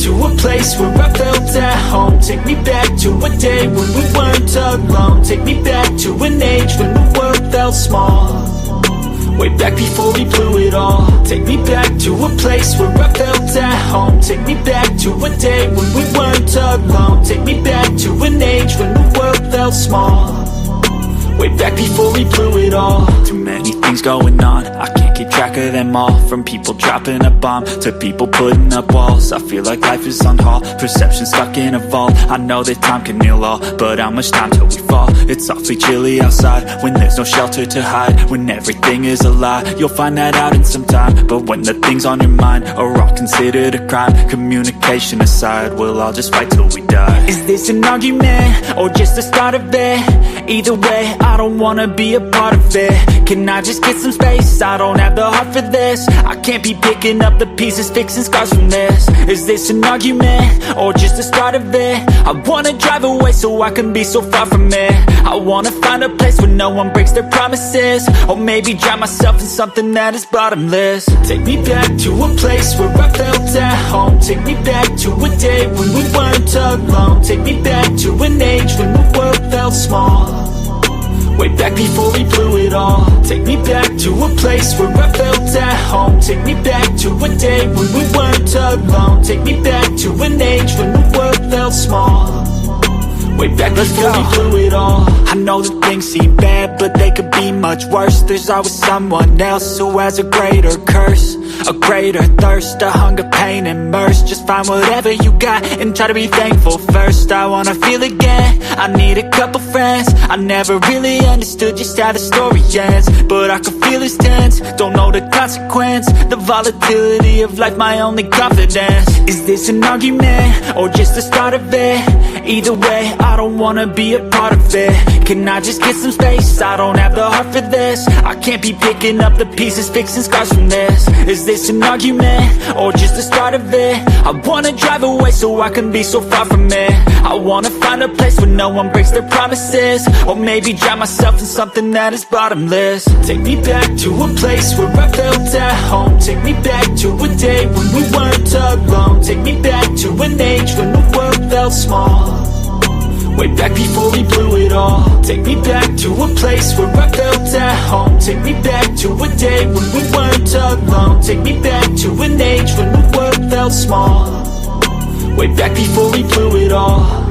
to a place where I felt at home. Take me back to a day when we weren't alone. Take me back to an age when the world felt small, way back before we blew it all. Take me back to a place where I felt at home. Take me back to a day when we weren't alone. Take me back to an age when the world felt small, way back before we blew it all. Too many things going on, I can't keep track of them all. From people dropping a bomb to people putting up walls. I feel like life is on hold, perception stuck in a vault. I know that time can heal all, but how much time till we fall? It's awfully chilly outside when there's no shelter to hide. When everything is a lie, you'll find that out in some time. But when the things on your mind are all considered a crime, communication aside, we'll all just fight till we die. Is this an argument or just the start of it? Either way, I don't wanna be a part of it. Can I just get some space? I don't have the heart for this. I can't be picking up the pieces, fixing scars from this. Is this an argument or just the start of it? I wanna drive away so I can be so far from it. I wanna find a place where no one breaks their promises, or maybe drown myself in something that is bottomless. Take me back to a place where I felt at home. Take me back to a day when we weren't alone. Take me back to an age when the world felt small, way back before we blew it all. Take me back to a place where I felt at home. Take me back to a day when we weren't alone. Take me back to an age when the world felt small, way back before we blew it all. I know that things seem bad, but they could be much worse. There's always someone else who has a greater curse, a greater thirst, a hunger, pain, and mercy. Just find whatever you got and try to be thankful first. I wanna feel again, I need a couple friends. I never really understood just how the story ends, but I can feel it's tense, don't know the consequence. The volatility of life, my only confidence. Is this an argument or just the start of it? Either way, I don't wanna be a part of it. Can I just get some space? I don't have the heart for this. I can't be picking up the pieces, fixing scars from this. Is this an argument or just the start of it? I wanna drive away so I can be so far from it. I wanna find a place where no one breaks their promises, or maybe drown myself in something that is bottomless. Take me back to a place where I felt at home. Take me back to a day when we weren't alone. Take me back to an age when the world felt small, way back before we blew it all. Take me back to a place where I felt at home. Take me back to a day when we weren't alone. Take me back to an age when the world felt small, way back before we blew it all.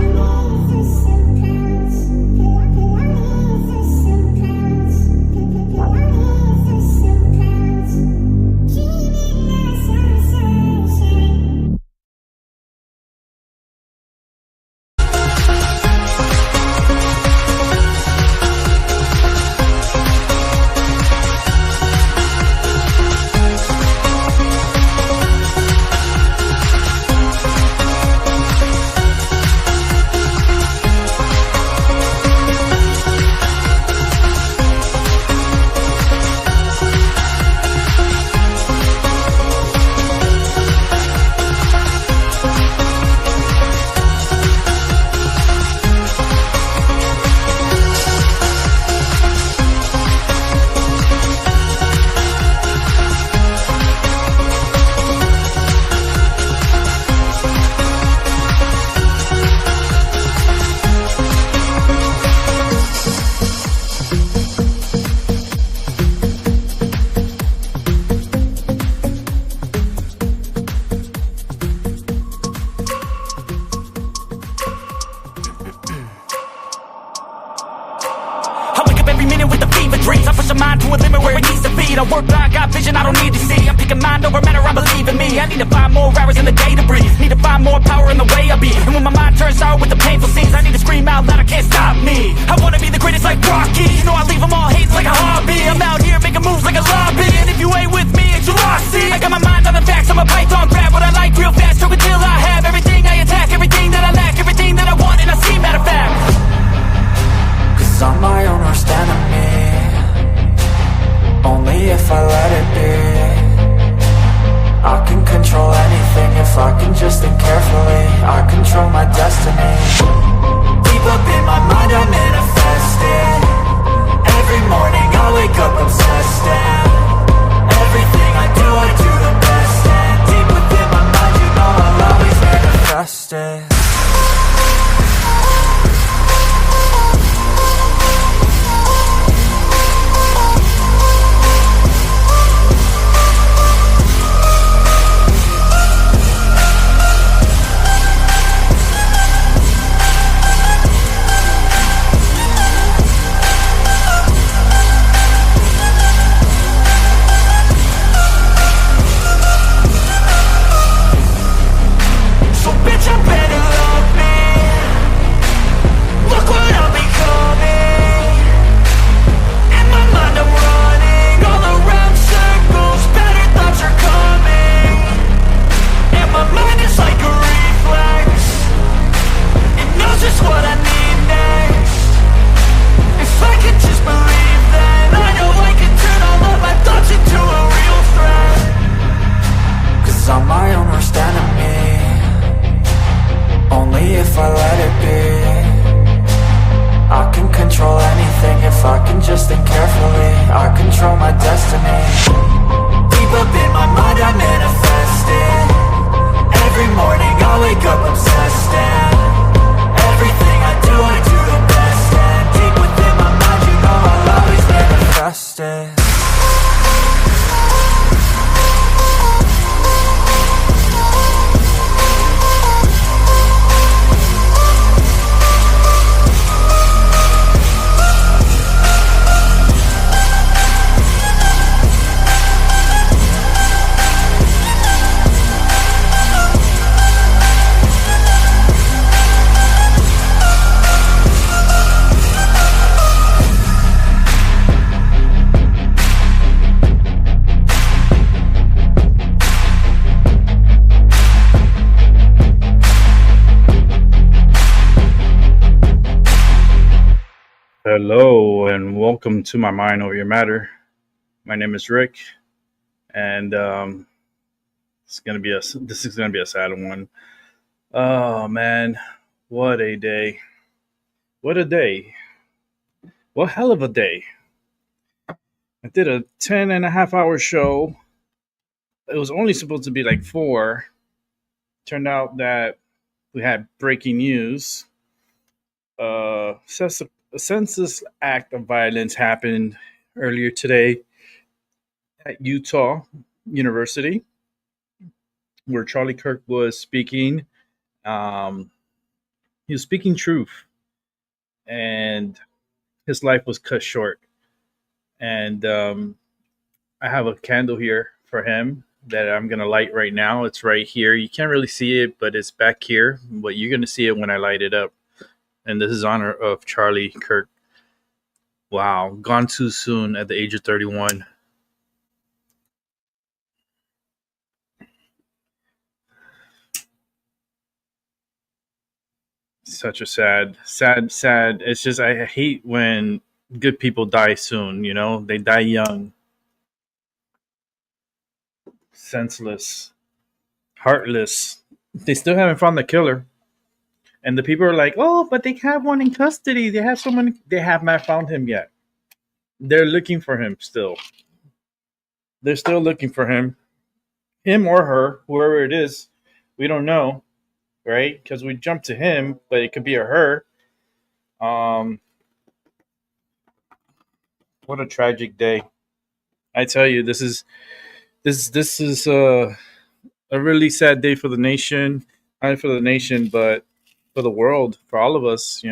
I work blind, got vision I don't need to see. I'm picking mind over matter, I believe in me. I need to find more hours in the day to breathe. Need to find more power in the way I be. And when my mind turns sour with the painful scenes, I need to scream out loud, I can't stop me. I wanna be the greatest like Rocky. You know I leave them all hating like a hobby. I'm out here making moves like a lobby. And if you ain't with me, it's your loss, see. I got my mind on the facts, I'm a python, grab what I like real fast. Stroke until I have everything I attack, everything that I lack, everything that I want, and I see, matter of fact. Cause I'm my own worst enemy. Only if I let it be. I can control anything if I can just think carefully. I control my destiny. Deep up in my mind I manifest it. Every morning I wake up obsessed, and everything I do the best. And deep within manifested. Hello and welcome to my Mind Over Your Matter. My name is Rick, and this is gonna be a sad one. Oh man, what a day! What a day! What hell of a day! I did a 10.5 hour show. It was only supposed to be like 4. Turned out that we had breaking news. A senseless act of violence happened earlier today at Utah University, where Charlie Kirk was speaking. He was speaking truth, and his life was cut short. And I have a candle here for him that I'm going to light right now. It's right here. You can't really see it, but it's back here. But you're going to see it when I light it up. And this is in honor of Charlie Kirk. Wow, gone too soon at the age of 31. Such a sad. It's just, I hate when good people die soon, They die young, senseless, heartless. They still haven't found the killer. And the people are like, oh, but they have one in custody. They have someone. They have not found him yet. They're looking for him still. They're still looking for him. Him or her, whoever it is. We don't know, right? Because we jumped to him, but it could be a her. What a tragic day. I tell you, this is a really sad day for the nation. Not for the nation, but for the world, for all of us,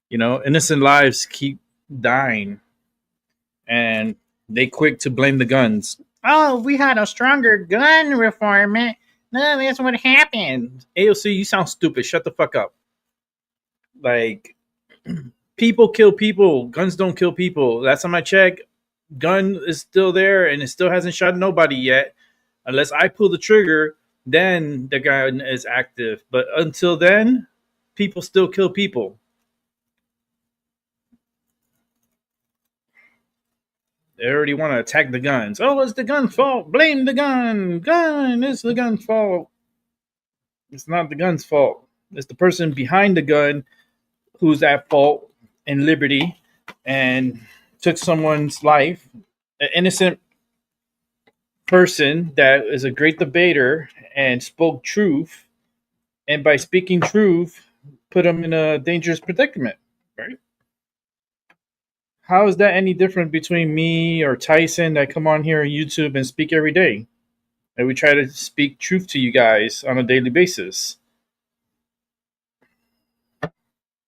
innocent lives keep dying, and they quick to blame the guns. Oh, we had a stronger gun reform. No, that's what happened. AOC, you sound stupid. Shut the fuck up. Like, people kill people. Guns don't kill people. Last time I checked, gun is still there, and it still hasn't shot nobody yet. Unless I pull the trigger, then the gun is active. But until then, people still kill people. They already want to attack the guns. Oh, it's the gun's fault. Blame the gun. It's the gun's fault. It's not the gun's fault. It's the person behind the gun who's at fault in liberty and took someone's life. An innocent person that is a great debater and spoke truth and by speaking truth, put them in a dangerous predicament, right? How is that any different between me or Tyson that come on here on YouTube and speak every day? And we try to speak truth to you guys on a daily basis.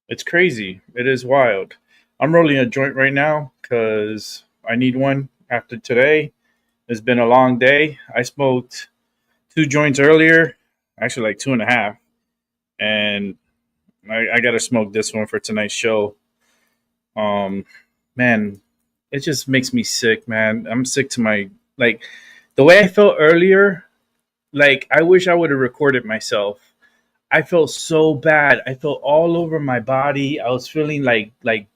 It's crazy. It is wild. I'm rolling a joint right now because I need one after today. It's been a long day. I smoked 2 joints earlier, actually like 2.5, and I got to smoke this one for tonight's show. Um, man, it just makes me sick, man. I'm sick to my like the way I felt earlier. Like I wish I would have recorded myself. I felt so bad. I felt all over my body. I was feeling like like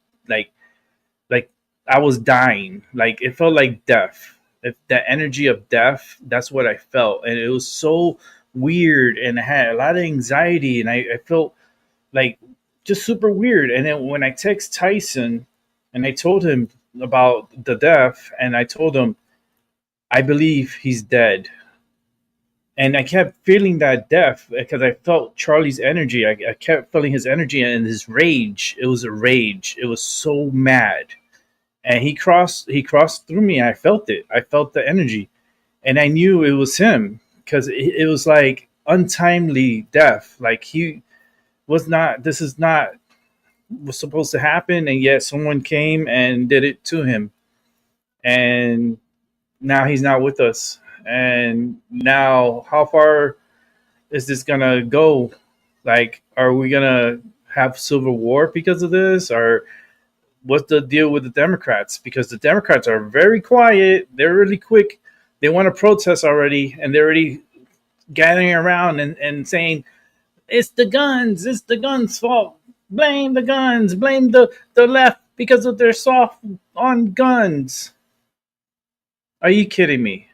I was dying. Like it felt like death. If that energy of death, that's what I felt, and it was so weird. And I had a lot of anxiety, and I felt like just super weird. And then when I text Tyson, and I told him about the death, and I told him I believe he's dead. And I kept feeling that death because I felt Charlie's energy. I kept feeling his energy and his rage. It was a rage. It was so mad, and he crossed through me. I felt it. I felt the energy, and I knew it was him because it was like untimely death. Like he was not. This is not was supposed to happen, and yet someone came and did it to him, and now he's not with us. And now, how far is this gonna go? Like, are we gonna have civil war because of this, or what's the deal with the Democrats? Because the Democrats are very quiet. They're really quick. They want to protest already, and they're already gathering around and saying it's the guns. It's the guns' fault. Blame the guns. Blame the left because of their soft on guns. Are you kidding me?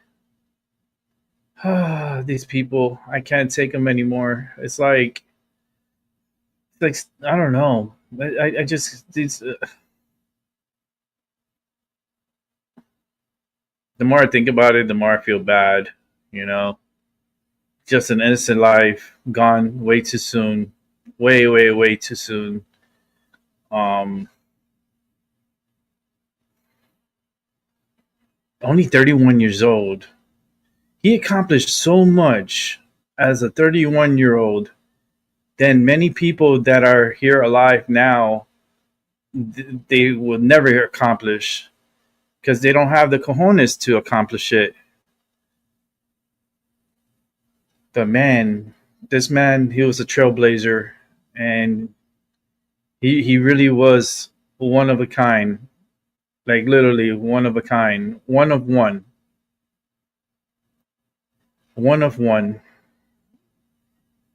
These people, I can't take them anymore. It's like I don't know. I just the more I think about it, the more I feel bad. You know, just an innocent life gone way too soon, way, way, way too soon. Um, Only 31 years old. He accomplished so much as a 31-year-old than many people that are here alive now. They will never accomplish because they don't have the cojones to accomplish it. But man, this man, he was a trailblazer, and he really was one of a kind, like literally one of a kind, one of one.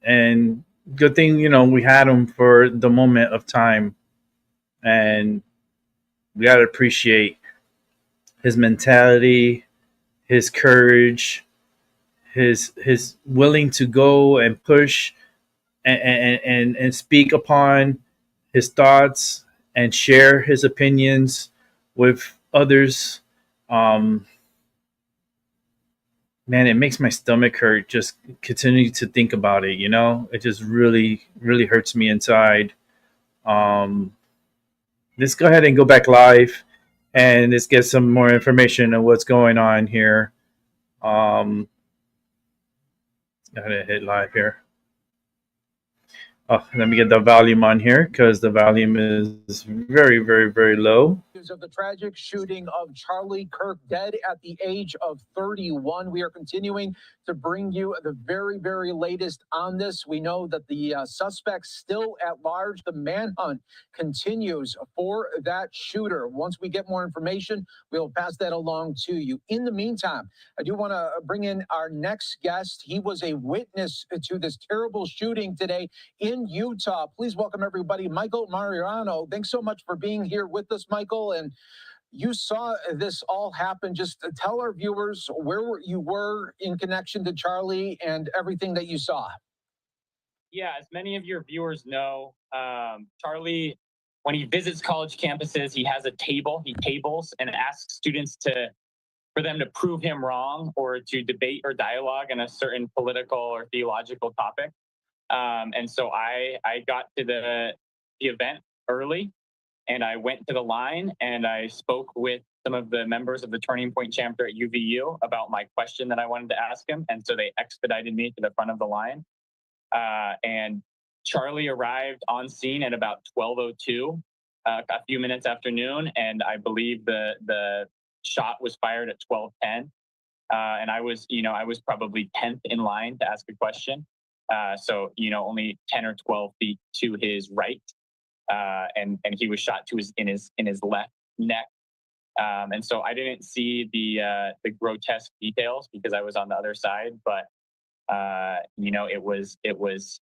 And good thing, we had him for the moment of time, and we got to appreciate his mentality, his courage, his willing to go and push and speak upon his thoughts and share his opinions with others. Um, Man, it makes my stomach hurt just continue to think about it. It just really, really hurts me inside. Um, let's go ahead and go back live, and let's get some more information on what's going on here. Go ahead and hit live here. Oh, let me get the volume on here because the volume is very, very, very low. Of the tragic shooting of Charlie Kirk, dead at the age of 31. We are continuing to bring you the very, very latest on this. We know that the suspect's still at large. The manhunt continues for that shooter. Once we get more information, we'll pass that along to you. In the meantime, I do want to bring in our next guest. He was a witness to this terrible shooting today in Utah. Please welcome everybody, Michael Mariano. Thanks so much for being here with us, Michael. And you saw this all happen. Just tell our viewers where you were in connection to Charlie and everything that you saw. Yeah, as many of your viewers know, Charlie, when he visits college campuses, he has a table. He tables and asks students for them to prove him wrong or to debate or dialogue on a certain political or theological topic. And so I got to the event early, and I went to the line and I spoke with some of the members of the Turning Point chapter at UVU about my question that I wanted to ask him. And so they expedited me to the front of the line. And Charlie arrived on scene at about 12:02, a few minutes after noon, and I believe the shot was fired at 12:10. And I was probably 10th in line to ask a question. So only 10 or 12 feet to his right, and he was shot in his left neck. And so I didn't see the grotesque details because I was on the other side, but it was.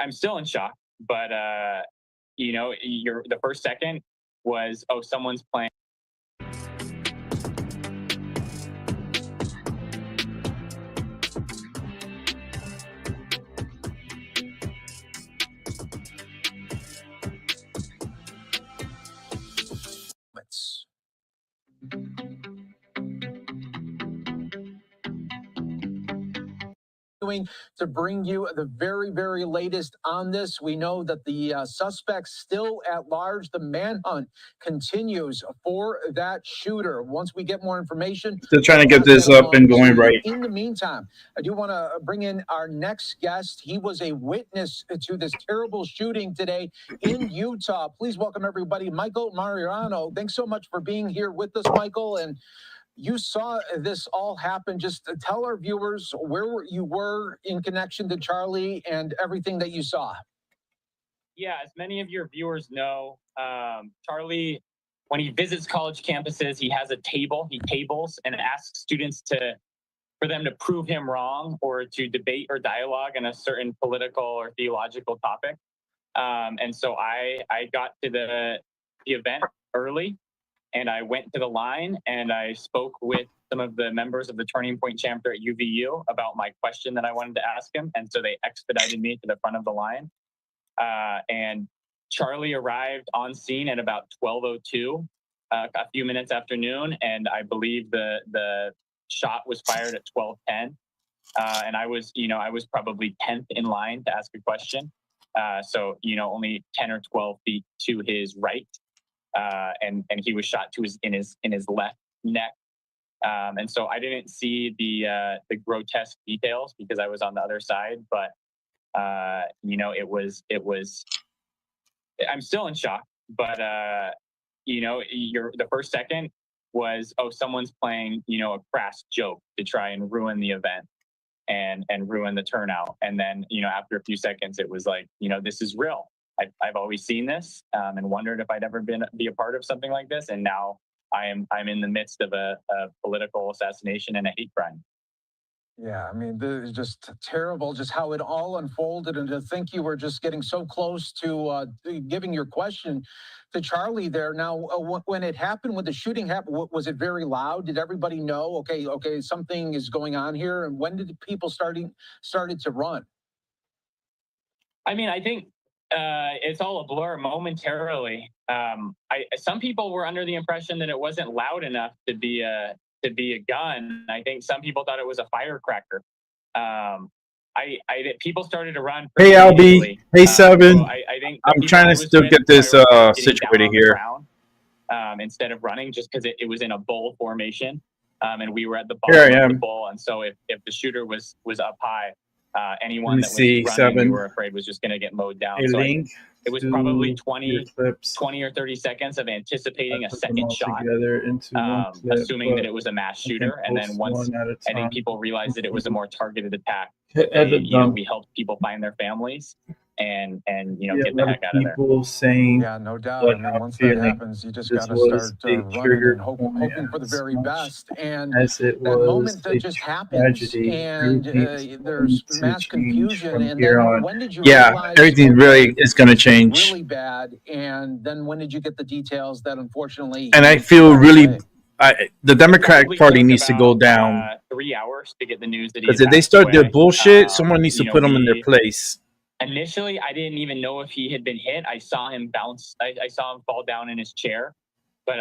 I'm still in shock, but the first second was, oh, someone's playing. To bring you the very, very latest on this. We know that the suspect's still at large. The manhunt continues for that shooter. Once we get more information, Still trying to get this up and going right. In the meantime, I do want to bring in our next guest. He was a witness to this terrible shooting today in Utah. Please welcome everybody, Michael Mariano. Thanks so much for being here with us, Michael. And you saw this all happen. Just tell our viewers where you were in connection to Charlie and everything that you saw. Yeah, as many of your viewers know, Charlie, when he visits college campuses, he has a table. He tables and asks students for them to prove him wrong or to debate or dialogue on a certain political or theological topic. And so I got to the event early, and I went to the line and I spoke with some of the members of the Turning Point chapter at UVU about my question that I wanted to ask him. And so they expedited me to the front of the line. And Charlie arrived on scene at about 12:02, a few minutes after noon. And I believe the shot was fired at 12:10. And I was probably 10th in line to ask a question. So only 10 or 12 feet to his right. And he was shot in his left neck. And so I didn't see the grotesque details because I was on the other side, but it was. I'm still in shock, but the first second was, oh, someone's playing a crass joke to try and ruin the event and ruin the turnout. And then after a few seconds, it was like this is real. I've always seen this and wondered if I'd ever be a part of something like this. And now I'm in the midst of a political assassination and a hate crime. Yeah, I mean, this is just terrible, just how it all unfolded. And to think you were just getting so close to giving your question to Charlie there. Now, when it happened, when the shooting happened, was it very loud? Did everybody know, okay, something is going on here? And when did people started to run? I mean, I think it's all a blur momentarily. Some people were under the impression that it wasn't loud enough to be a gun. I think some people thought it was a firecracker. People started to run. Hey, Albie. Hey, Seven. So I'm trying to still get this situated here. Instead of running, just because it was in a bowl formation, and we were at the bottom of the bowl, and so if the shooter was up high, anyone that was running, we were afraid was just going to get mowed down. So it was probably 20 or 30 seconds of anticipating a second shot, assuming that it was a mass shooter. And then once I think people realized that it was a more targeted attack, we helped people find their families and get the heck out of there. Saying, yeah, no doubt. I mean, once that happens, you just got to start running and hoping for the very best. And that moment that just happens, and there's mass confusion. And then when did you realize everything really is going to change really bad? And then when did you get the details that unfortunately? And I feel really. The Democratic Party needs to go down. 3 hours to get the news that because if they start their bullshit, someone needs to put them in their place. Initially, I didn't even know if he had been hit. I saw him bounce. I saw him fall down in his chair, but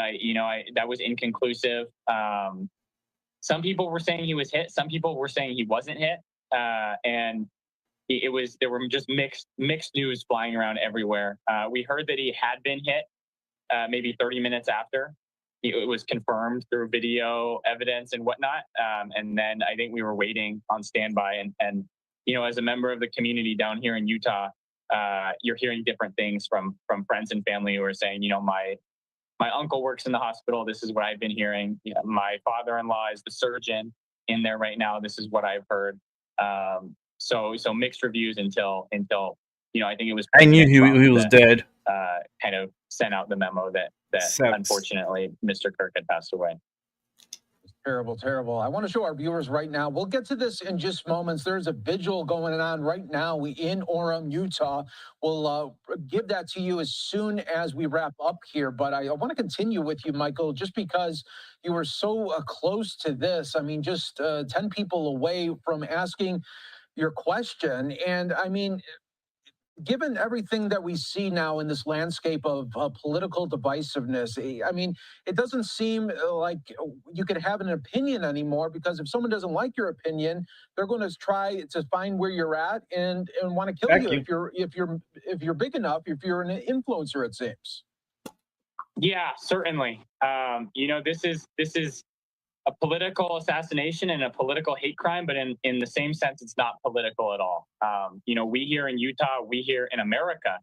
that was inconclusive. Some people were saying he was hit. Some people were saying he wasn't hit. And there were just mixed news flying around everywhere. We heard that he had been hit maybe 30 minutes after. It was confirmed through video evidence and whatnot. And then I think we were waiting on standby. And as a member of the community down here in Utah, you're hearing different things from friends and family who are saying, my uncle works in the hospital. This is what I've been hearing. My father-in-law is the surgeon in there right now. This is what I've heard. So mixed reviews until I think it was. I knew he was dead. Kind of sent out the memo that unfortunately Mr. Kirk had passed away. Terrible, terrible. I want to show our viewers right now. We'll get to this in just moments. There's a vigil going on right now in Orem, Utah. We'll give that to you as soon as we wrap up here. But I want to continue with you, Michael, just because you were so close to this. I mean, just 10 people away from asking your question. And I mean, given everything that we see now in this landscape of political divisiveness, I mean, it doesn't seem like you could have an opinion anymore, because if someone doesn't like your opinion, they're going to try to find where you're at and want to kill you if you're big enough, if you're an influencer, it seems. Yeah, certainly. This is a political assassination and a political hate crime, but in the same sense, it's not political at all. We here in Utah, we here in America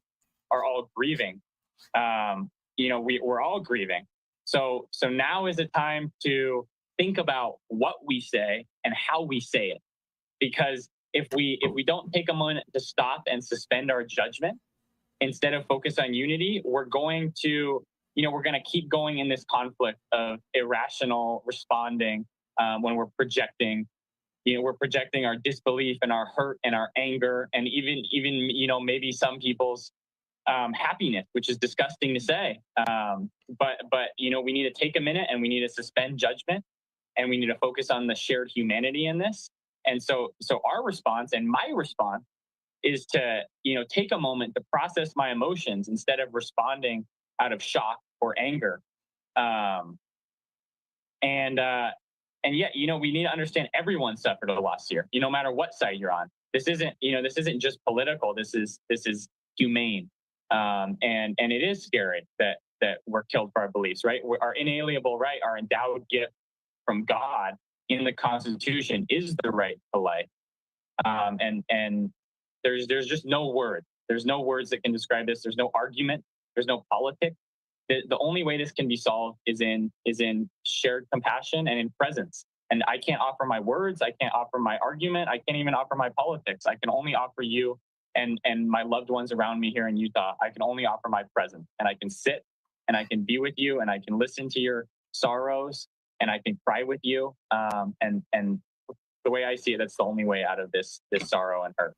are all grieving. We're all grieving. So now is the time to think about what we say and how we say it. Because if we don't take a moment to stop and suspend our judgment, instead of focus on unity, we're going to keep going in this conflict of irrational responding when we're projecting. We're projecting our disbelief and our hurt and our anger, and even maybe some people's happiness, which is disgusting to say. But we need to take a minute and we need to suspend judgment, and we need to focus on the shared humanity in this. And so our response and my response is to take a moment to process my emotions instead of responding out of shock or anger. And yet, we need to understand everyone suffered a loss here, no matter what side you're on. This isn't just political. This is humane. And it is scary that we're killed for our beliefs, right? Our inalienable right, our endowed gift from God in the Constitution is the right to life. And there's just no word. There's no words that can describe this. There's no argument. There's no politics. The only way this can be solved is in shared compassion and in presence. And I can't offer my words. I can't offer my argument. I can't even offer my politics. I can only offer you and my loved ones around me here in Utah. I can only offer my presence, and I can sit and I can be with you, and I can listen to your sorrows, and I can cry with you. And the way I see it, that's the only way out of this sorrow and hurt.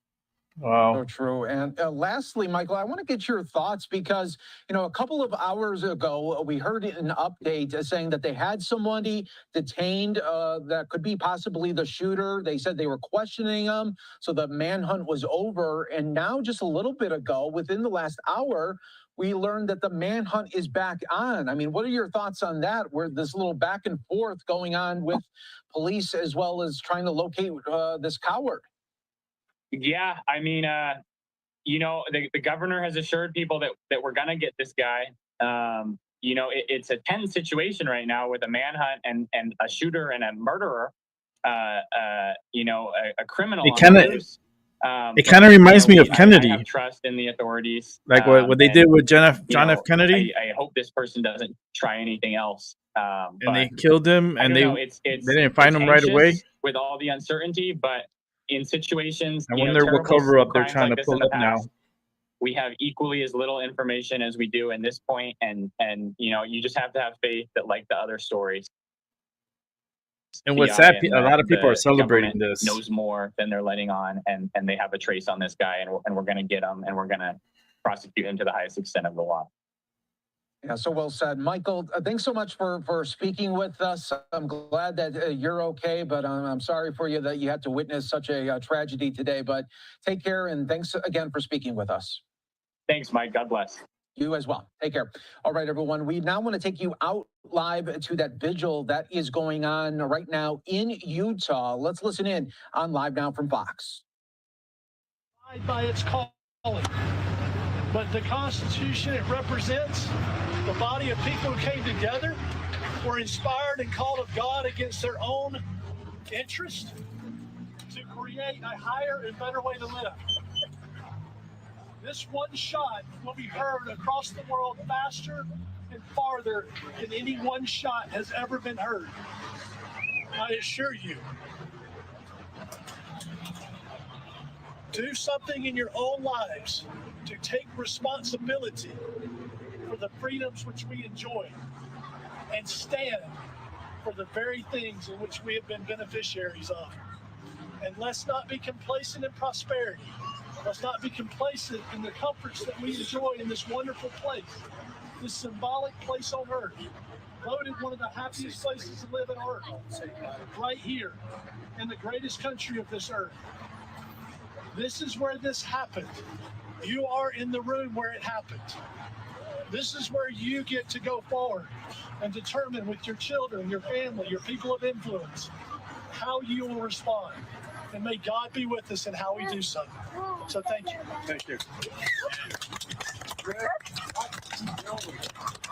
Wow. So true. And lastly, Michael, I want to get your thoughts because, a couple of hours ago, we heard an update saying that they had somebody detained that could be possibly the shooter. They said they were questioning him. So the manhunt was over. And now just a little bit ago, within the last hour, we learned that the manhunt is back on. I mean, what are your thoughts on that? Where this little back and forth going on with police as well as trying to locate this coward? Yeah, I mean, the governor has assured people that we're gonna get this guy. It's a tense situation right now with a manhunt and a shooter and a murderer. A criminal. It kind of reminds me of Kennedy. I have trust in the authorities, like what they did with John F. Kennedy. I hope this person doesn't try anything else. And they killed him, and they didn't find him right away with all the uncertainty, but. In situations, I wonder what cover up they're trying to pull up now. We have equally as little information as we do in this point, and you just have to have faith that, like the other stories. And what's sad, a lot of people are celebrating this. Knows more than they're letting on, and they have a trace on this guy, and we're going to get him, and we're going to prosecute him to the highest extent of the law. Yeah, so well said. Michael, thanks so much for speaking with us. I'm glad that you're okay, but I'm sorry for you that you had to witness such a tragedy today. But take care, and thanks again for speaking with us. Thanks, Mike. God bless. You as well. Take care. All right, everyone. We now want to take you out live to that vigil that is going on right now in Utah. Let's listen in on Live Now from Fox. by its calling. But the Constitution, it represents the body of people who came together, were inspired and called of God against their own interest to create a higher and better way to live. This one shot will be heard across the world faster and farther than any one shot has ever been heard. I assure you. Do something in your own lives to take responsibility for the freedoms which we enjoy and stand for the very things in which we have been beneficiaries of. And let's not be complacent in prosperity. Let's not be complacent in the comforts that we enjoy in this wonderful place, this symbolic place on earth, voted one of the happiest places to live on earth, right here in the greatest country of this earth. This is where this happened. You are in the room where it happened. This is where you get to go forward and determine with your children, your family, your people of influence, how you will respond. And may God be with us in how we do so. So thank you. Thank you.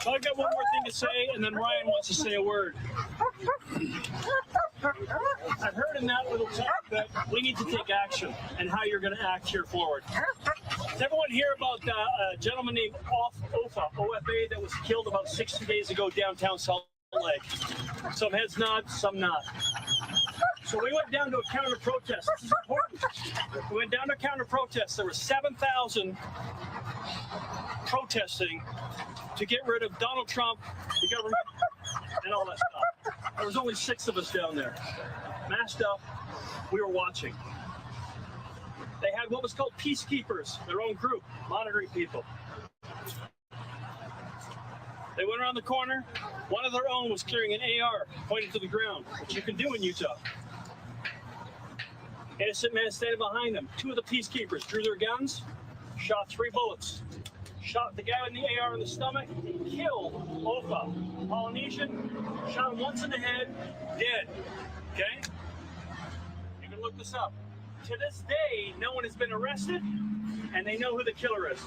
So I've got one more thing to say, and then Ryan wants to say a word. I've heard in that little talk that we need to take action and how you're going to act here forward. Does everyone hear about a gentleman named OFA that was killed about 60 days ago downtown Salt Lake? Some heads nod, some not. So we went down to a counter protest. This is important. We went down to a counter protest. There were 7,000 protesting to get rid of Donald Trump, the government, and all that stuff. There was only 6 of us down there, masked up. We were watching. They had what was called peacekeepers, their own group, monitoring people. They went around the corner. One of their own was carrying an AR pointed to the ground, which you can do in Utah. Innocent man standing behind them. 2 of the peacekeepers drew their guns, shot 3 bullets. Shot the guy with the AR in the stomach, killed Ofa, Polynesian, shot him once in the head, dead. Okay? You can look this up. To this day, no one has been arrested, and they know who the killer is.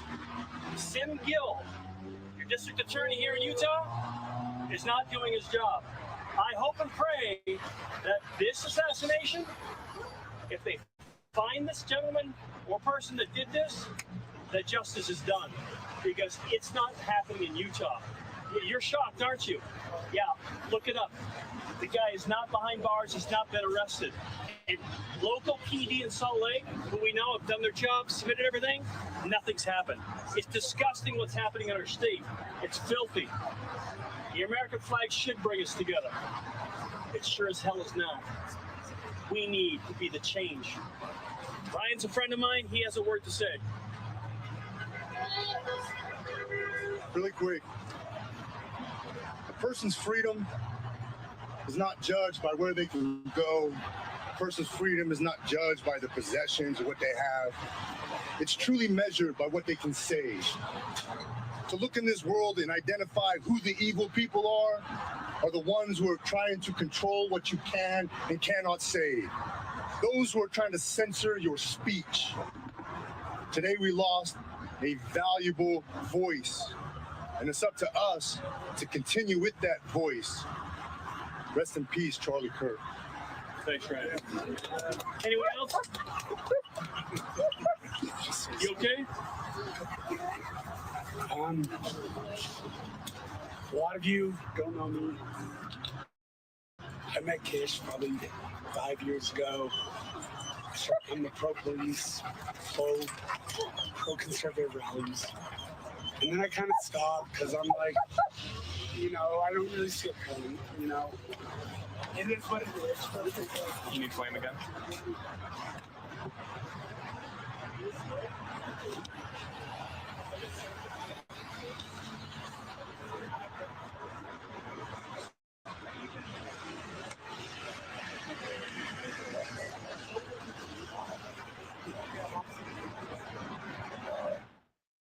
Sim Gill, your district attorney here in Utah, is not doing his job. I hope and pray that this assassination, if they find this gentleman or person that did this, that justice is done, because it's not happening in Utah. You're shocked, aren't you? Yeah, look it up. The guy is not behind bars. He's not been arrested. And local PD in Salt Lake, who we know have done their job, submitted everything, nothing's happened. It's disgusting what's happening in our state. It's filthy. The American flag should bring us together. It sure as hell is not. We need to be the change. Ryan's a friend of mine. He has a word to say. Really quick. A person's freedom is not judged by where they can go. A person's freedom is not judged by the possessions or what they have. It's truly measured by what they can say. To look in this world and identify who the evil people are the ones who are trying to control what you can and cannot say. Those who are trying to censor your speech. Today we lost a valuable voice, and it's up to us to continue with that voice. Rest in peace, Charlie Kirk. Thanks, Ryan. Anyone else? You okay? A lot of you don't know me. I met Kish probably 5 years ago. I'm the pro-police, pro-conservative rallies. And then I kind of stopped because I'm like, I don't really see a point, It is what it is. You need flame again?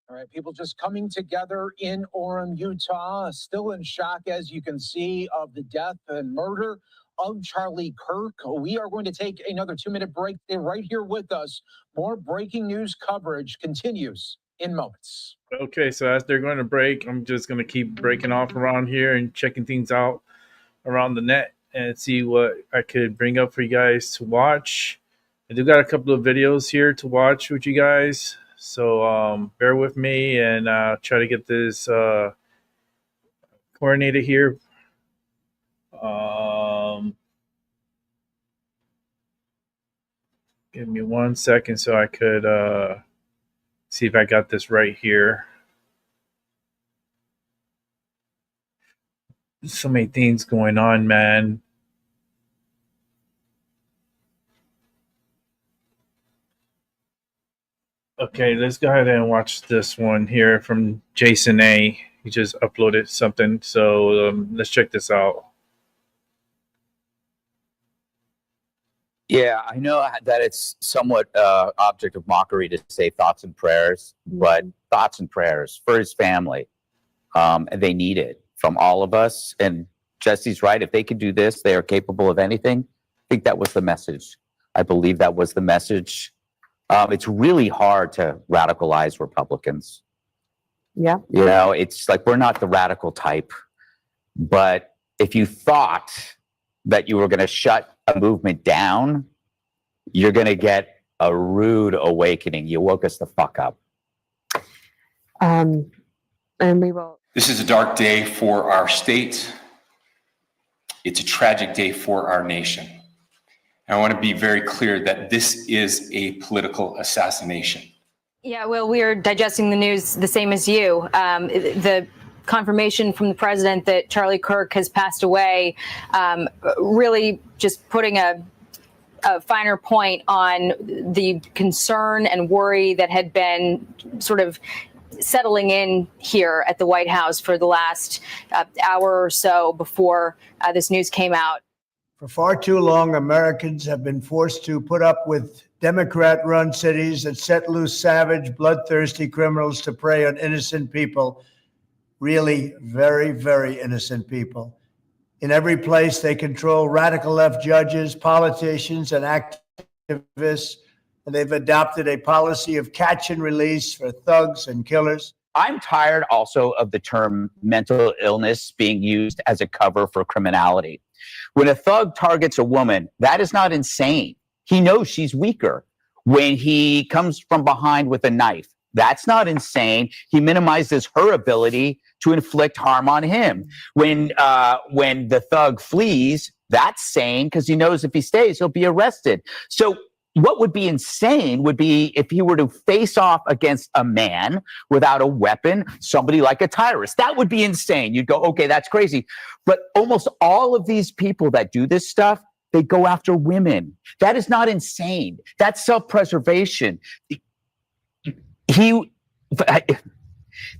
All right, people just coming together in Orem, Utah, still in shock, as you can see, of the death and murder of Charlie Kirk. We are going to take another 2-minute break. Stay right here with us. More breaking news coverage continues in moments. Okay, so as they're going to break, I'm just going to keep breaking off around here and checking things out around the net and see what I could bring up for you guys to watch. I do got a couple of videos here to watch with you guys, so bear with me and try to get this coordinated here. Give me 1 second so I could see if I got this right here. So many things going on, man. Okay, let's go ahead and watch this one here from Jason A. He just uploaded something, so let's check this out. Yeah, I know that it's somewhat object of mockery to say thoughts and prayers, but thoughts and prayers for his family. And they need it from all of us. And Jesse's right. If they could do this, they are capable of anything. I think that was the message. I believe that was the message. It's really hard to radicalize Republicans. Yeah. You know, it's like we're not the radical type. But if you thought that you were going to shut a movement down, you're going to get a rude awakening. You woke us the fuck up. And we will. This is a dark day for our state. It's a tragic day for our nation. And I want to be very clear that this is a political assassination. Yeah, well, we are digesting the news the same as you. The confirmation from the president that Charlie Kirk has passed away, really just putting a finer point on the concern and worry that had been sort of settling in here at the White House for the last hour or so before this news came out. For far too long, Americans have been forced to put up with Democrat-run cities that set loose savage, bloodthirsty criminals to prey on innocent people. Really very, very innocent people. In every place, they control radical left judges, politicians, and activists, and they've adopted a policy of catch and release for thugs and killers. I'm tired also of the term mental illness being used as a cover for criminality. When a thug targets a woman, that is not insane. He knows she's weaker. When he comes from behind with a knife, that's not insane. He minimizes her ability to inflict harm on him. When the thug flees, that's sane because he knows if he stays, he'll be arrested. So what would be insane would be if he were to face off against a man without a weapon, somebody like a Tyrus. That would be insane. You'd go, okay, that's crazy. But almost all of these people that do this stuff, they go after women. That is not insane. That's self-preservation.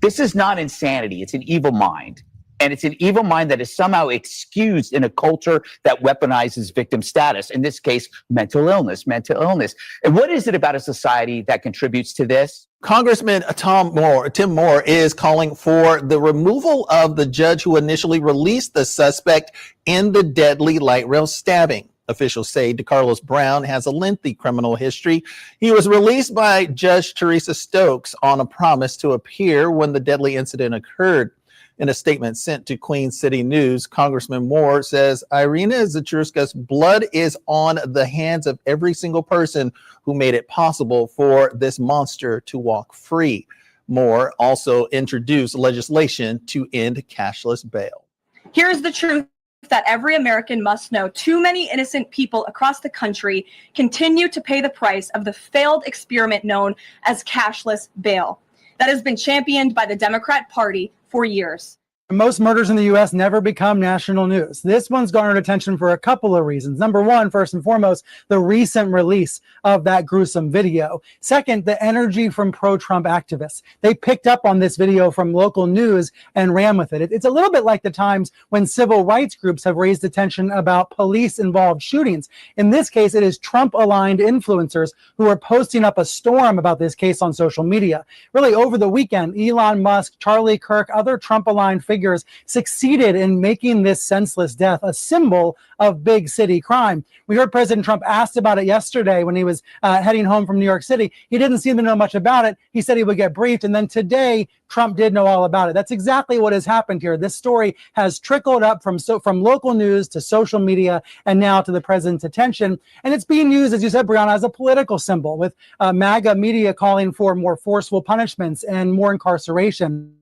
This is not insanity. It's an evil mind. And it's an evil mind that is somehow excused in a culture that weaponizes victim status. In this case, mental illness. And what is it about a society that contributes to this? Congressman Tim Moore is calling for the removal of the judge who initially released the suspect in the deadly light rail stabbing. Officials say DeCarlos Brown has a lengthy criminal history. He was released by Judge Teresa Stokes on a promise to appear when the deadly incident occurred. In a statement sent to Queen City News, Congressman Moore says Irina Zatruska's blood is on the hands of every single person who made it possible for this monster to walk free. Moore also introduced legislation to end cashless bail. Here's the truth that every American must know. Too many innocent people across the country continue to pay the price of the failed experiment known as cashless bail that has been championed by the Democrat Party for years. Most murders in the U.S. never become national news. This one's garnered attention for a couple of reasons. Number one, first and foremost, the recent release of that gruesome video. Second, the energy from pro-Trump activists. They picked up on this video from local news and ran with it. It's a little bit like the times when civil rights groups have raised attention about police-involved shootings. In this case, it is Trump-aligned influencers who are posting up a storm about this case on social media. Really, over the weekend, Elon Musk, Charlie Kirk, other Trump-aligned figures figures succeeded in making this senseless death a symbol of big city crime. We heard President Trump asked about it yesterday when he was heading home from New York City. He didn't seem to know much about it. He said he would get briefed. And then today, Trump did know all about it. That's exactly what has happened here. This story has trickled up from local news to social media and now to the president's attention. And it's being used, as you said, Brianna, as a political symbol, with MAGA media calling for more forceful punishments and more incarceration.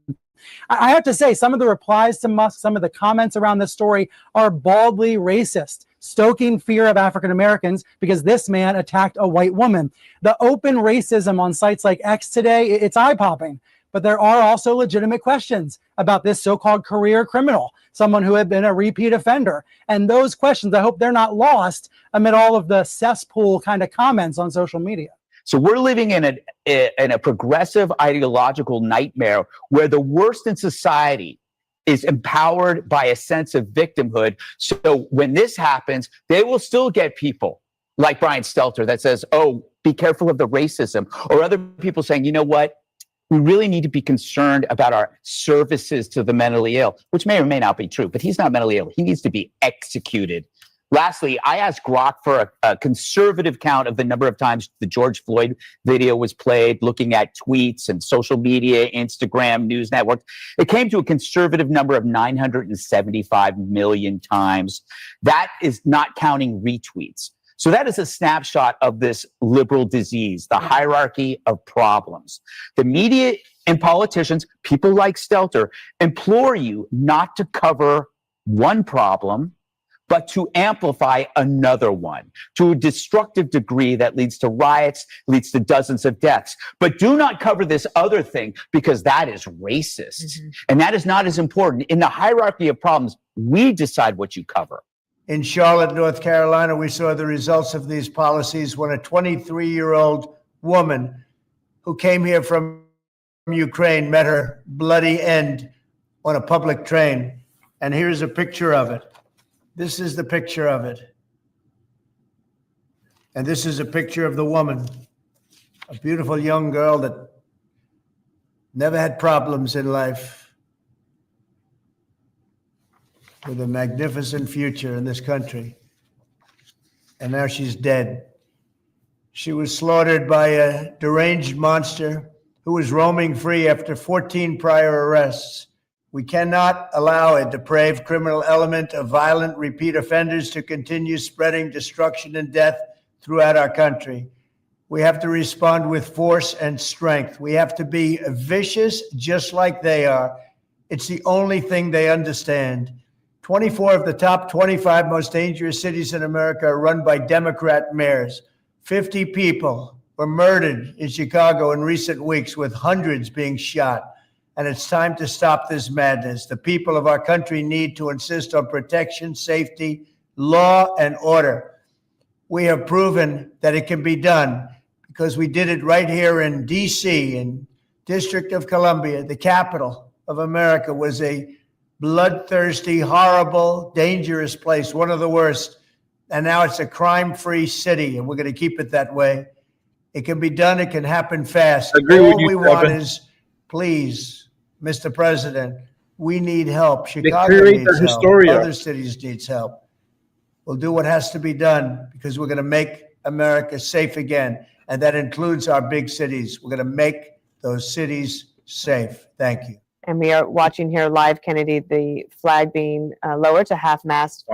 I have to say, some of the replies to Musk, some of the comments around this story are baldly racist, stoking fear of African Americans because this man attacked a white woman. The open racism on sites like X today, it's eye-popping. But there are also legitimate questions about this so-called career criminal, someone who had been a repeat offender. And those questions, I hope they're not lost amid all of the cesspool kind of comments on social media. So we're living in a progressive ideological nightmare where the worst in society is empowered by a sense of victimhood. So when this happens, they will still get people like Brian Stelter that says, oh, be careful of the racism, or other people saying, you know what? We really need to be concerned about our services to the mentally ill, which may or may not be true, but he's not mentally ill. He needs to be executed. Lastly, I asked Grok for a conservative count of the number of times the George Floyd video was played, looking at tweets and social media, Instagram, news networks. It came to a conservative number of 975 million times. That is not counting retweets. So that is a snapshot of this liberal disease, the hierarchy of problems. The media and politicians, people like Stelter, implore you not to cover one problem, but to amplify another one to a destructive degree that leads to riots, leads to dozens of deaths. But do not cover this other thing because that is racist. Mm-hmm. And that is not as important. In the hierarchy of problems, we decide what you cover. In Charlotte, North Carolina, we saw the results of these policies when a 23-year-old woman who came here from Ukraine met her bloody end on a public train. And here's a picture of it. This is the picture of it. And this is a picture of the woman, a beautiful young girl that never had problems in life, with a magnificent future in this country. And now she's dead. She was slaughtered by a deranged monster who was roaming free after 14 prior arrests. We cannot allow a depraved criminal element of violent repeat offenders to continue spreading destruction and death throughout our country. We have to respond with force and strength. We have to be vicious just like they are. It's the only thing they understand. 24 of the top 25 most dangerous cities in America are run by Democrat mayors. 50 people were murdered in Chicago in recent weeks, with hundreds being shot. And it's time to stop this madness. The people of our country need to insist on protection, safety, law, and order. We have proven that it can be done because we did it right here in D.C., in District of Columbia. The capital of America was a bloodthirsty, horrible, dangerous place, one of the worst. And now it's a crime-free city, and we're going to keep it that way. It can be done. It can happen fast. All we want is, please, Mr. President, we need help. Chicago needs help. Other cities needs help. We'll do what has to be done because we're going to make America safe again. And that includes our big cities. We're going to make those cities safe. Thank you. And we are watching here live, Kennedy, the flag being lowered to half-mast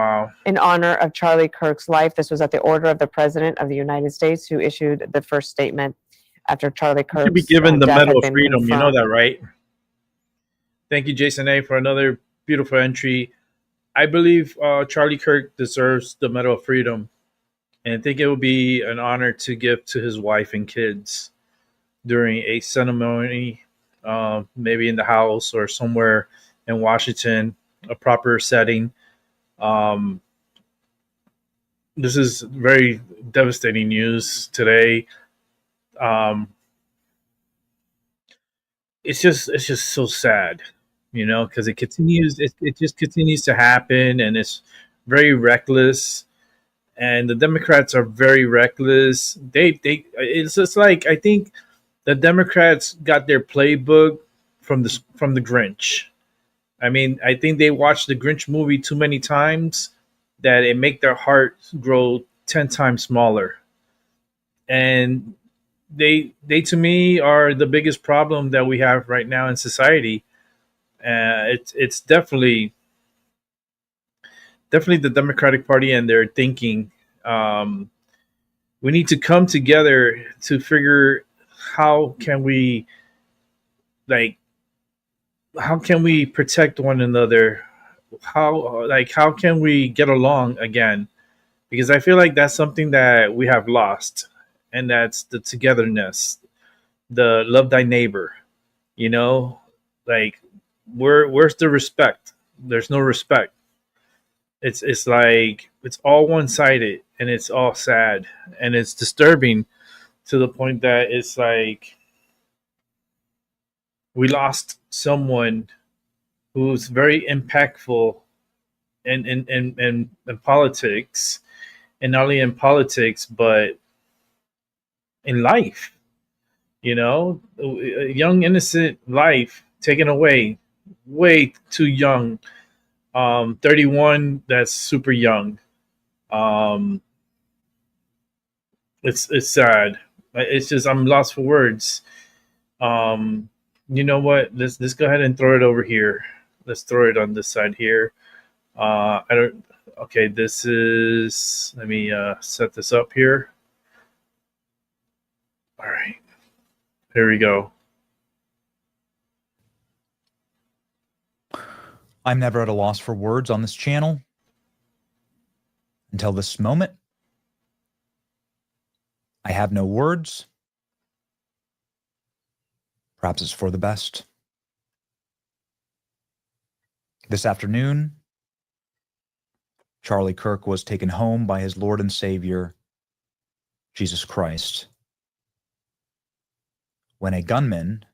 in honor of Charlie Kirk's life. This was at the order of the President of the United States, who issued the first statement after Charlie Kirk. Should be given the Medal of Freedom. You know that, right? Thank you, Jason A., for another beautiful entry. I believe Charlie Kirk deserves the Medal of Freedom, and I think it would be an honor to give to his wife and kids during a ceremony. Maybe in the house or somewhere in Washington, a proper setting. This is very devastating news today. It's just so sad, you know, because it just continues to happen, and it's very reckless. And the Democrats are very reckless. It's just like, I think the Democrats got their playbook from the Grinch. I mean, I think they watched the Grinch movie too many times that it make their heart grow 10 times smaller. And they to me are the biggest problem that we have right now in society. It's definitely the Democratic Party and their thinking. Um, we need to come together to figure how can we like how can we protect one another, how can we get along again, because I feel like that's something that we have lost, and that's the togetherness, the love thy neighbor, you know, like where's the respect? There's no respect. It's like it's all one-sided, and it's all sad, and it's disturbing to the point that it's like we lost someone who's very impactful in politics, and not only in politics but in life. You know, a young innocent life taken away, way too young. 31, that's super young. Um, it's sad. It's just I'm lost for words. Um, you know what? Let's go ahead and throw it over here. Let's throw it on this side here. I don't. Okay, this is. Let me set this up here. All right, here we go. I'm never at a loss for words on this channel until this moment. I have no words. Perhaps it's for the best. This afternoon, Charlie Kirk was taken home by his Lord and Savior, Jesus Christ, when a gunman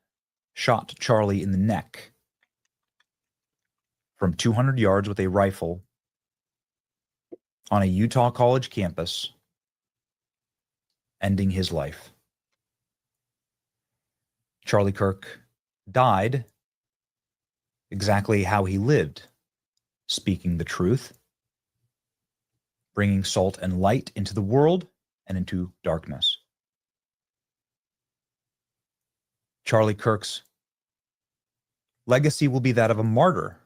shot Charlie in the neck from 200 yards with a rifle on a Utah college campus, ending his life. Charlie Kirk died exactly how he lived, speaking the truth, bringing salt and light into the world and into darkness. Charlie Kirk's legacy will be that of a martyr.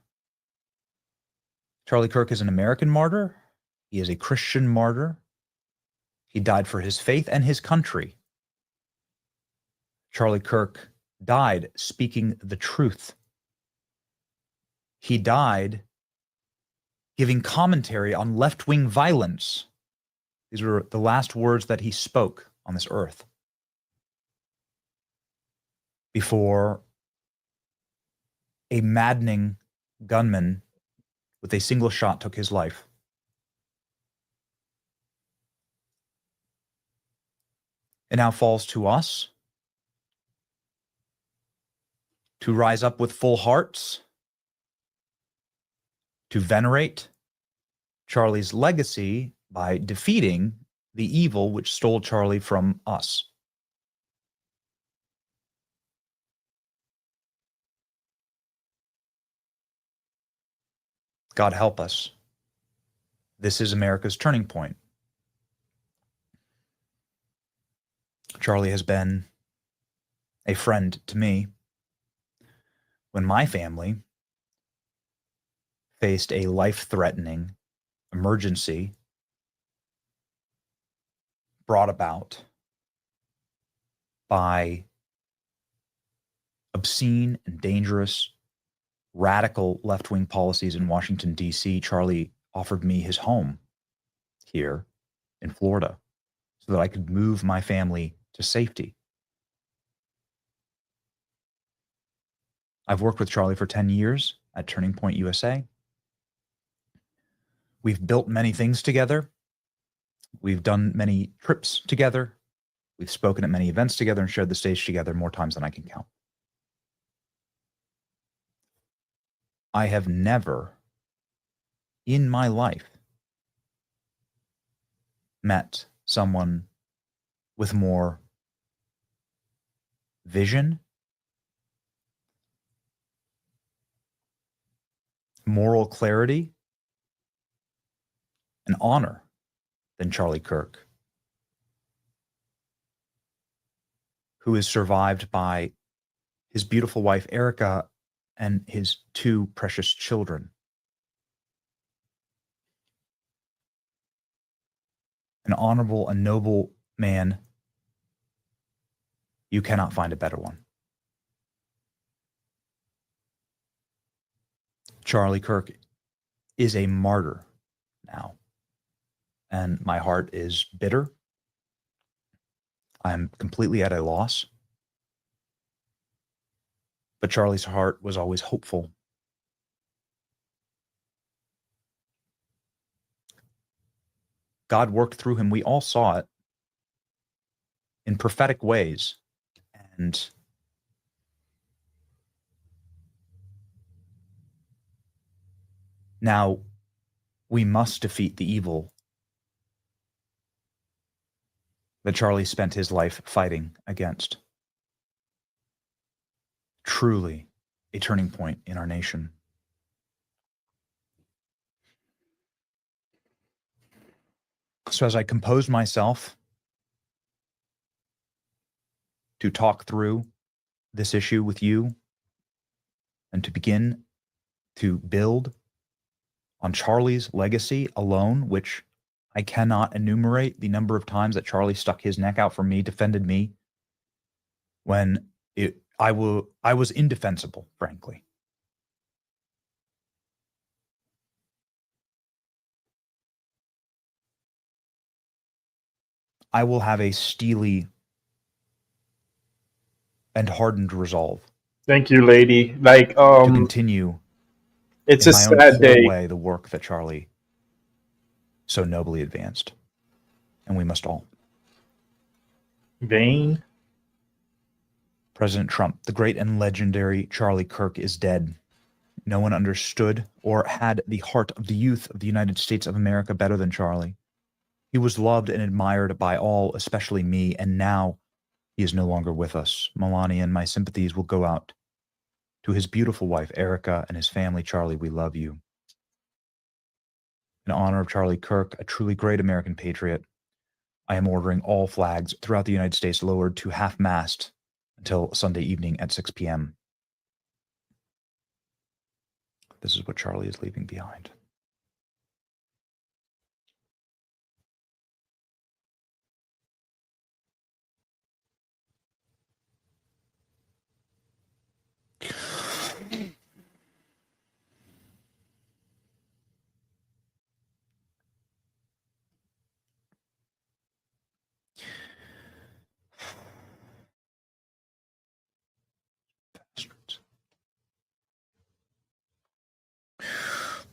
Charlie Kirk is an American martyr. He is a Christian martyr. He died for his faith and his country. Charlie Kirk died speaking the truth. He died giving commentary on left-wing violence. These were the last words that he spoke on this earth before a maddening gunman with a single shot took his life. It now falls to us to rise up with full hearts, to venerate Charlie's legacy by defeating the evil which stole Charlie from us. God help us. This is America's turning point. Charlie has been a friend to me when my family faced a life-threatening emergency brought about by obscene and dangerous radical left-wing policies in Washington, D.C. Charlie offered me his home here in Florida so that I could move my family to safety. I've worked with Charlie for 10 years at Turning Point USA. We've built many things together. We've done many trips together. We've spoken at many events together and shared the stage together more times than I can count. I have never in my life met someone with more vision, moral clarity and honor than Charlie Kirk, who is survived by his beautiful wife, Erica, and his 2 precious children. An honorable and noble man. You cannot find a better one. Charlie Kirk is a martyr now, and my heart is bitter. I'm completely at a loss. But Charlie's heart was always hopeful. God worked through him. We all saw it in prophetic ways. And now we must defeat the evil that Charlie spent his life fighting against. Truly a turning point in our nation. So as I compose myself to talk through this issue with you and to begin to build on Charlie's legacy alone, which I cannot enumerate the number of times that Charlie stuck his neck out for me, defended me, when I was indefensible, frankly. I will have a steely and hardened resolve. Thank you, lady. Like, to continue. It's in a my own sad poor day. way the work that Charlie so nobly advanced, and we must all. Vain. President Trump, the great and legendary Charlie Kirk, is dead. No one understood or had the heart of the youth of the United States of America better than Charlie. He was loved and admired by all, especially me, and now he is no longer with us. Melania, and my sympathies will go out to his beautiful wife, Erica, and his family. Charlie, we love you. In honor of Charlie Kirk, a truly great American patriot, I am ordering all flags throughout the United States lowered to half-mast until Sunday evening at 6 p.m. This is what Charlie is leaving behind.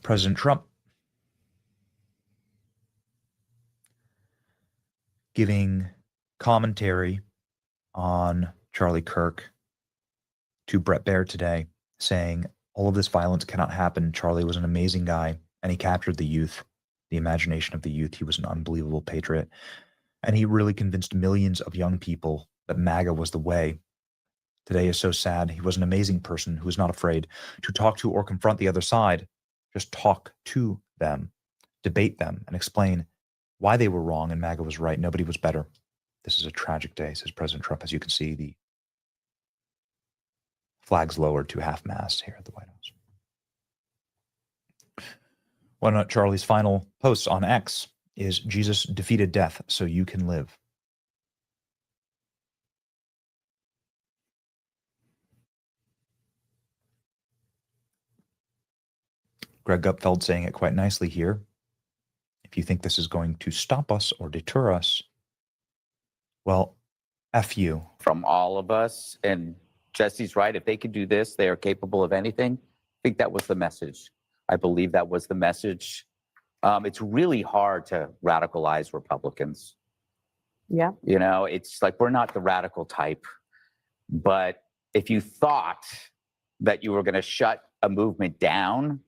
President Trump giving commentary on Charlie Kirk to Brett Baer today, saying all of this violence cannot happen. Charlie was an amazing guy, and he captured the youth, the imagination of the youth. He was an unbelievable patriot, and he really convinced millions of young people that MAGA was the way. Today is so sad. He was an amazing person who was not afraid to talk to or confront the other side. Just talk to them, debate them, and explain why they were wrong and MAGA was right. Nobody was better. This is a tragic day, says President Trump. As you can see, the flags lowered to half-mast here at the White House. One of Charlie's final posts on X is, Jesus defeated death so you can live. Greg Gutfeld saying it quite nicely here. If you think this is going to stop us or deter us, well, F you. From all of us, and Jesse's right. If they could do this, they are capable of anything. I think that was the message. I believe that was the message. It's really hard to radicalize Republicans. Yeah. You know, it's like we're not the radical type. But if you thought that you were going to shut a movement down,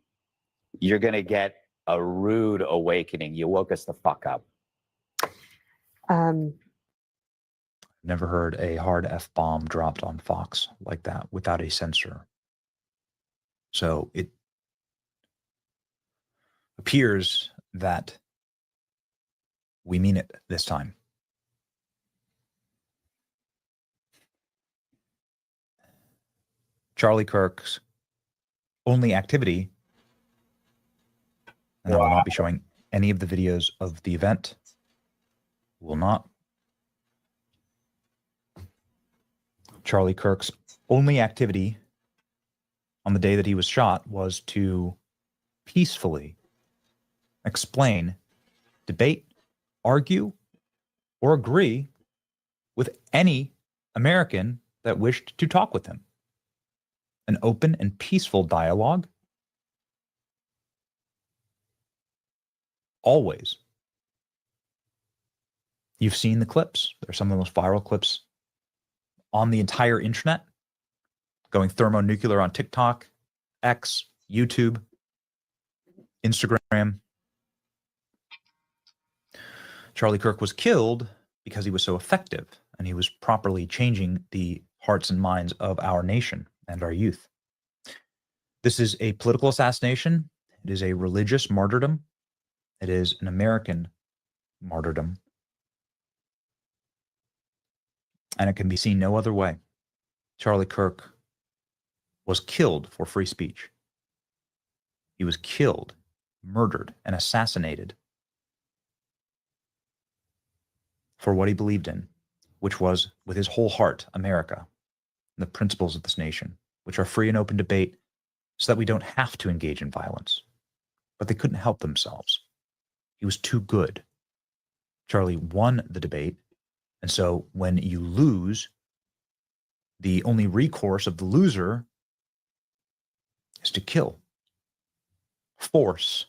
you're going to get a rude awakening. You woke us the fuck up. Never heard a hard F-bomb dropped on Fox like that without a censor. So appears that we mean it this time. Charlie Kirk's only activity, and I will not be showing any of the videos of the event, will not. Charlie Kirk's only activity on the day that he was shot was to peacefully explain, debate, argue, or agree with any American that wished to talk with him. An open and peaceful dialogue. Always. You've seen the clips. They're some of the most viral clips on the entire internet, going thermonuclear on TikTok, X, YouTube, Instagram. Charlie Kirk was killed because he was so effective and he was properly changing the hearts and minds of our nation and our youth. This is a political assassination. It is a religious martyrdom. It is an American martyrdom. And it can be seen no other way. Charlie Kirk was killed for free speech. He was killed, murdered, and assassinated for what he believed in, which was, with his whole heart, America, and the principles of this nation, which are free and open debate so that we don't have to engage in violence. But they couldn't help themselves. He was too good. Charlie won the debate, and so when you lose, the only recourse of the loser is to kill. Force.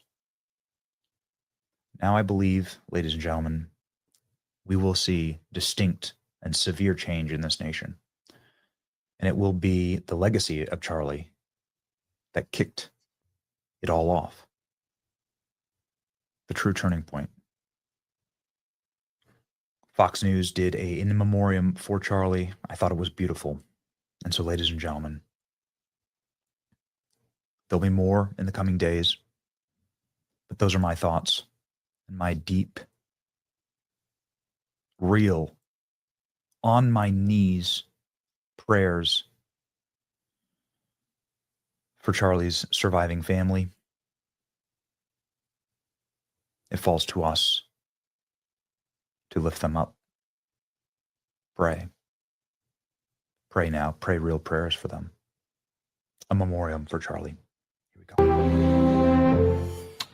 Now I believe, ladies and gentlemen, we will see distinct and severe change in this nation. And it will be the legacy of Charlie that kicked it all off. The true turning point. Fox News did a in memoriam for Charlie. I thought it was beautiful. And so, ladies and gentlemen, there'll be more in the coming days. But those are my thoughts and my deep, real, on my knees prayers for Charlie's surviving family. It falls to us to lift them up. Pray. Pray now. Pray real prayers for them. A memoriam for Charlie. Here we go.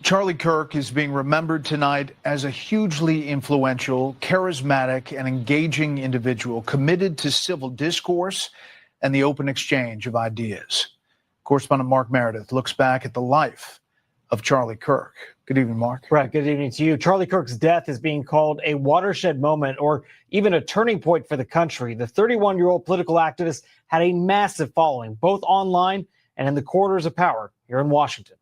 Charlie Kirk is being remembered tonight as a hugely influential, charismatic, and engaging individual committed to civil discourse and the open exchange of ideas. Correspondent Mark Meredith looks back at the life of Charlie Kirk. Good evening, Mark. Right. Good evening to you. Charlie Kirk's death is being called a watershed moment or even a turning point for the country. The 31-year-old political activist had a massive following, both online and in the corridors of power here in Washington.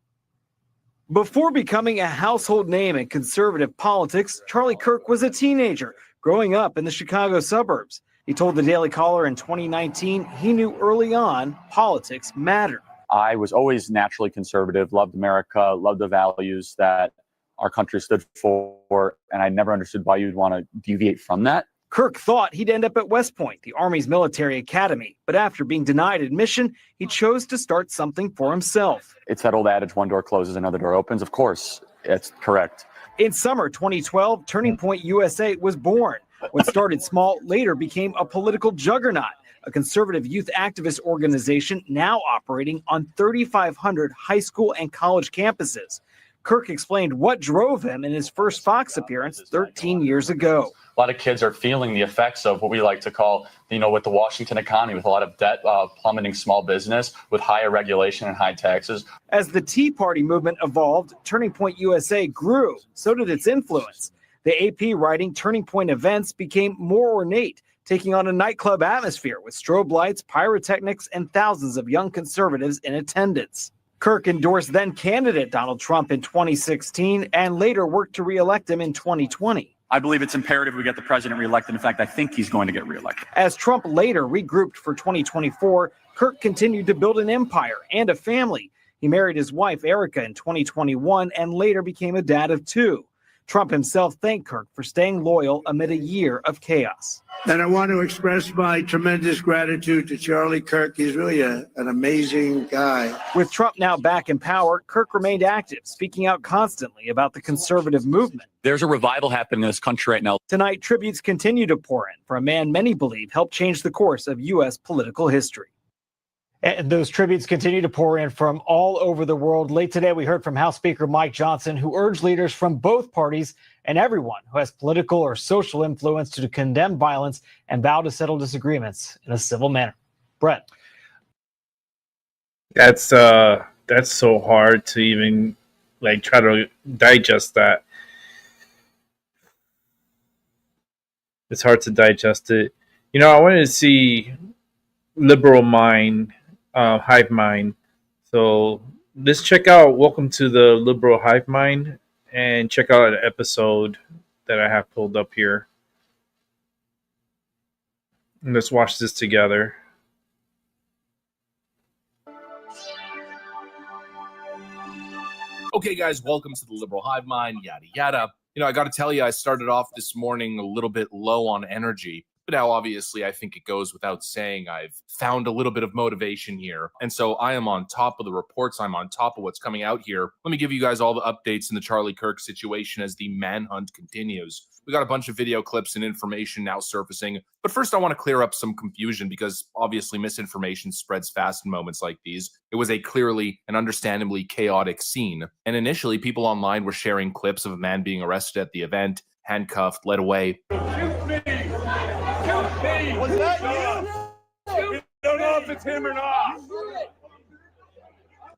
Before becoming a household name in conservative politics, Charlie Kirk was a teenager growing up in the Chicago suburbs. He told the Daily Caller in 2019 he knew early on politics mattered. I was always naturally conservative, loved America, loved the values that our country stood for, and I never understood why you'd want to deviate from that. Kirk thought he'd end up at West Point, the Army's military academy, but after being denied admission, he chose to start something for himself. It's that old adage, one door closes, another door opens. Of course, it's correct. In summer 2012, Turning Point USA was born. What started small later became a political juggernaut, a conservative youth activist organization now operating on 3,500 high school and college campuses. Kirk explained what drove him in his first Fox appearance 13 years ago. A lot of kids are feeling the effects of what we like to call, with the Washington economy, with a lot of debt, plummeting small business, with higher regulation and high taxes. As the Tea Party movement evolved, Turning Point USA grew. So did its influence. The AP writing Turning Point events became more ornate, taking on a nightclub atmosphere with strobe lights, pyrotechnics, and thousands of young conservatives in attendance. Kirk endorsed then-candidate Donald Trump in 2016 and later worked to re-elect him in 2020. I believe it's imperative we get the president reelected. In fact, I think he's going to get reelected. As Trump later regrouped for 2024, Kirk continued to build an empire and a family. He married his wife, Erica, in 2021 and later became a dad of 2. Trump himself thanked Kirk for staying loyal amid a year of chaos. And I want to express my tremendous gratitude to Charlie Kirk. He's really an amazing guy. With Trump now back in power, Kirk remained active, speaking out constantly about the conservative movement. There's a revival happening in this country right now. Tonight, tributes continue to pour in for a man many believe helped change the course of U.S. political history. And those tributes continue to pour in from all over the world. Late today, we heard from House Speaker Mike Johnson, who urged leaders from both parties and everyone who has political or social influence to condemn violence and vow to settle disagreements in a civil manner. Brett. That's so hard to even try to digest that. It's hard to digest it. I wanted to see liberal mind, hive mind. So let's check out Welcome to the Liberal Hive Mind and check out an episode that I have pulled up here. And let's watch this together. Okay, guys, welcome to the Liberal Hive Mind, yada, yada. I got to tell you, I started off this morning a little bit low on energy. But now, obviously, I think it goes without saying I've found a little bit of motivation here. And so I am on top of the reports. I'm on top of what's coming out here. Let me give you guys all the updates in the Charlie Kirk situation as the manhunt continues. We got a bunch of video clips and information now surfacing. But first, I want to clear up some confusion because obviously misinformation spreads fast in moments like these. It was a clearly and understandably chaotic scene. And initially, people online were sharing clips of a man being arrested at the event, handcuffed, led away. Shoot me! Was that you? We don't know if it's him or not.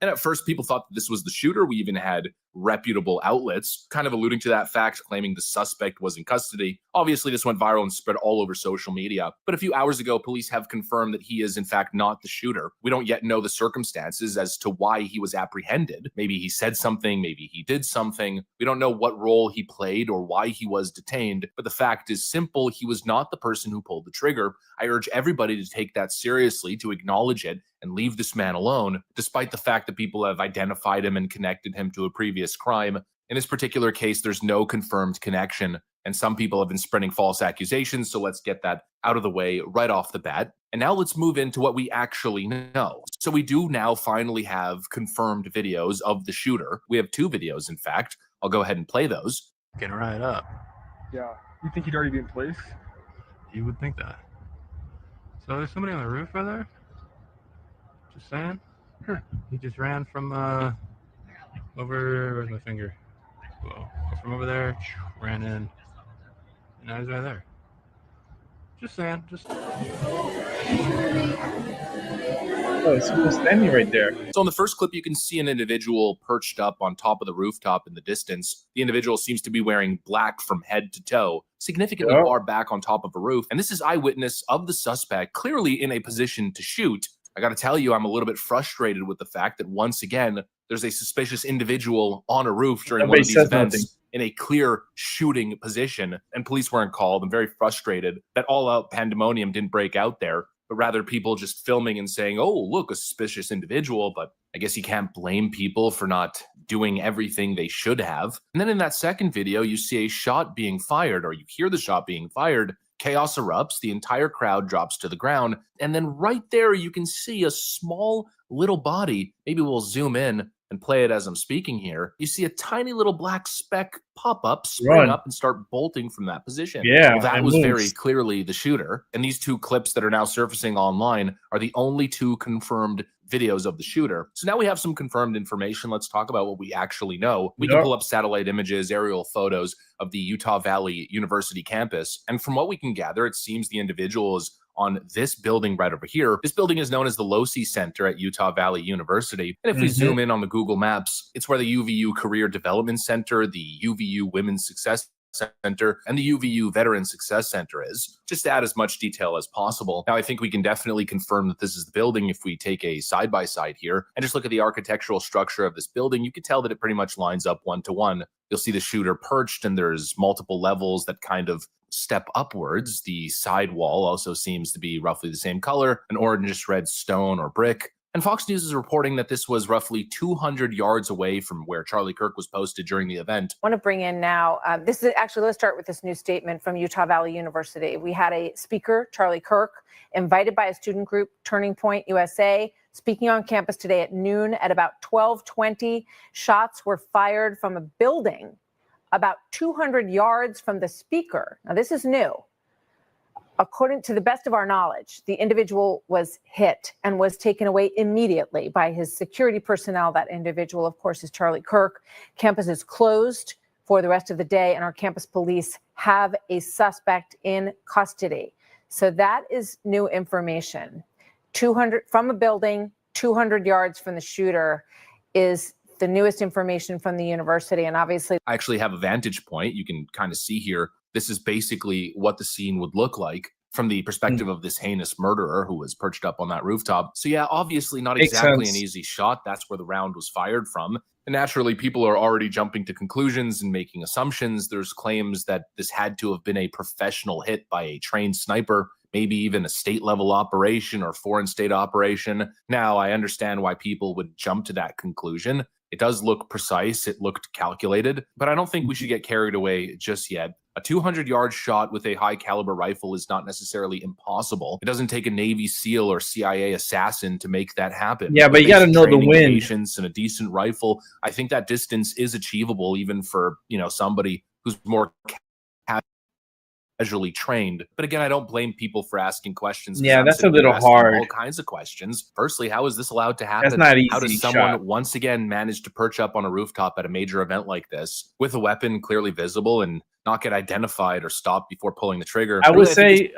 And at first, people thought that this was the shooter. We even had reputable outlets kind of alluding to that fact, claiming the suspect was in custody. Obviously, this went viral and spread all over social media. But a few hours ago, police have confirmed that he is, in fact, not the shooter. We don't yet know the circumstances as to why he was apprehended. Maybe he said something, maybe he did something. We don't know what role he played or why he was detained. But the fact is simple, he was not the person who pulled the trigger. I urge everybody to take that seriously, to acknowledge it, and leave this man alone, despite the fact that people have identified him and connected him to a previous crime. In this particular case, there's no confirmed connection, and some people have been spreading false accusations, so let's get that out of the way right off the bat. And now let's move into what we actually know. So we do now finally have confirmed videos of the shooter. We have 2 videos, in fact. I'll go ahead and play those. Get right up. Yeah. You think he'd already be in place? You would think that. So there's somebody on the roof right there? Just saying. He just ran from over, where's my finger? Whoa. From over there, ran in, and now he's right there. Just saying. Just. Oh, someone's standing right there. So in the first clip, you can see an individual perched up on top of the rooftop in the distance. The individual seems to be wearing black from head to toe, significantly far back on top of a roof. And this is eyewitness of the suspect, clearly in a position to shoot. I got to tell you, I'm a little bit frustrated with the fact that once again, there's a suspicious individual on a roof during one of these events in a clear shooting position, and police weren't called. I'm very frustrated that all-out pandemonium didn't break out there, but rather people just filming and saying, oh, look, a suspicious individual. But I guess you can't blame people for not doing everything they should have. And then in that second video, you see a shot being fired, or you hear the shot being fired. Chaos erupts, the entire crowd drops to the ground, and then right there you can see a small little body. Maybe we'll zoom in and play it as I'm speaking here. You see a tiny little black speck pop up, spring up, and start bolting from that position. Yeah, well, that was very clearly the shooter. And these 2 clips that are now surfacing online are the only 2 confirmed videos of the shooter. So now we have some confirmed information. Let's talk about what we actually know. We can pull up satellite images, aerial photos of the Utah Valley University campus. And from what we can gather, it seems the individual is on this building right over here. This building is known as the Losey Center at Utah Valley University. And if we zoom in on the Google Maps, it's where the UVU Career Development Center, the UVU Women's Success Center, and the UVU Veteran Success Center is, just to add as much detail as possible. Now, I think we can definitely confirm that this is the building if we take a side-by-side here and just look at the architectural structure of this building. You can tell that it pretty much lines up one-to-one. You'll see the shooter perched, and there's multiple levels that kind of step upwards. The side wall also seems to be roughly the same color, an orangish red stone or brick. And Fox News is reporting that this was roughly 200 yards away from where Charlie Kirk was posted during the event. I want to bring in now, this is actually, let's start with this new statement from Utah Valley University. We had a speaker, Charlie Kirk, invited by a student group, Turning Point USA, speaking on campus today at noon. At about 12:20, shots were fired from a building about 200 yards from the speaker. Now, this is new. According to the best of our knowledge, the individual was hit and was taken away immediately by his security personnel. That individual, of course, is Charlie Kirk. Campus is closed for the rest of the day, and our campus police have a suspect in custody. So that is new information. 200 from a building, 200 yards from the shooter is the newest information from the university. And obviously, I actually have a vantage point. You can kind of see here. This is basically what the scene would look like from the perspective of this heinous murderer who was perched up on that rooftop. So yeah, obviously not exactly an easy shot. That's where the round was fired from. And naturally, people are already jumping to conclusions and making assumptions. There's claims that this had to have been a professional hit by a trained sniper, maybe even a state-level operation or foreign state operation. Now, I understand why people would jump to that conclusion. It does look precise. It looked calculated, but I don't think we should get carried away just yet. A 200-yard shot with a high-caliber rifle is not necessarily impossible. It doesn't take a Navy SEAL or CIA assassin to make that happen. Yeah, but you got to know the wind. Patience and a decent rifle. I think that distance is achievable, even for somebody who's more casually trained. But again, I don't blame people for asking questions. Yeah, that's a little hard. All kinds of questions. Firstly, how is this allowed to happen? That's not easy. How does someone once again manage to perch up on a rooftop at a major event like this with a weapon clearly visible and not get identified or stopped before pulling the trigger? I would say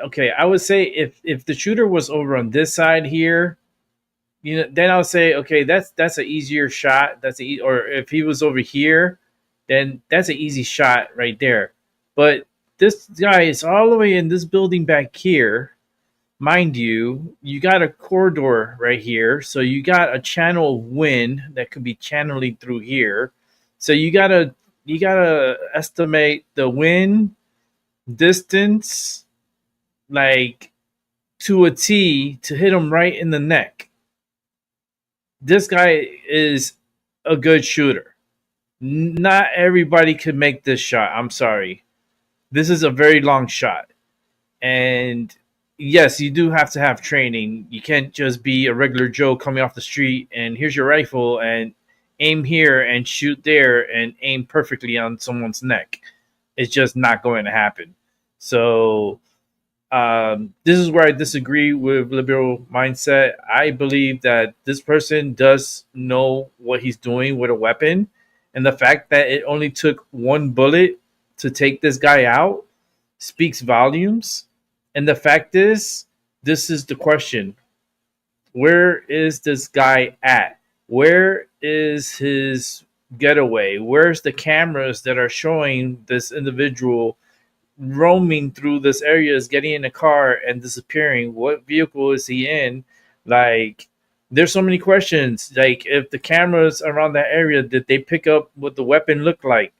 if the shooter was over on this side here, then I would say, okay, that's an easier shot. Or if he was over here, then that's an easy shot right there. But this guy is all the way in this building back here. Mind you, you got a corridor right here. So you got a channel of wind that could be channeling through here. So you gotta estimate the wind distance like to a T to hit him right in the neck. This guy is a good shooter. Not everybody could make this shot. I'm sorry. This is a very long shot. And yes, you do have to have training. You can't just be a regular Joe coming off the street and here's your rifle and aim here and shoot there and aim perfectly on someone's neck. It's just not going to happen. So this is where I disagree with liberal mindset. I believe that this person does know what he's doing with a weapon. And the fact that it only took one bullet to take this guy out speaks volumes. And the fact is, this is the question. Where is this guy at? Where is his getaway? Where's the cameras that are showing this individual roaming through this area, is getting in a car and disappearing? What vehicle is he in? Like, there's so many questions. Like, if the cameras around that area, did they pick up what the weapon looked like?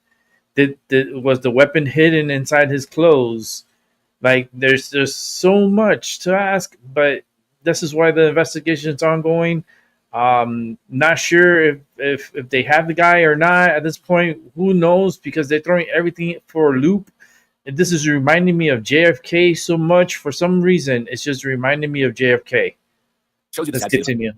Was the weapon hidden inside his clothes? Like, there's so much to ask, but this is why the investigation is ongoing. Not sure if they have the guy or not at this point. Who knows? Because they're throwing everything for a loop. And this is reminding me of JFK so much. For some reason, it's just reminding me of JFK. Shows you Let's continue.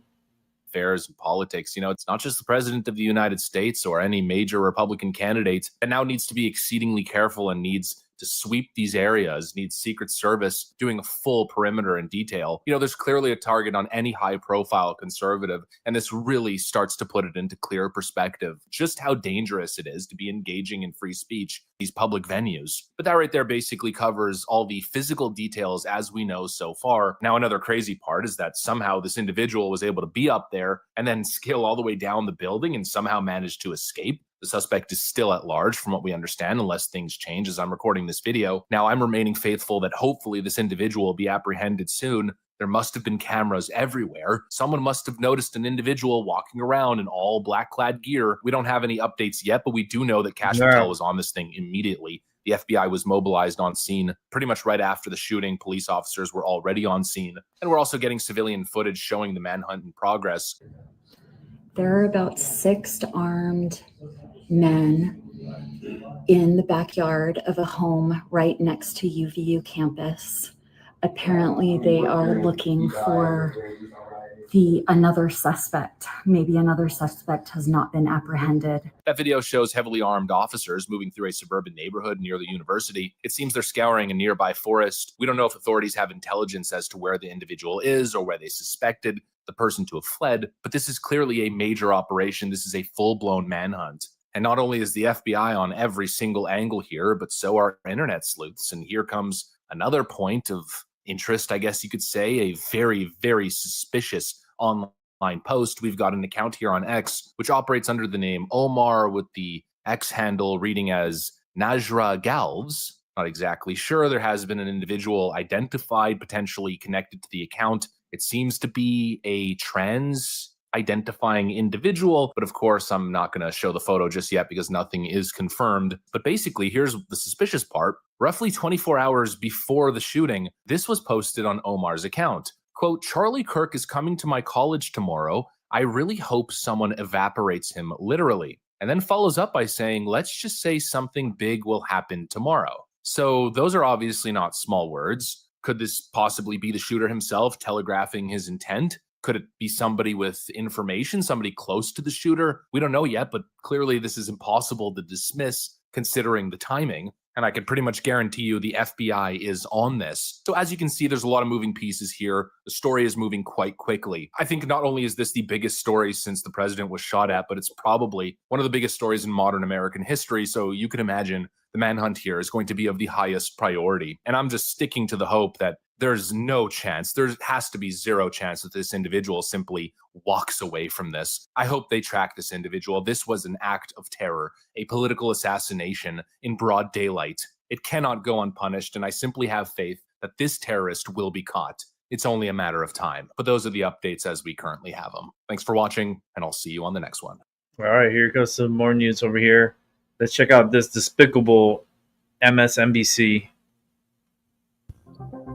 Affairs and politics. It's not just the president of the United States or any major Republican candidate that now needs to be exceedingly careful and needs to sweep these areas, needs Secret Service doing a full perimeter in detail. There's clearly a target on any high-profile conservative, and this really starts to put it into clear perspective just how dangerous it is to be engaging in free speech, these public venues. But that right there basically covers all the physical details as we know so far. Now, another crazy part is that somehow this individual was able to be up there and then scale all the way down the building and somehow manage to escape. The suspect is still at large from what we understand, unless things change as I'm recording this video. Now, I'm remaining faithful that hopefully this individual will be apprehended soon. There must have been cameras everywhere. Someone must have noticed an individual walking around in all black-clad gear. We don't have any updates yet, but we do know that Cash Patel was on this thing immediately. The FBI was mobilized on scene pretty much right after the shooting. Police officers were already on scene. And we're also getting civilian footage showing the manhunt in progress. There are about 6 armed men in the backyard of a home right next to UVU campus. Apparently, they are looking for another suspect. Maybe another suspect has not been apprehended. That video shows heavily armed officers moving through a suburban neighborhood near the university. It seems they're scouring a nearby forest. We don't know if authorities have intelligence as to where the individual is or where they suspected the person to have fled, but this is clearly a major operation. This is a full-blown manhunt. And not only is the FBI on every single angle here, but so are internet sleuths. And here comes another point of interest, I guess you could say, a very, very suspicious online post. We've got an account here on X, which operates under the name Omar, with the X handle reading as Najra Galves. Not exactly sure. There has been an individual identified, potentially connected to the account. It seems to be a trans identifying individual, but of course I'm not going to show the photo just yet because nothing is confirmed. But basically, here's the suspicious part. Roughly 24 hours before the shooting, this was posted on Omar's account. Quote, Charlie Kirk is coming to my college tomorrow. I really hope someone evaporates him, literally. And then follows up by saying, let's just say something big will happen tomorrow. So those are obviously not small words. Could this possibly be the shooter himself telegraphing his intent? Could it be somebody with information, somebody close to the shooter? We don't know yet, but clearly this is impossible to dismiss considering the timing. And I can pretty much guarantee you the FBI is on this. So as you can see, there's a lot of moving pieces here. The story is moving quite quickly. I think not only is this the biggest story since the president was shot at, but it's probably one of the biggest stories in modern American history. So you can imagine the manhunt here is going to be of the highest priority. And I'm just sticking to the hope that there's no chance, there has to be zero chance that this individual simply walks away from this. I hope they track this individual. This was an act of terror, a political assassination in broad daylight. It cannot go unpunished, and I simply have faith that this terrorist will be caught. It's only a matter of time. But those are the updates as we currently have them. Thanks for watching, and I'll see you on the next one. All right, here goes some more news over here. Let's check out this despicable MSNBC.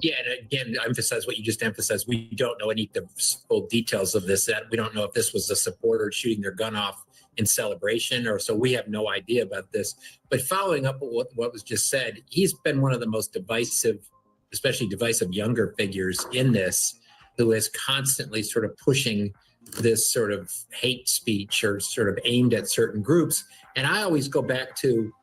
Yeah, and again, emphasize what you just emphasized. We don't know any of the full details of this. We don't know if this was a supporter shooting their gun off in celebration, or so we have no idea about this. But following up with what was just said, he's been one of the most divisive, especially divisive younger figures in this, who is constantly sort of pushing this sort of hate speech or sort of aimed at certain groups. And I always go back to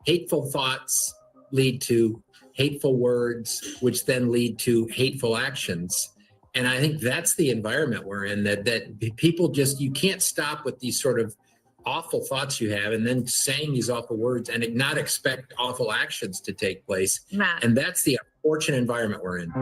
hateful thoughts lead to hateful words, which then lead to hateful actions. And I think that's the environment we're in, that people just, you can't stop with these sort of awful thoughts you have and then saying these awful words and not expect awful actions to take place. Matt. And that's the unfortunate environment we're in.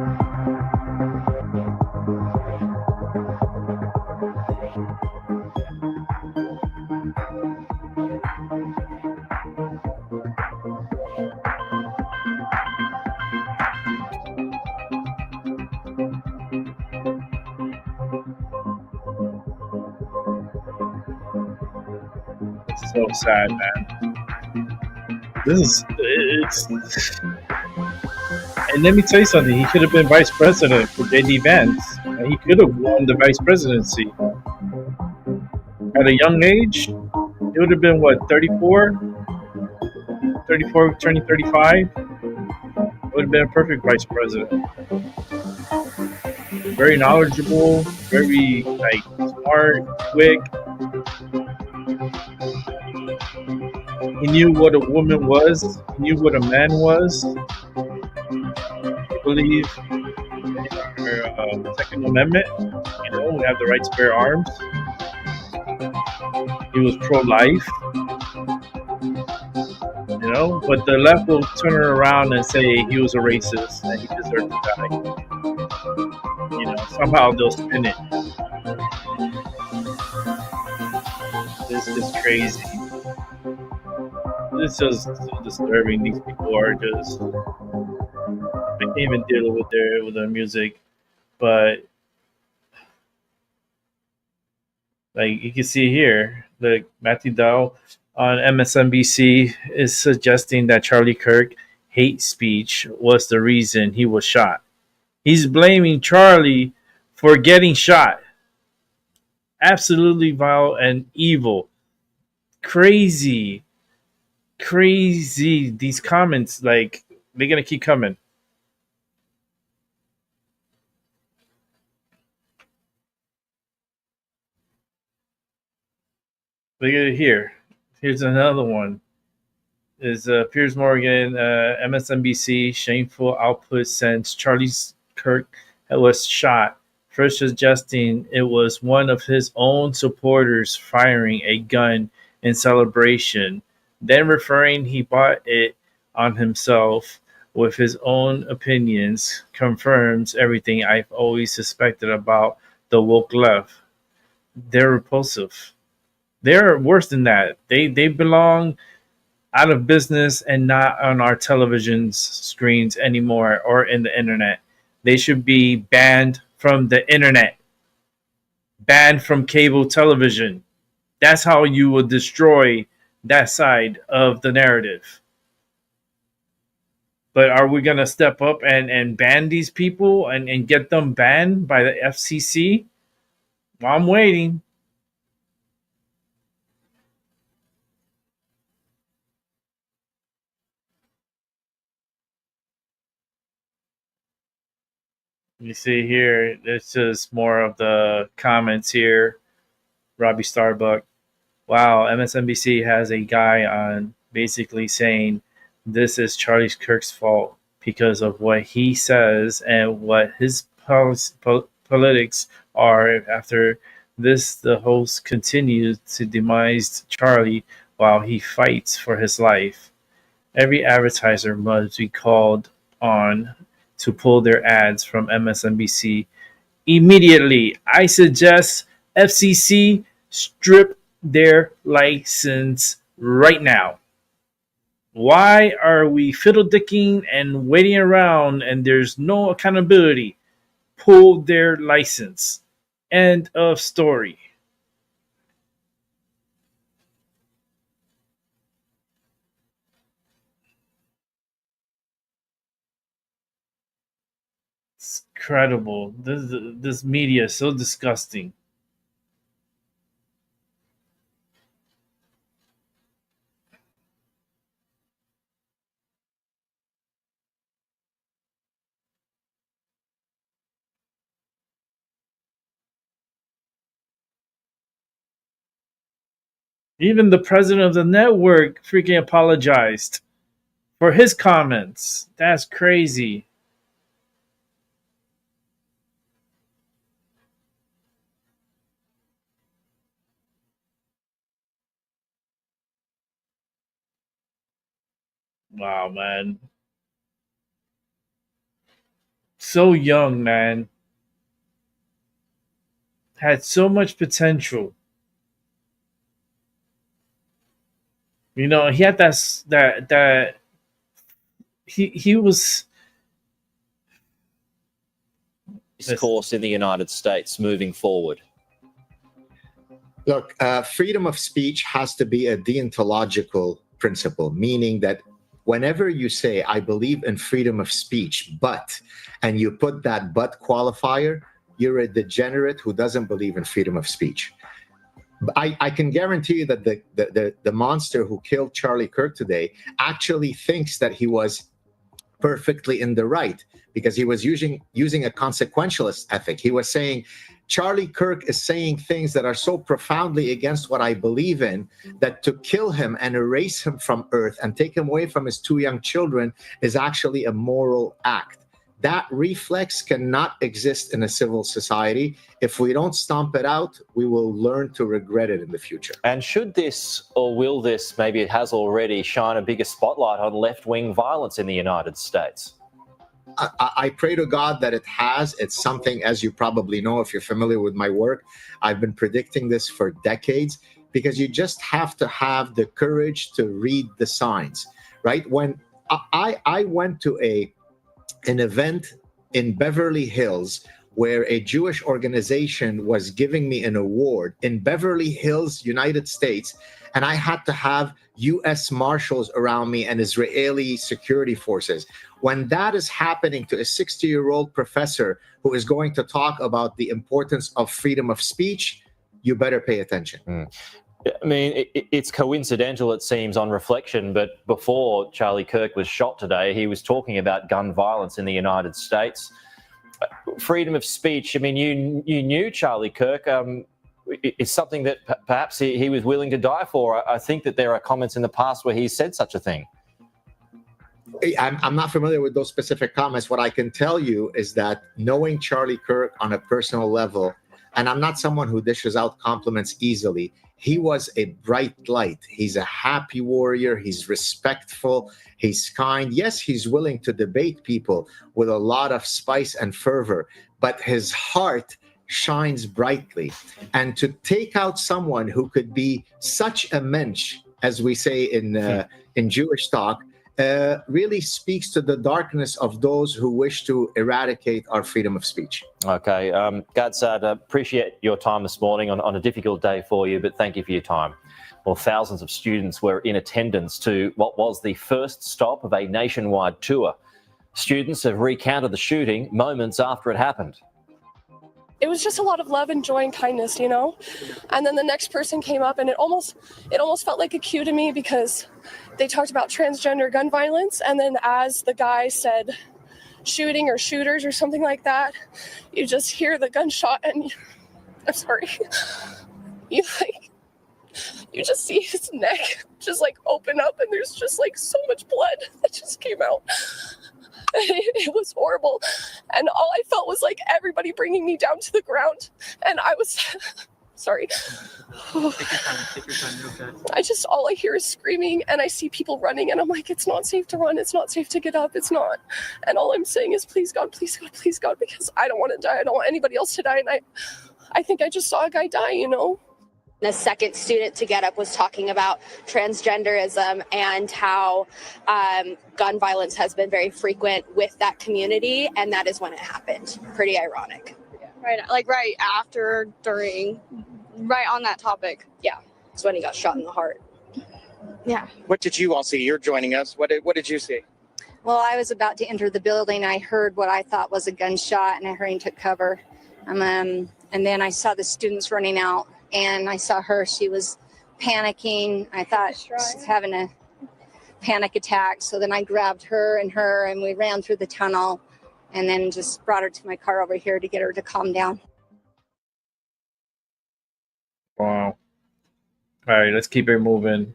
So sad, man. It's and let me tell you something. He could have been vice president for JD Vance. And he could have won the vice presidency at a young age. It would have been what, 34, turning 35. Would have been a perfect vice president. Very knowledgeable, very smart, quick. He knew what a woman was. He knew what a man was. I believe in our Second Amendment. We have the right to bear arms. He was pro-life. But the left will turn it around and say he was a racist and he deserved to die. Somehow they'll spin it. This is crazy. This is so disturbing. These people are just, I can't even deal with their music, but you can see here, look, Matthew Dow, on MSNBC is suggesting that Charlie Kirk hate speech was the reason he was shot. He's blaming Charlie for getting shot. Absolutely vile and evil. Crazy. These comments, like, they're going to keep coming. Look at it here. Here's another one. Is Piers Morgan, MSNBC, shameful output since Charlie Kirk was shot, first suggesting it was one of his own supporters firing a gun in celebration, then referring he bought it on himself with his own opinions, confirms everything I've always suspected about the woke left. They're repulsive. They're worse than that. They belong out of business and not on our television screens anymore or in the internet. They should be banned from the internet, banned from cable television. That's how you will destroy that side of the narrative. But are we going to step up and ban these people and get them banned by the FCC? Well, I'm waiting. You see here, it's just more of the comments here. Robbie Starbuck. Wow, MSNBC has a guy on basically saying this is Charlie Kirk's fault because of what he says and what his politics are. After this, the host continues to demise Charlie while he fights for his life. Every advertiser must be called on to pull their ads from MSNBC immediately. I suggest FCC strip their license right now. Why are we fiddle-dicking and waiting around and there's no accountability? Pull their license. End of story. It's incredible. This media is so disgusting. Even the president of the network freaking apologized for his comments. That's crazy. Wow, man. So young, man. Had so much potential. You know, he had that he was this course in the United States moving forward? Look, freedom of speech has to be a deontological principle, meaning that whenever you say, I believe in freedom of speech, but, and you put that but qualifier, you're a degenerate who doesn't believe in freedom of speech. I can guarantee you that the monster who killed Charlie Kirk today actually thinks that he was perfectly in the right because he was using a consequentialist ethic. He was saying, Charlie Kirk is saying things that are so profoundly against what I believe in that to kill him and erase him from earth and take him away from his two young children is actually a moral act. That reflex cannot exist in a civil society. If we don't stomp it out, we will learn to regret it in the future. And should this, or will this, maybe it has already, shine a bigger spotlight on left-wing violence in the United States? I pray to God that it has. It's something, as you probably know, if you're familiar with my work, I've been predicting this for decades because you just have to have the courage to read the signs, right? When I went to an event in Beverly Hills where a Jewish organization was giving me an award in Beverly Hills, United States, and I had to have U.S. Marshals around me and Israeli security forces. When that is happening to a 60-year-old professor who is going to talk about the importance of freedom of speech, you better pay attention. I mean, it's coincidental, it seems, on reflection, but before Charlie Kirk was shot today, he was talking about gun violence in the United States. Freedom of speech, I mean, you knew Charlie Kirk. It's something that perhaps he was willing to die for. I think that there are comments in the past where he said such a thing. I'm not familiar with those specific comments. What I can tell you is that knowing Charlie Kirk on a personal level, and I'm not someone who dishes out compliments easily, he was a bright light. He's a happy warrior. He's respectful. He's kind. Yes, he's willing to debate people with a lot of spice and fervor, but his heart shines brightly. And to take out someone who could be such a mensch, as we say in Jewish talk, really speaks to the darkness of those who wish to eradicate our freedom of speech. Okay, Gadsad, appreciate your time this morning on a difficult day for you, but thank you for your time. Well, thousands of students were in attendance to what was the first stop of a nationwide tour. Students have recounted the shooting moments after it happened. It was just a lot of love and joy and kindness, you know? And then the next person came up and it almost felt like a cue to me because they talked about transgender gun violence. And then as the guy said shooting or shooters or something like that, you just hear the gunshot and I'm sorry. You just see his neck just like open up and there's just like so much blood that just came out. It was horrible. And all I felt was like everybody bringing me down to the ground. And I was, sorry. Take your time, you're okay. All I hear is screaming and I see people running and I'm like, it's not safe to run. It's not safe to get up. It's not. And all I'm saying is, please God, please God, please God, because I don't want to die. I don't want anybody else to die. And I think I just saw a guy die, you know? The second student to get up was talking about transgenderism and how gun violence has been very frequent with that community, and that is when it happened. Pretty ironic. Right after, during, right on that topic. Yeah, it's when he got shot in the heart. Yeah. What did you all see? You're joining us. What did you see? Well, I was about to enter the building. I heard what I thought was a gunshot, and I hurried and took cover. And then I saw the students running out. And I saw her, she was panicking. I thought she was having a panic attack. So then I grabbed her and we ran through the tunnel and then just brought her to my car over here to get her to calm down. Wow. All right, let's keep it moving.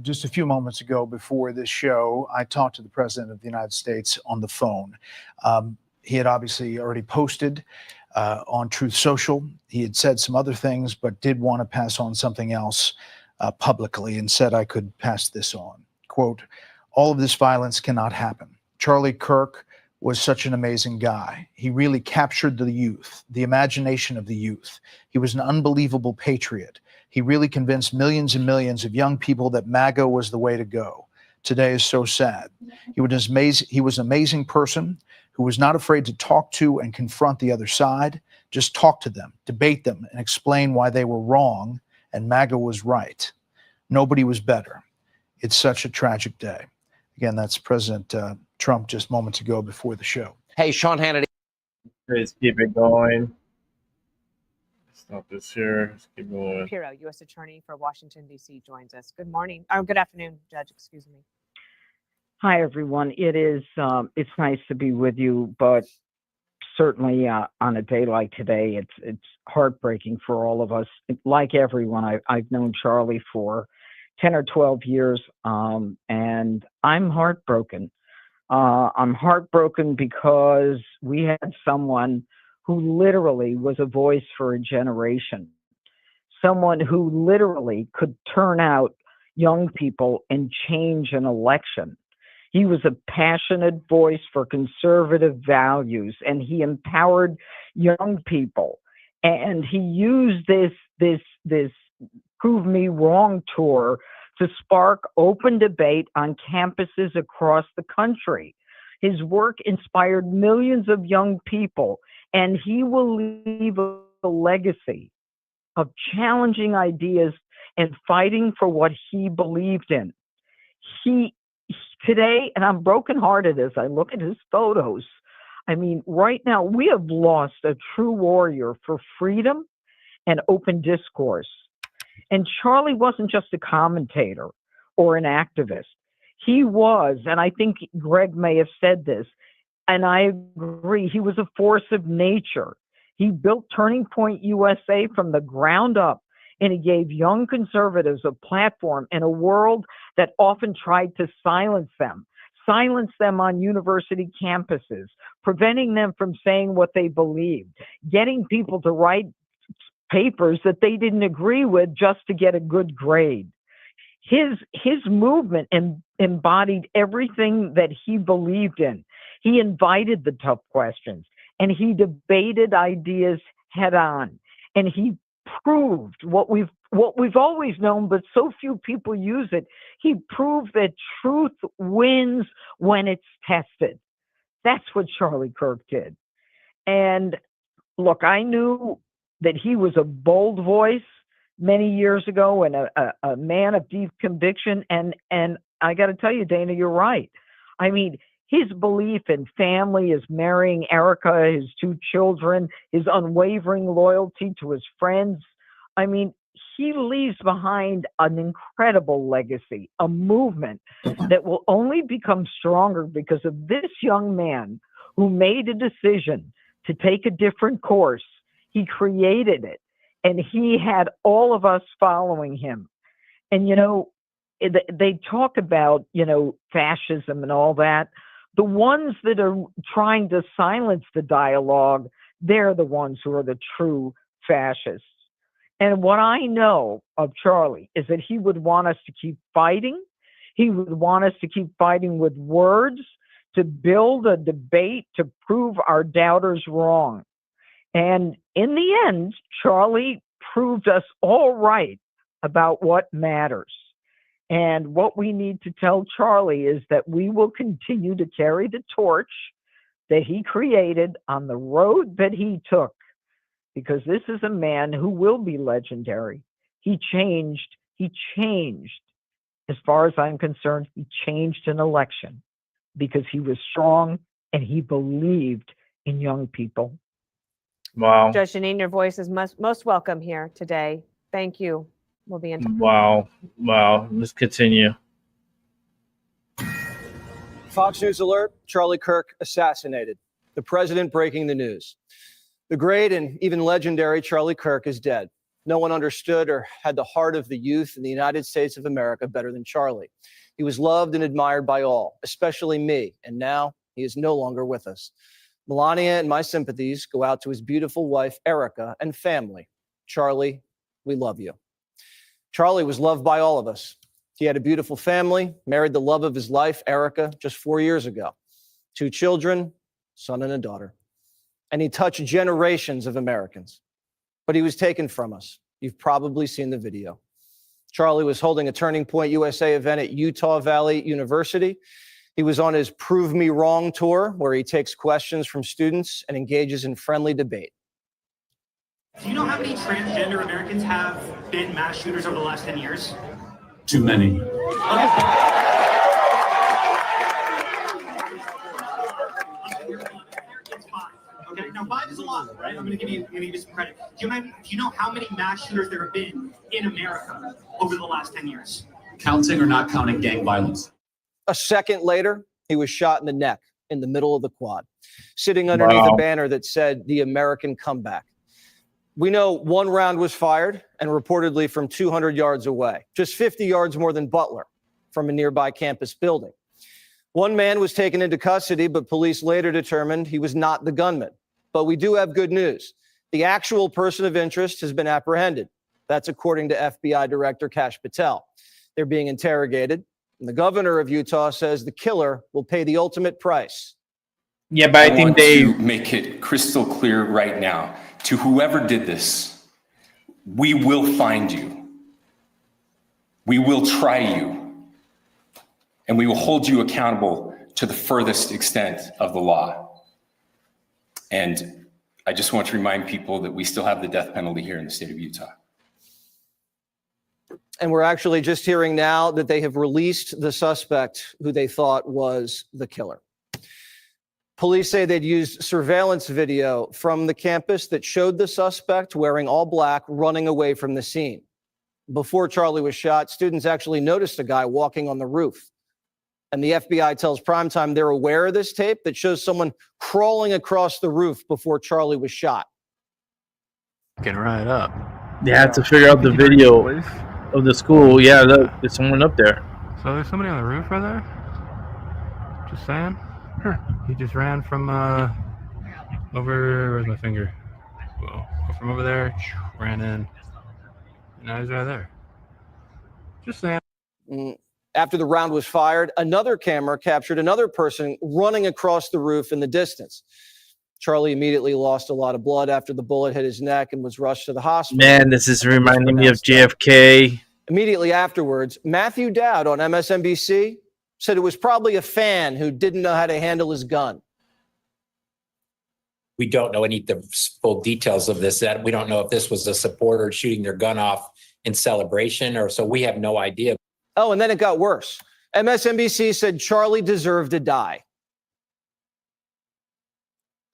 Just a few moments ago before this show, I talked to the President of the United States on the phone. He had obviously already posted on Truth Social. He had said some other things, but did want to pass on something else publicly and said I could pass this on. Quote, all of this violence cannot happen. Charlie Kirk was such an amazing guy. He really captured the youth, the imagination of the youth. He was an unbelievable patriot. He really convinced millions and millions of young people that MAGA was the way to go. Today is so sad. He was an amazing person who was not afraid to talk to and confront the other side, just talk to them, debate them, and explain why they were wrong and MAGA was right. Nobody was better. It's such a tragic day. Again, that's President Trump just moments ago before the show. Hey, Sean Hannity. Let's keep it going. Stop this here. Let's keep going. Pirro, U.S. Attorney for Washington, D.C., joins us. Good morning. Oh, good afternoon, Judge. Excuse me. Hi, everyone. It's nice to be with you, but certainly on a day like today, it's heartbreaking for all of us. Like everyone, I've known Charlie for 10 or 12 years, and I'm heartbroken. I'm heartbroken because we had someone who literally was a voice for a generation, someone who literally could turn out young people and change an election. He was a passionate voice for conservative values, and he empowered young people. And he used this Prove Me Wrong tour to spark open debate on campuses across the country. His work inspired millions of young people, and he will leave a legacy of challenging ideas and fighting for what he believed in. Today, and I'm brokenhearted as I look at his photos. I mean, right now, we have lost a true warrior for freedom and open discourse. And Charlie wasn't just a commentator or an activist. He was, and I think Greg may have said this, and I agree, he was a force of nature. He built Turning Point USA from the ground up, and he gave young conservatives a platform in a world that often tried to silence them on university campuses, preventing them from saying what they believed, getting people to write papers that they didn't agree with just to get a good grade. His movement embodied everything that he believed in. He invited the tough questions, and he debated ideas head on, and he proved what we've always known, but so few people use it. He proved that truth wins when it's tested. That's what Charlie Kirk did. And look, I knew that he was a bold voice many years ago and a man of deep conviction. And I got to tell you, Dana, you're right. I mean, his belief in family, his marrying Erica, his 2 children, his unwavering loyalty to his friends. I mean, he leaves behind an incredible legacy, a movement that will only become stronger because of this young man who made a decision to take a different course. He created it, and he had all of us following him. And, they talk about, fascism and all that. The ones that are trying to silence the dialogue, they're the ones who are the true fascists. And what I know of Charlie is that he would want us to keep fighting. He would want us to keep fighting with words, to build a debate, to prove our doubters wrong. And in the end, Charlie proved us all right about what matters. And what we need to tell Charlie is that we will continue to carry the torch that he created on the road that he took, because this is a man who will be legendary. He changed. As far as I'm concerned, he changed an election because he was strong and he believed in young people. Wow. Judge Janine, your voice is most welcome here today. Thank you. We'll be in touch. Wow. Let's continue. Fox News alert, Charlie Kirk assassinated. The president breaking the news. The great and even legendary Charlie Kirk is dead. No one understood or had the heart of the youth in the United States of America better than Charlie. He was loved and admired by all, especially me, and now he is no longer with us. Melania and my sympathies go out to his beautiful wife, Erica, and family. Charlie, we love you. Charlie was loved by all of us. He had a beautiful family, married the love of his life, Erica, just 4 years ago. 2 children, son and a daughter. And he touched generations of Americans. But he was taken from us. You've probably seen the video. Charlie was holding a Turning Point USA event at Utah Valley University. He was on his Prove Me Wrong tour, where he takes questions from students and engages in friendly debate. Do you know how many transgender Americans have been mass shooters over the last 10 years? Too many. Okay, now 5 is a lot, right? I'm going to give you some credit. Do you know how many mass shooters there have been in America over the last 10 years? Counting or not counting gang violence? A second later, he was shot in the neck in the middle of the quad, sitting underneath a banner that said, "The American Comeback." We know 1 round was fired and reportedly from 200 yards away, just 50 yards more than Butler from a nearby campus building. 1 man was taken into custody, but police later determined he was not the gunman. But we do have good news. The actual person of interest has been apprehended. That's according to FBI Director Kash Patel. They're being interrogated. And the governor of Utah says the killer will pay the ultimate price. Yeah, but I think they make it crystal clear right now to whoever did this, we will find you. We will try you. And we will hold you accountable to the furthest extent of the law. And I just want to remind people that we still have the death penalty here in the state of Utah. And we're actually just hearing now that they have released the suspect who they thought was the killer. Police say they'd used surveillance video from the campus that showed the suspect wearing all black running away from the scene. Before Charlie was shot, students actually noticed a guy walking on the roof. And the FBI tells Primetime they're aware of this tape that shows someone crawling across the roof before Charlie was shot. Get right up. They had to figure out the video of the school. Yeah, look, there's someone up there. So there's somebody on the roof right there? Just saying? He just ran from over, where's my finger? Whoa. From over there, ran in. And now he's right there. Just saying. After the round was fired, another camera captured another person running across the roof in the distance. Charlie immediately lost a lot of blood after the bullet hit his neck and was rushed to the hospital. Man, this is reminding me of JFK. Immediately afterwards, Matthew Dowd on MSNBC said it was probably a fan who didn't know how to handle his gun. We don't know any of the full details of this. That we don't know if this was a supporter shooting their gun off in celebration, or so we have no idea. Oh, and then it got worse. MSNBC said Charlie deserved to die.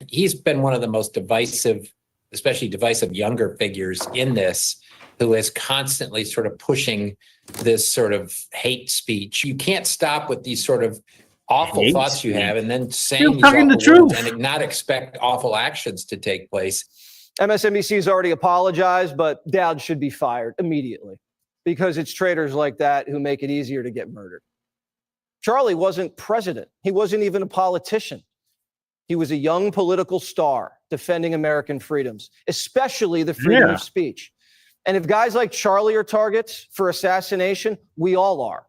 He's been one of the most divisive, especially divisive younger figures in this, who is constantly sort of pushing this sort of hate speech. You can't stop with these sort of awful thoughts you have and then saying these awful words and not expect awful actions to take place. MSNBC has already apologized, but Dowd should be fired immediately because it's traitors like that who make it easier to get murdered. Charlie wasn't president. He wasn't even a politician. He was a young political star defending American freedoms, especially the freedom of speech. And if guys like Charlie are targets for assassination, we all are.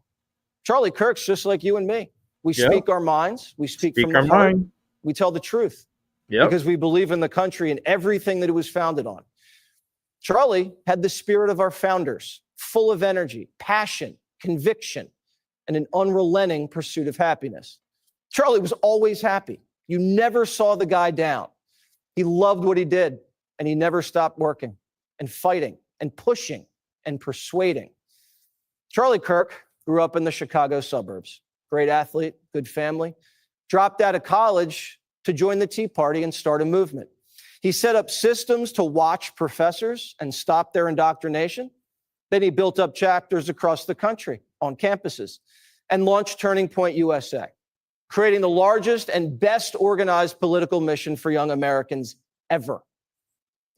Charlie Kirk's just like you and me. We speak our minds. We speak from the heart. We tell the truth because we believe in the country and everything that it was founded on. Charlie had the spirit of our founders, full of energy, passion, conviction, and an unrelenting pursuit of happiness. Charlie was always happy. You never saw the guy down. He loved what he did, and he never stopped working and fighting and pushing and persuading. Charlie Kirk grew up in the Chicago suburbs. Great athlete, good family. Dropped out of college to join the Tea Party and start a movement. He set up systems to watch professors and stop their indoctrination. Then he built up chapters across the country on campuses and launched Turning Point USA, creating the largest and best organized political mission for young Americans ever.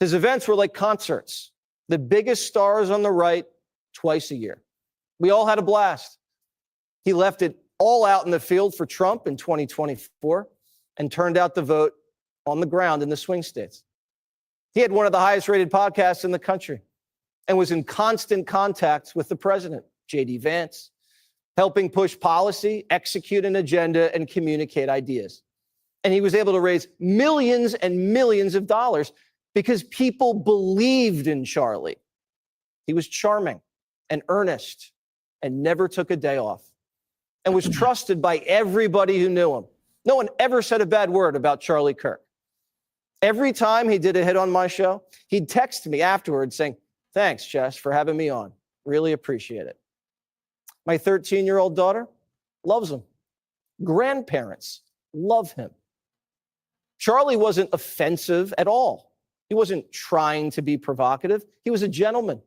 His events were like concerts, the biggest stars on the right twice a year. We all had a blast. He left it all out in the field for Trump in 2024 and turned out the vote on the ground in the swing states. He had one of the highest rated podcasts in the country and was in constant contact with the president, J.D. Vance, helping push policy, execute an agenda, and communicate ideas. And he was able to raise millions and millions of dollars because people believed in Charlie. He was charming and earnest and never took a day off and was trusted by everybody who knew him. No one ever said a bad word about Charlie Kirk. Every time he did a hit on my show, he'd text me afterwards saying, "Thanks, Jess, for having me on. Really appreciate it." My 13-year-old daughter loves him. Grandparents love him. Charlie wasn't offensive at all. He wasn't trying to be provocative. He was a gentleman.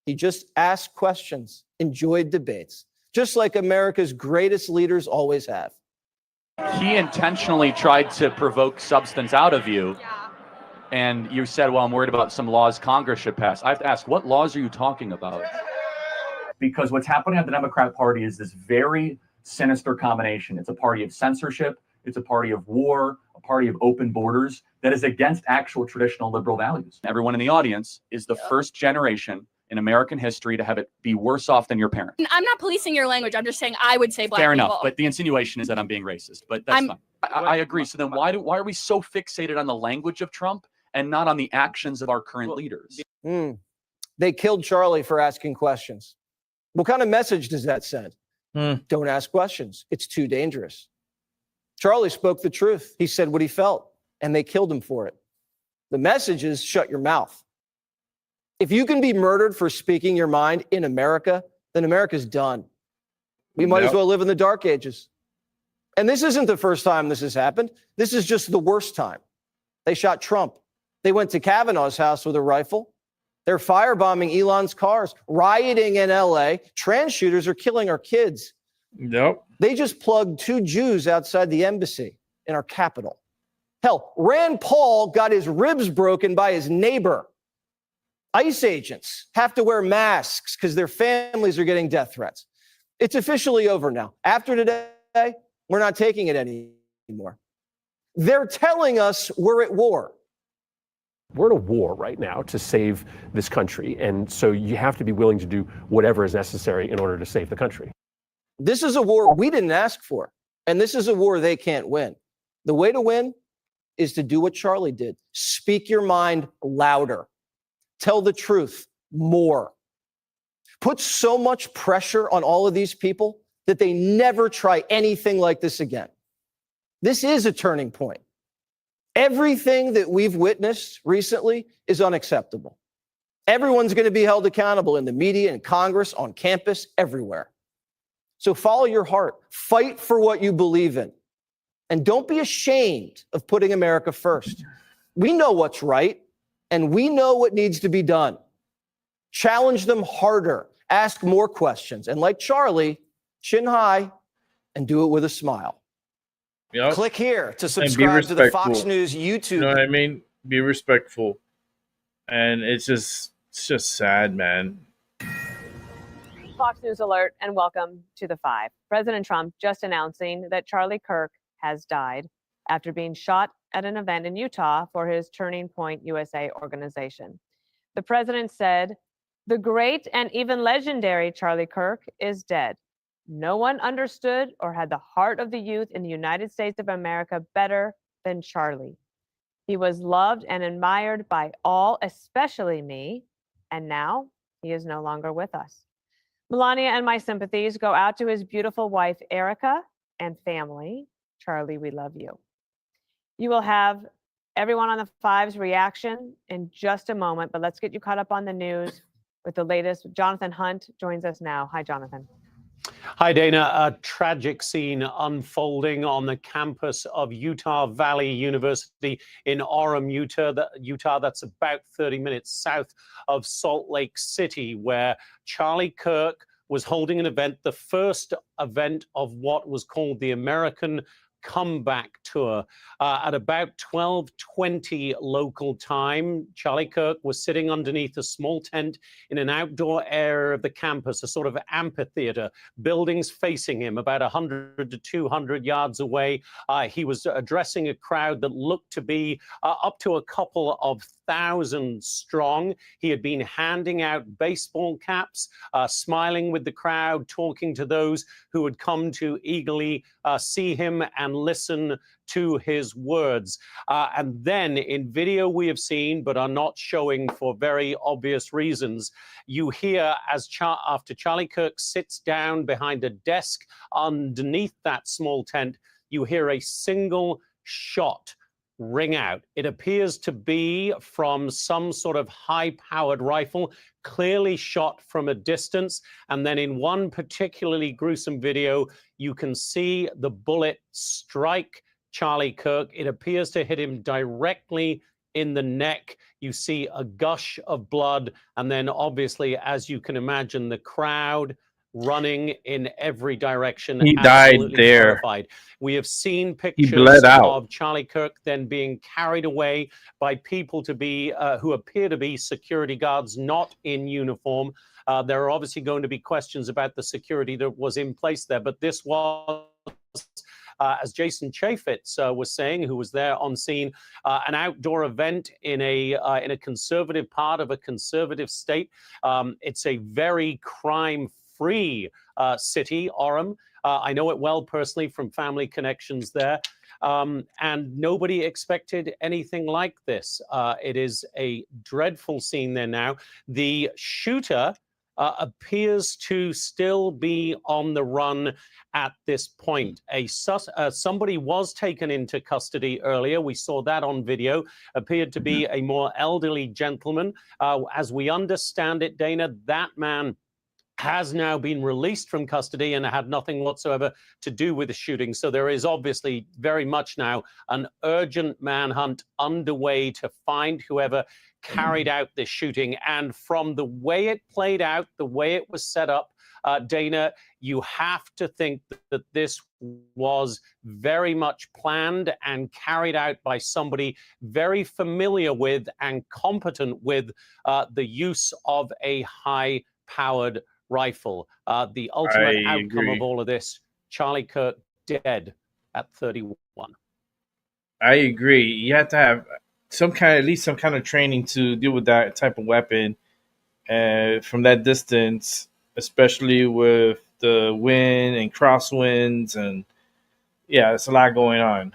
He just asked questions, enjoyed debates, just like America's greatest leaders always have. He intentionally tried to provoke substance out of you. And you said, well, I'm worried about some laws Congress should pass. I have to ask, what laws are you talking about? Because what's happening at the Democrat Party is this very sinister combination. It's a party of censorship. It's a party of war, a party of open borders that is against actual traditional liberal values. Everyone in the audience is the first generation in American history to have it be worse off than your parents. I'm not policing your language. I'm just saying I would say black Fair people. enough, but the insinuation is that I'm being racist. But that's fine. I agree. So then why are we so fixated on the language of Trump and not on the actions of our current leaders? They killed Charlie for asking questions. What kind of message does that send? Don't ask questions. It's too dangerous. Charlie spoke the truth. He said what he felt, and they killed him for it. The message is shut your mouth. If you can be murdered for speaking your mind in America, then America's done. We might as well live in the dark ages. And this isn't the first time this has happened. This is just the worst time. They shot Trump. They went to Kavanaugh's house with a rifle. They're firebombing Elon's cars, rioting in LA. Trans shooters are killing our kids. Yep. They just plugged 2 Jews outside the embassy in our capital. Hell, Rand Paul got his ribs broken by his neighbor. ICE agents have to wear masks because their families are getting death threats. It's officially over now. After today, we're not taking it anymore. They're telling us we're at war. We're at a war right now to save this country. And so you have to be willing to do whatever is necessary in order to save the country. This is a war we didn't ask for. And this is a war they can't win. The way to win is to do what Charlie did. Speak your mind louder. Tell the truth more. Put so much pressure on all of these people that they never try anything like this again. This is a turning point. Everything that we've witnessed recently is unacceptable. Everyone's going to be held accountable in the media, in Congress, on campus, everywhere. So follow your heart. Fight for what you believe in. And don't be ashamed of putting America first. We know what's right, and we know what needs to be done. Challenge them harder. Ask more questions. And like Charlie, chin high and do it with a smile. Yep. Click here to And be subscribe to the respectful. Fox News YouTube. You know what I mean? Be respectful. And it's just sad, man. Fox News alert and welcome to the 5. President Trump just announcing that Charlie Kirk has died after being shot at an event in Utah for his Turning Point USA organization. The president said, "The great and even legendary Charlie Kirk is dead. No one understood or had the heart of the youth in the United States of America better than Charlie. He was loved and admired by all, especially me, and now he is no longer with us. Melania and my sympathies go out to his beautiful wife, Erica, and family. Charlie, we love you." You will have everyone on the 5's reaction in just a moment, but let's get you caught up on the news with the latest. Jonathan Hunt joins us now. Hi, Jonathan. Hi, Dana. A tragic scene unfolding on the campus of Utah Valley University in Orem, Utah. That's about 30 minutes south of Salt Lake City, where Charlie Kirk was holding an event, the first event of what was called the American Comeback Tour. At about 12:20 local time, Charlie Kirk was sitting underneath a small tent in an outdoor area of the campus, a sort of amphitheater, buildings facing him about 100 to 200 yards away. He was addressing a crowd that looked to be up to a couple of thousand strong. He had been handing out baseball caps, smiling with the crowd, talking to those who had come to eagerly see him and listen to his words. And then in video we have seen, but are not showing for very obvious reasons, you hear as after Charlie Kirk sits down behind a desk underneath that small tent, you hear a single shot ring out. It appears to be from some sort of high-powered rifle, clearly shot from a distance. And then in one particularly gruesome video, you can see the bullet strike Charlie Kirk. It appears to hit him directly in the neck. You see a gush of blood. And then obviously, as you can imagine, the crowd running in every direction. He died there. Terrified. We have seen pictures bled out. of Charlie Kirk then being carried away by people to be who appear to be security guards not in uniform. There are obviously going to be questions about the security that was in place there, but this was as Jason Chaffetz was saying, who was there on scene, an outdoor event in a conservative part of a conservative state. It's a very crime-free city, Orem. I know it well personally from family connections there. And nobody expected anything like this. It is a dreadful scene there now. The shooter appears to still be on the run at this point. Somebody was taken into custody earlier. We saw that on video. Appeared to be a more elderly gentleman. As we understand it, Dana, that man has now been released from custody and had nothing whatsoever to do with the shooting. So there is obviously very much now an urgent manhunt underway to find whoever carried out this shooting. And from the way it played out, the way it was set up, Dana, you have to think that this was very much planned and carried out by somebody very familiar with and competent with the use of a high-powered rifle. The ultimate outcome of all of this, Charlie Kirk dead at 31. I agree. You have to have at least some kind of training to deal with that type of weapon from that distance, especially with the wind and crosswinds, and yeah, it's a lot going on.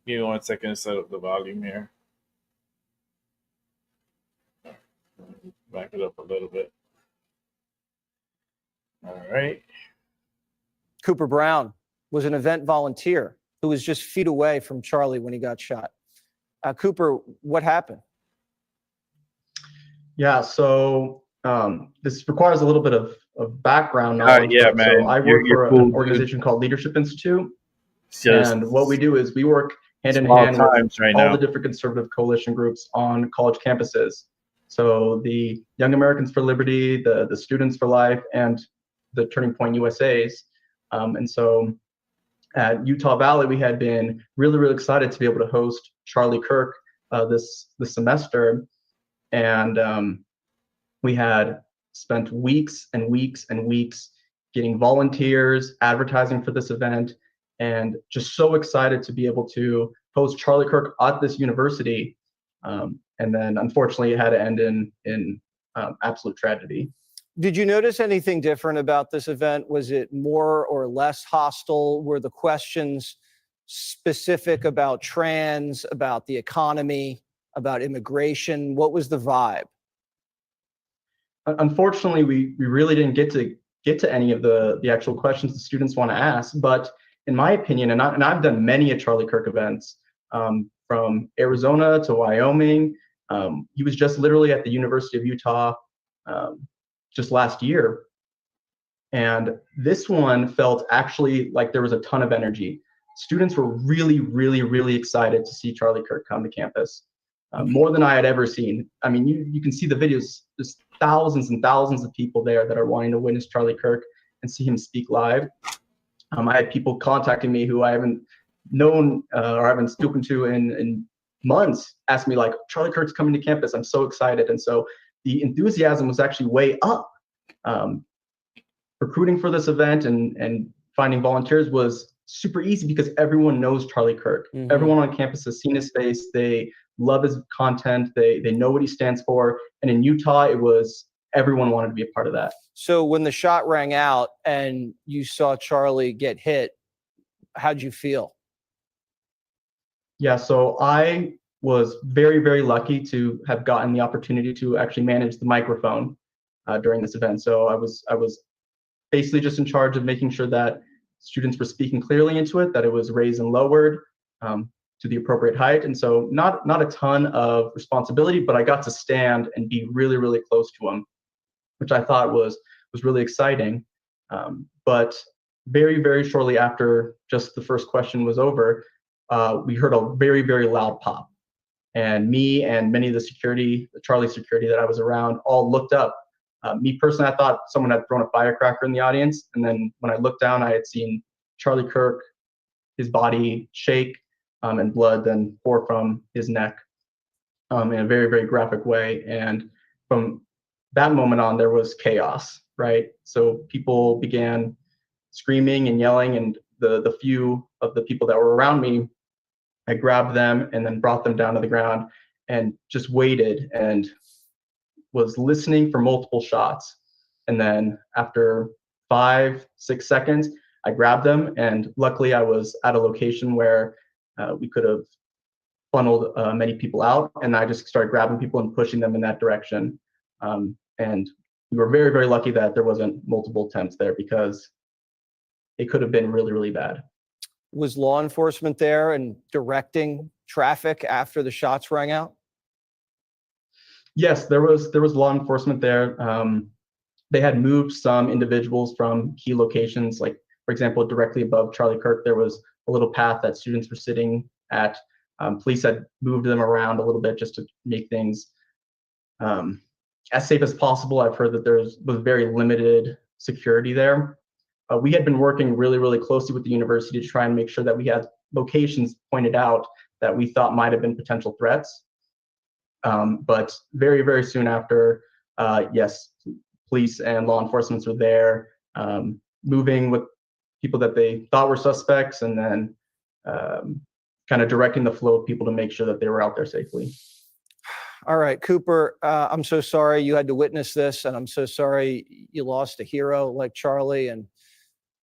Give me 1 second to set up the volume here. Back it up a little bit. All right. Cooper Brown was an event volunteer who was just feet away from Charlie when he got shot. Cooper, what happened? Yeah, so this requires a little bit of background knowledge. Yeah, man. So I work for an organization called Leadership Institute. And what we do is we work hand in hand with all the different conservative coalition groups on college campuses. So the Young Americans for Liberty, the Students for Life, and the Turning Point USAs. And so at Utah Valley, we had been really, really excited to be able to host Charlie Kirk this semester. And we had spent weeks and weeks and weeks getting volunteers, advertising for this event, and just so excited to be able to host Charlie Kirk at this university. And then unfortunately it had to end in absolute tragedy. Did you notice anything different about this event? Was it more or less hostile? Were the questions specific about trans, about the economy, about immigration? What was the vibe? Unfortunately, we really didn't get to any of the actual questions the students want to ask. But in my opinion, and I've done many of Charlie Kirk events, from Arizona to Wyoming. He was just literally at the University of Utah just last year. And this one felt actually like there was a ton of energy. Students were really, really, really excited to see Charlie Kirk come to campus, more than I had ever seen. I mean, you can see the videos, there's thousands and thousands of people there that are wanting to witness Charlie Kirk and see him speak live. I had people contacting me who I haven't known or haven't spoken to in months, ask me like, Charlie Kirk's coming to campus, I'm so excited. And so the enthusiasm was actually way up. Recruiting for this event and finding volunteers was super easy because everyone knows Charlie Kirk. Mm-hmm. Everyone on campus has seen his face. They love his content. They know what he stands for. And in Utah, it was everyone wanted to be a part of that. So when the shot rang out and you saw Charlie get hit, how'd you feel? Yeah, so I was very, very lucky to have gotten the opportunity to actually manage the microphone during this event. So I was basically just in charge of making sure that students were speaking clearly into it, that it was raised and lowered to the appropriate height. And so not a ton of responsibility, but I got to stand and be really, really close to him, which I thought was really exciting. But very, very shortly after just the first question was over, we heard a very, very loud pop. And me and many of the Charlie security that I was around, all looked up. Me personally, I thought someone had thrown a firecracker in the audience. And then when I looked down, I had seen Charlie Kirk, his body shake and blood then pour from his neck in a very, very graphic way. And from that moment on, there was chaos, right? So people began screaming and yelling, and the few of the people that were around me, I grabbed them and then brought them down to the ground and just waited and was listening for multiple shots. And then after 5-6 seconds, I grabbed them, and luckily I was at a location where we could have funneled many people out, and I just started grabbing people and pushing them in that direction. And we were very, very lucky that there wasn't multiple attempts there, because it could have been really, really bad. Was law enforcement there and directing traffic after the shots rang out? Yes, there was law enforcement there. They had moved some individuals from key locations, like, for example, directly above Charlie Kirk, there was a little path that students were sitting at. Police had moved them around a little bit just to make things as safe as possible. I've heard that there was very limited security there. We had been working really, really closely with the university to try and make sure that we had locations pointed out that we thought might have been potential threats. But very, very soon after, yes, police and law enforcement were there, moving with people that they thought were suspects, and then kind of directing the flow of people to make sure that they were out there safely. All right, Cooper, I'm so sorry you had to witness this, and I'm so sorry you lost a hero like Charlie. And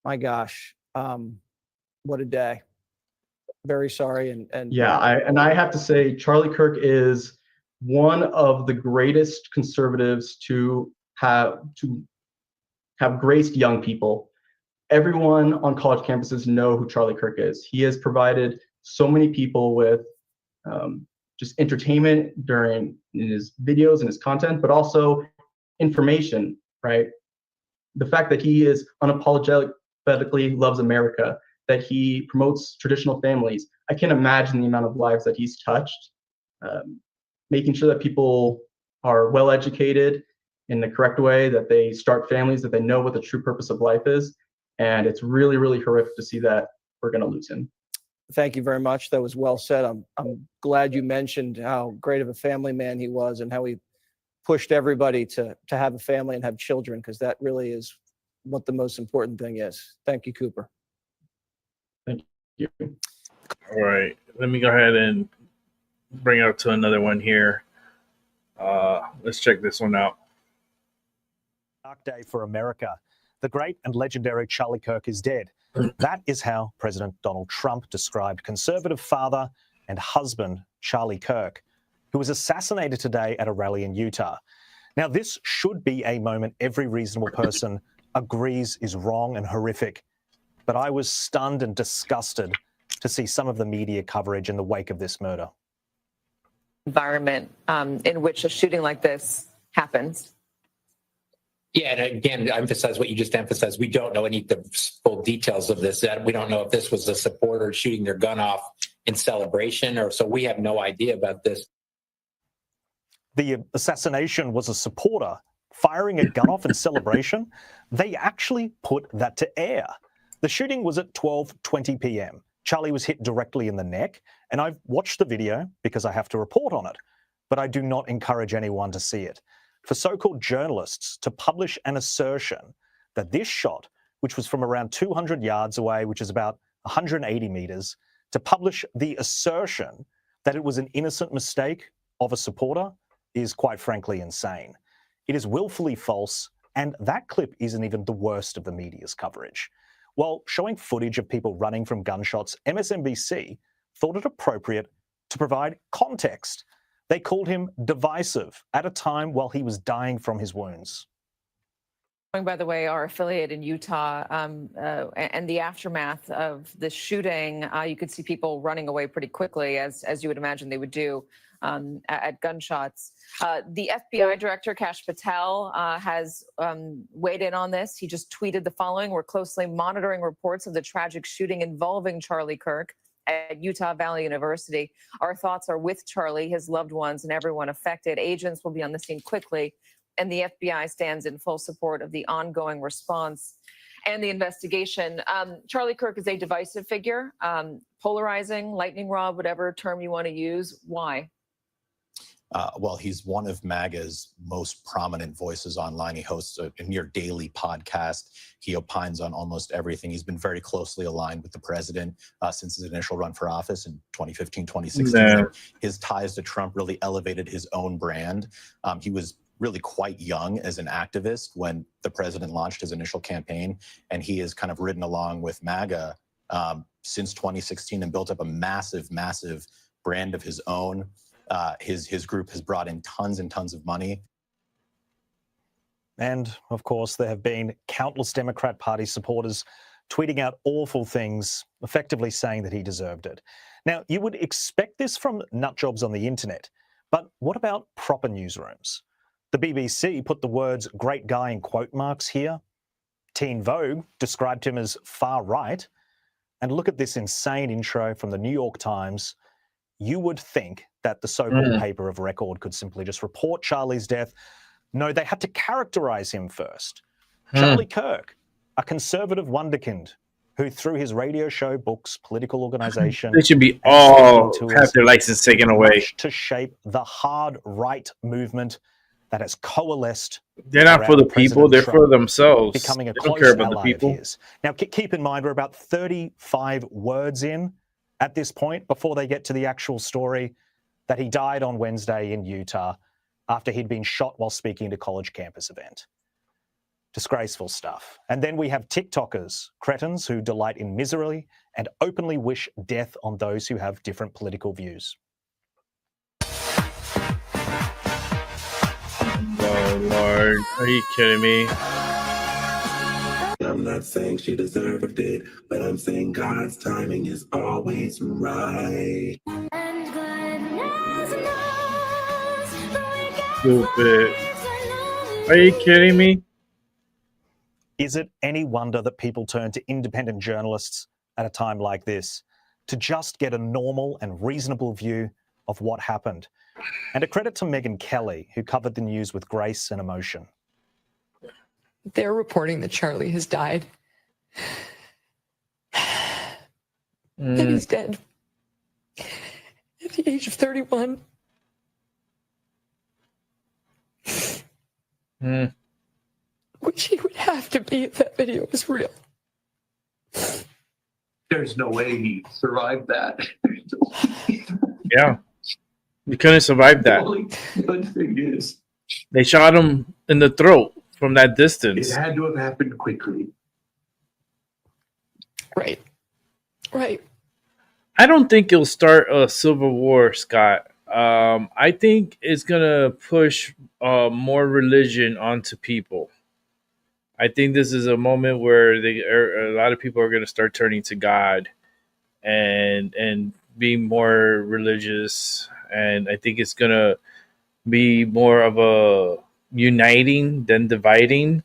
my gosh, what a day. Very sorry. And yeah, I have to say, Charlie Kirk is one of the greatest conservatives to have graced young people. Everyone on college campuses know who Charlie Kirk is. He has provided so many people with just entertainment in his videos and his content, but also information, right? The fact that he is unapologetically loves America, that he promotes traditional families. I can't imagine the amount of lives that he's touched, making sure that people are well educated in the correct way, that they start families, that they know what the true purpose of life is. And it's really, really horrific to see that we're going to lose him. Thank you very much. That was well said. I'm glad you mentioned how great of a family man he was, and how he pushed everybody to have a family and have children, because that really is what the most important thing is. Thank you, Cooper. Thank you. All right, let me go ahead and bring up to another one here. Let's check this one out. Dark day for America. The great and legendary Charlie Kirk is dead. That is how President Donald Trump described conservative father and husband Charlie Kirk, who was assassinated today at a rally in Utah. Now, this should be a moment every reasonable person agrees is wrong and horrific. But I was stunned and disgusted to see some of the media coverage in the wake of this murder. Environment in which a shooting like this happens. Yeah, and again, to emphasize what you just emphasized, we don't know any of the full details of this. We don't know if this was a supporter shooting their gun off in celebration, or so we have no idea about this. The assassination was a supporter firing a gun off in celebration. They actually put that to air. The shooting was at 12:20 p.m. Charlie was hit directly in the neck, and I've watched the video because I have to report on it, but I do not encourage anyone to see it. For so-called journalists to publish an assertion that this shot, which was from around 200 yards away, which is about 180 meters, to publish the assertion that it was an innocent mistake of a supporter is quite frankly insane. It is willfully false, and that clip isn't even the worst of the media's coverage. While showing footage of people running from gunshots, MSNBC thought it appropriate to provide context. They called him divisive at a time while he was dying from his wounds. By the way, our affiliate in Utah and the aftermath of the shooting, you could see people running away pretty quickly, as you would imagine they would do at gunshots. The FBI director, Kash Patel, has weighed in on this. He just tweeted the following: "We're closely monitoring reports of the tragic shooting involving Charlie Kirk at Utah Valley University. Our thoughts are with Charlie, his loved ones, and everyone affected. Agents will be on the scene quickly, and the FBI stands in full support of the ongoing response and the investigation." Charlie Kirk is a divisive figure, polarizing, lightning rod, whatever term you want to use. Why? Well, he's one of MAGA's most prominent voices online. He hosts a near daily podcast. He opines on almost everything. He's been very closely aligned with the president since his initial run for office in 2015, 2016. No. His ties to Trump really elevated his own brand. He was really quite young as an activist when the president launched his initial campaign, and he has kind of ridden along with MAGA since 2016 and built up a massive, massive brand of his own. His group has brought in tons and tons of money. And of course, there have been countless Democrat Party supporters tweeting out awful things, effectively saying that he deserved it. Now, you would expect this from nutjobs on the internet, but what about proper newsrooms? The BBC put the words "great guy" in quote marks here. Teen Vogue described him as far right. And look at this insane intro from the New York Times. You would think that the so-called paper of record could simply just report Charlie's death. No, they had to characterize him first. Charlie Kirk, a conservative wonderkind who through his radio show, books, political organization... They should be all have their license taken away. ...to shape the hard right movement that has coalesced. They're not for the people, they're for themselves. Becoming a they don't close care about the ally people. of his. Now, keep in mind, we're about 35 words in at this point before they get to the actual story that he died on Wednesday in Utah after he'd been shot while speaking at a college campus event. Disgraceful stuff. And then we have TikTokers, cretins who delight in misery and openly wish death on those who have different political views. Oh, Lord. Are you kidding me? I'm not saying she deserved it, but I'm saying God's timing is always right. Stupid. Are you kidding me? Is it any wonder that people turn to independent journalists at a time like this to just get a normal and reasonable view of what happened? And a credit to Megyn Kelly, who covered the news with grace and emotion. They're reporting that Charlie has died. That he's dead. At the age of 31. Which he would have to be if that video was real. There's no way he survived that. Yeah. You couldn't survive that. The only good thing is, They shot him in the throat from that distance. it had to have happened quickly. Right. Right. I don't think it'll start a civil war, Scott. I think it's gonna push more religion onto people. I think this is a moment where a lot of people are gonna start turning to God and being more religious, and I think it's gonna be more of a uniting than dividing.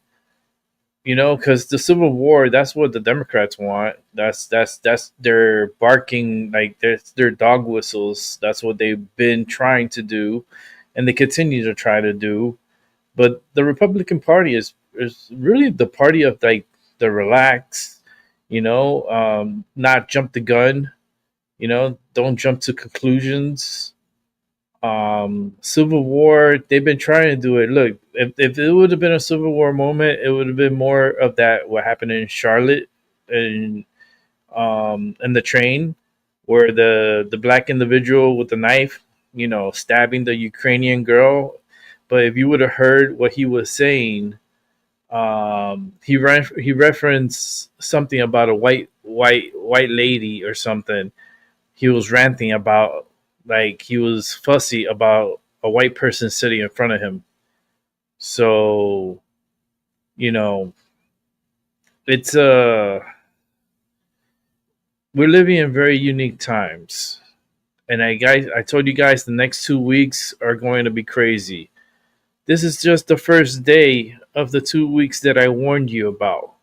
You know, because the Civil War, that's what the Democrats want. That's their barking, like their dog whistles. That's what they've been trying to do, and they continue to try to do. But the Republican Party is really the party of like the relax, not jump the gun, don't jump to conclusions. Civil War, they've been trying to do it. Look, if it would have been a Civil War moment, it would have been more of that what happened in Charlotte and the train where the black individual with the knife, stabbing the Ukrainian girl. But if you would have heard what he was saying, he referenced something about a white lady or something. He was ranting about, like, he was fussy about a white person sitting in front of him. So, it's we're living in very unique times. And I told you guys the next 2 weeks are going to be crazy. This is just the first day of the 2 weeks that I warned you about.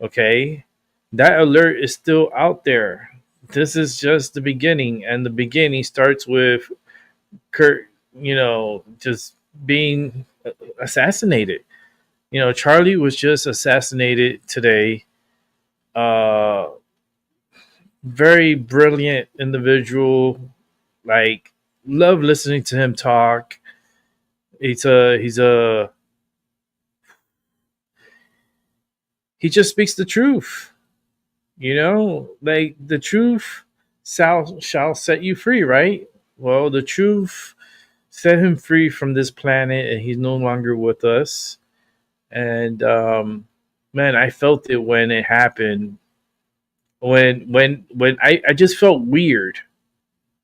Okay? That alert is still out there. This is just the beginning, and the beginning starts with Kurt, just being assassinated. Charlie was just assassinated today. Very brilliant individual. Like, love listening to him talk. He just speaks the truth. Like, the truth shall set you free, right? Well, the truth set him free from this planet, and he's no longer with us. And man, I felt it when it happened. When I just felt weird.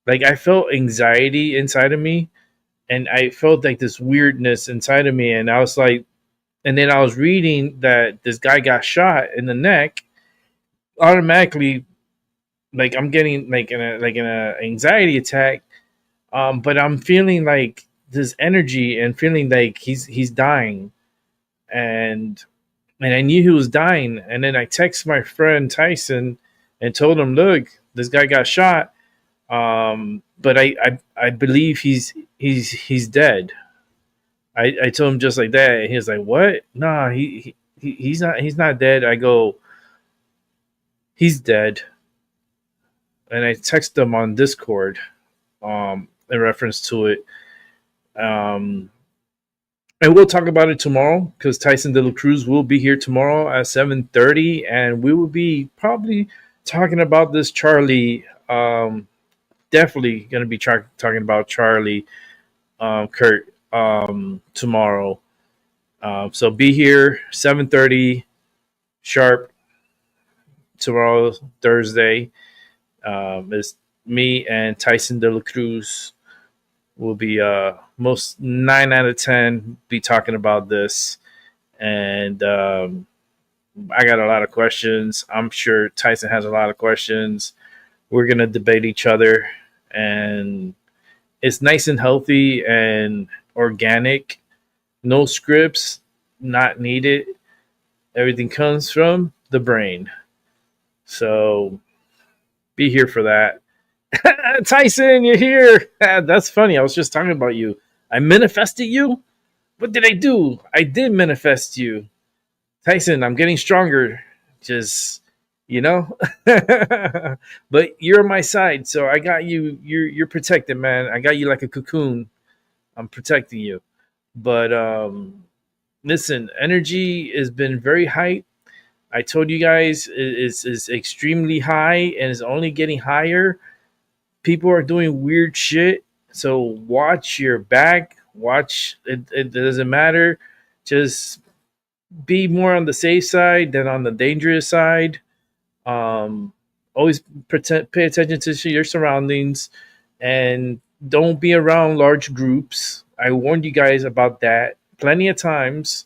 Like, I felt anxiety inside of me, and I felt like this weirdness inside of me, and I was like, and then I was reading that this guy got shot in the neck. Automatically, like I'm getting like an anxiety attack, but I'm feeling like this energy and feeling like he's dying, and I knew he was dying. And then I texted my friend Tyson and told him, "Look, this guy got shot, but I believe he's dead." I told him just like that, and he was like, "What? Nah, he's not dead." I go, "He's dead." And I texted him on Discord, in reference to it. And we'll talk about it tomorrow because Tyson De La Cruz will be here tomorrow at 7:30, and we will be probably talking about this Charlie. Definitely going to be talking about Charlie Kirk tomorrow. So be here 7:30 sharp tomorrow, Thursday. It's me and Tyson De La Cruz will be most 9 out of 10 be talking about this, and I got a lot of questions. I'm sure Tyson has a lot of questions. We're gonna debate each other, and it's nice and healthy and organic. No scripts, not needed. Everything comes from the brain. So be here for that. Tyson, you're here. That's funny. I was just talking about you. I manifested you? What did I do? I did manifest you. Tyson, I'm getting stronger. Just, but you're on my side, so I got you. You're protected, man. I got you like a cocoon. I'm protecting you. But listen, energy has been very high. I told you guys it's extremely high and is only getting higher. People are doing weird shit, so watch your back. Watch it. It doesn't matter. Just be more on the safe side than on the dangerous side. Always pay attention to your surroundings, and don't be around large groups. I warned you guys about that plenty of times.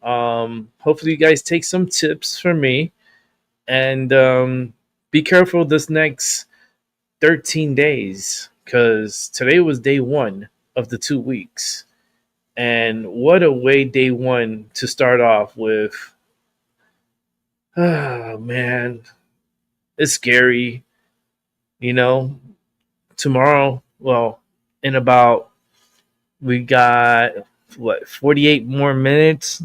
Hopefully you guys take some tips from me, and be careful this next 13 days, because today was day 1 of the 2 weeks. And what a way day 1 to start off with. Oh man, it's scary. Tomorrow, well, in about, we got 48 more minutes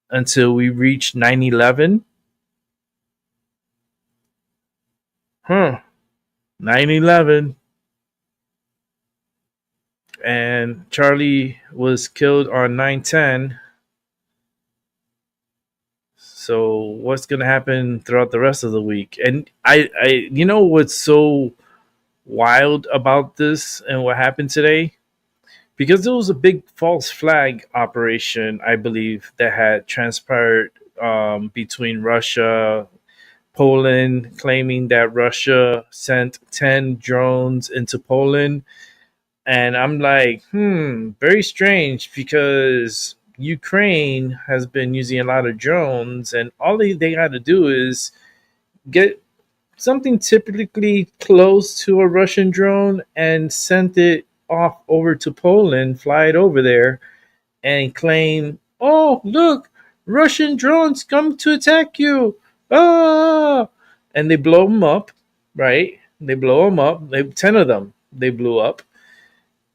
until we reach 9/11. 9/11. And Charlie was killed on 9/10. So what's going to happen throughout the rest of the week? And I what's so wild about this and what happened today? Because there was a big false flag operation, I believe, that had transpired between Russia, Poland, claiming that Russia sent 10 drones into Poland. And I'm like, very strange, because Ukraine has been using a lot of drones, and all they got to do is get something typically close to a Russian drone and send it off over to Poland, fly it over there, and claim, "Oh, look, Russian drones come to attack you." Ah! And they blow them up, right? They blow them up. 10 of them they blew up.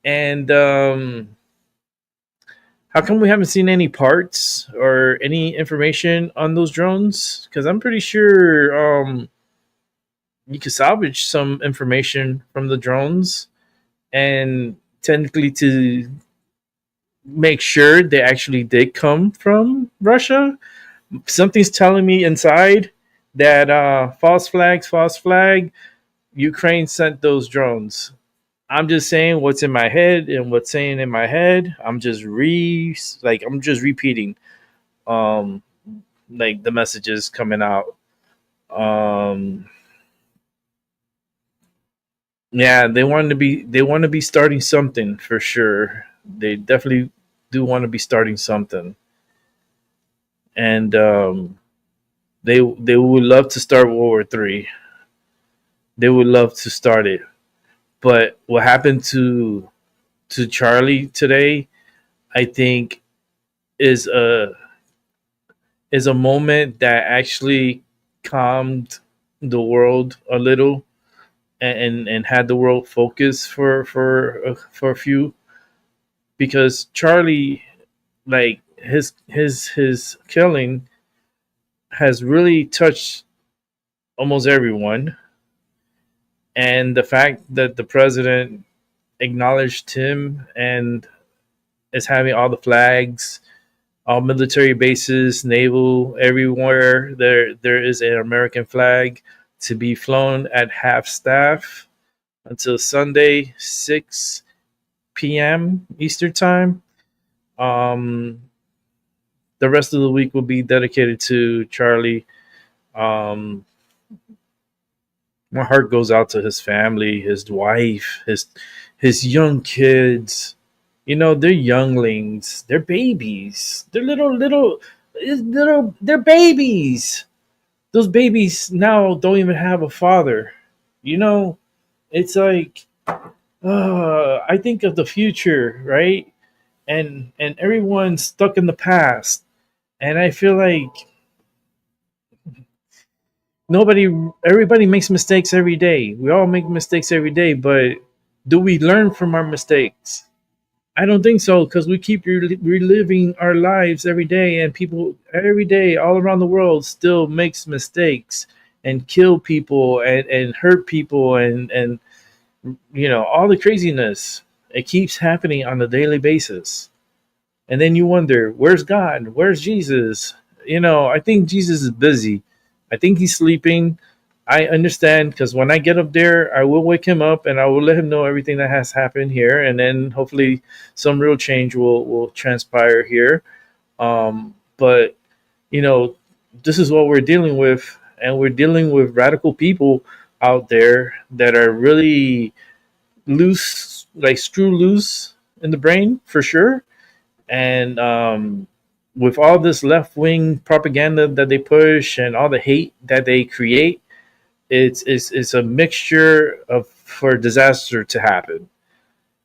And how come we haven't seen any parts or any information on those drones? Because I'm pretty sure you could salvage some information from the drones, and technically to make sure they actually did come from Russia. Something's telling me inside that false flag, Ukraine sent those drones. I'm just saying what's in my head, and what's saying in my head, I'm just repeating like the messages coming out. Yeah, they want to be starting something for sure. They definitely do want to be starting something. and they would love to start World War III. They would love to start it, but what happened to Charlie today, I think, is a moment that actually calmed the world a little, and had the world focus for a few, because Charlie, like his killing has really touched almost everyone, and the fact that the president acknowledged him and is having all the flags, all military bases, naval, everywhere there is an American flag to be flown at half staff until Sunday 6 p.m. Eastern time. The rest of the week will be dedicated to Charlie. My heart goes out to his family, his wife, his young kids. They're younglings. They're babies. They're little. They're babies. Those babies now don't even have a father. It's like, I think of the future, right? And everyone's stuck in the past, and I feel like everybody makes mistakes every day. We all make mistakes every day, but do we learn from our mistakes? I don't think so, because we keep reliving our lives every day, and people every day all around the world still makes mistakes and kill people and hurt people and all the craziness. It keeps happening on a daily basis. And then you wonder, where's God? Where's Jesus? I think Jesus is busy. I think he's sleeping. I understand, because when I get up there, I will wake him up and I will let him know everything that has happened here, and then hopefully some real change will transpire here. But this is what we're dealing with, and we're dealing with radical people out there that are really loose, like screw loose in the brain for sure. And with all this left wing propaganda that they push and all the hate that they create, it's a mixture for disaster to happen.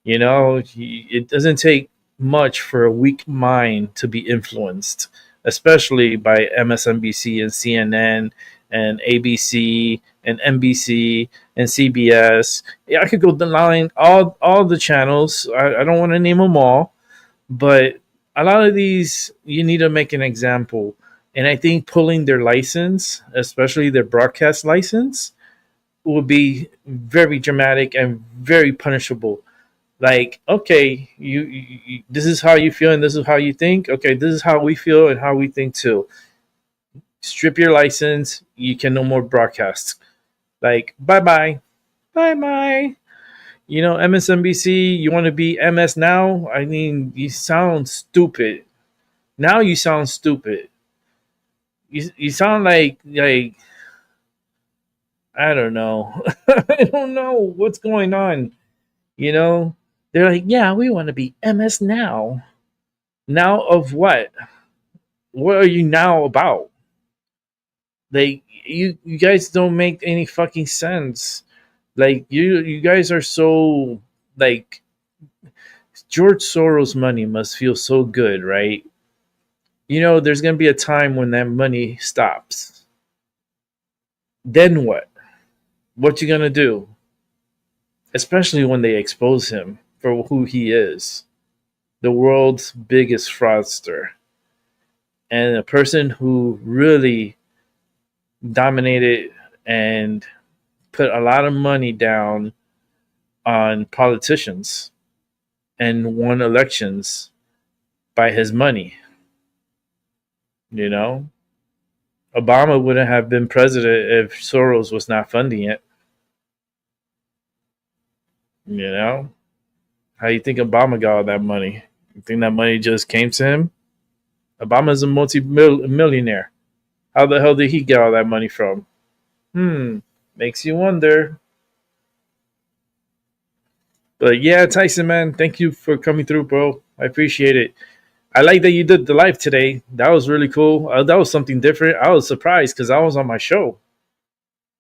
It doesn't take much for a weak mind to be influenced, especially by MSNBC and CNN and ABC and NBC and CBS. Yeah, I could go down the line, all the channels. I don't want to name them all, but a lot of these, you need to make an example. And I think pulling their license, especially their broadcast license, will be very dramatic and very punishable. Like, okay, you this is how you feel and this is how you think. Okay, this is how we feel and how we think too. Strip your license. You can no more broadcast. Like, bye-bye. Bye-bye. MSNBC, you want to be MS now? I mean, you sound stupid. Now you sound stupid. You sound like I don't know. I don't know what's going on. They're like, yeah, we want to be MS now. Now of what? What are you now about? Like, you guys don't make any fucking sense. Like, you guys are so, like, George Soros' money must feel so good, right? There's going to be a time when that money stops. Then what? What you going to do? Especially when they expose him for who he is. The world's biggest fraudster. And a person who really dominated and put a lot of money down on politicians and won elections by his money. Obama wouldn't have been president if Soros was not funding it. How do you think Obama got all that money? You think that money just came to him? Obama's a multi-millionaire. How the hell did he get all that money from? Makes you wonder. But yeah, Tyson, man, thank you for coming through, bro. I appreciate it. I like that you did the live today. That was really cool. That was something different. I was surprised because I was on my show.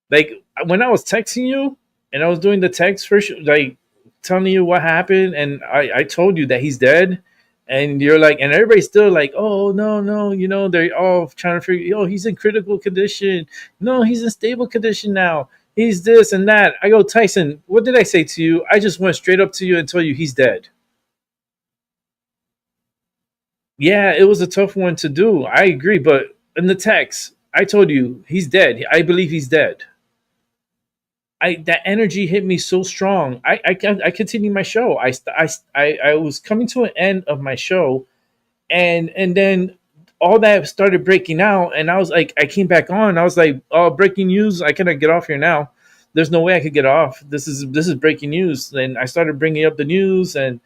Like when I was texting you and I was doing the text for like telling you what happened, and I told you that he's dead, and you're like, and everybody's still like, oh no, you know, they're all trying to figure, oh, he's in critical condition. No, he's in stable condition now. He's this and that. I go, Tyson, what did I say to you? I just went straight up to you and told you he's dead. Yeah, it was a tough one to do. I agree, but in the text, I told you he's dead. I believe he's dead. That energy hit me so strong. I continued my show. I was coming to an end of my show, and then all that started breaking out, and I was like, I came back on. I was like, oh, breaking news! I cannot get off here now. There's no way I could get off. This is breaking news. And I started bringing up the news, and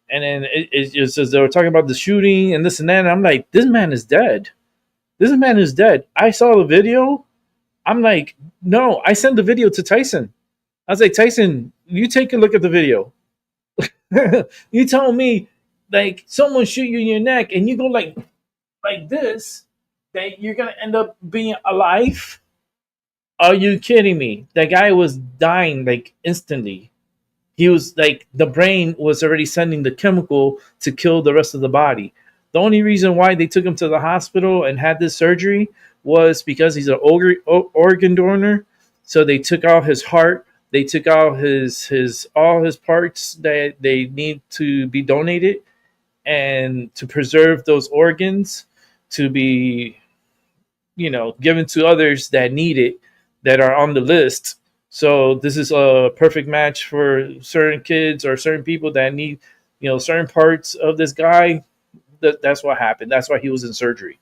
then it just they were talking about the shooting and this and that. And I'm like, this man is dead. This man is dead. I saw the video. I'm like, no, I sent the video to Tyson. I was like, Tyson, you take a look at the video. You tell me, like, someone shoot you in your neck and you go like this, that you're going to end up being alive? Are you kidding me? That guy was dying like instantly. He was like, the brain was already sending the chemical to kill the rest of the body. The only reason why they took him to the hospital and had this surgery was because he's an organ donor. So they took out his heart. They took out his all his parts that they need to be donated, and to preserve those organs to be, you know, given to others that need it, that are on the list. So this is a perfect match for certain kids or certain people that need, you know, certain parts of this guy. That's what happened. That's why he was in surgery.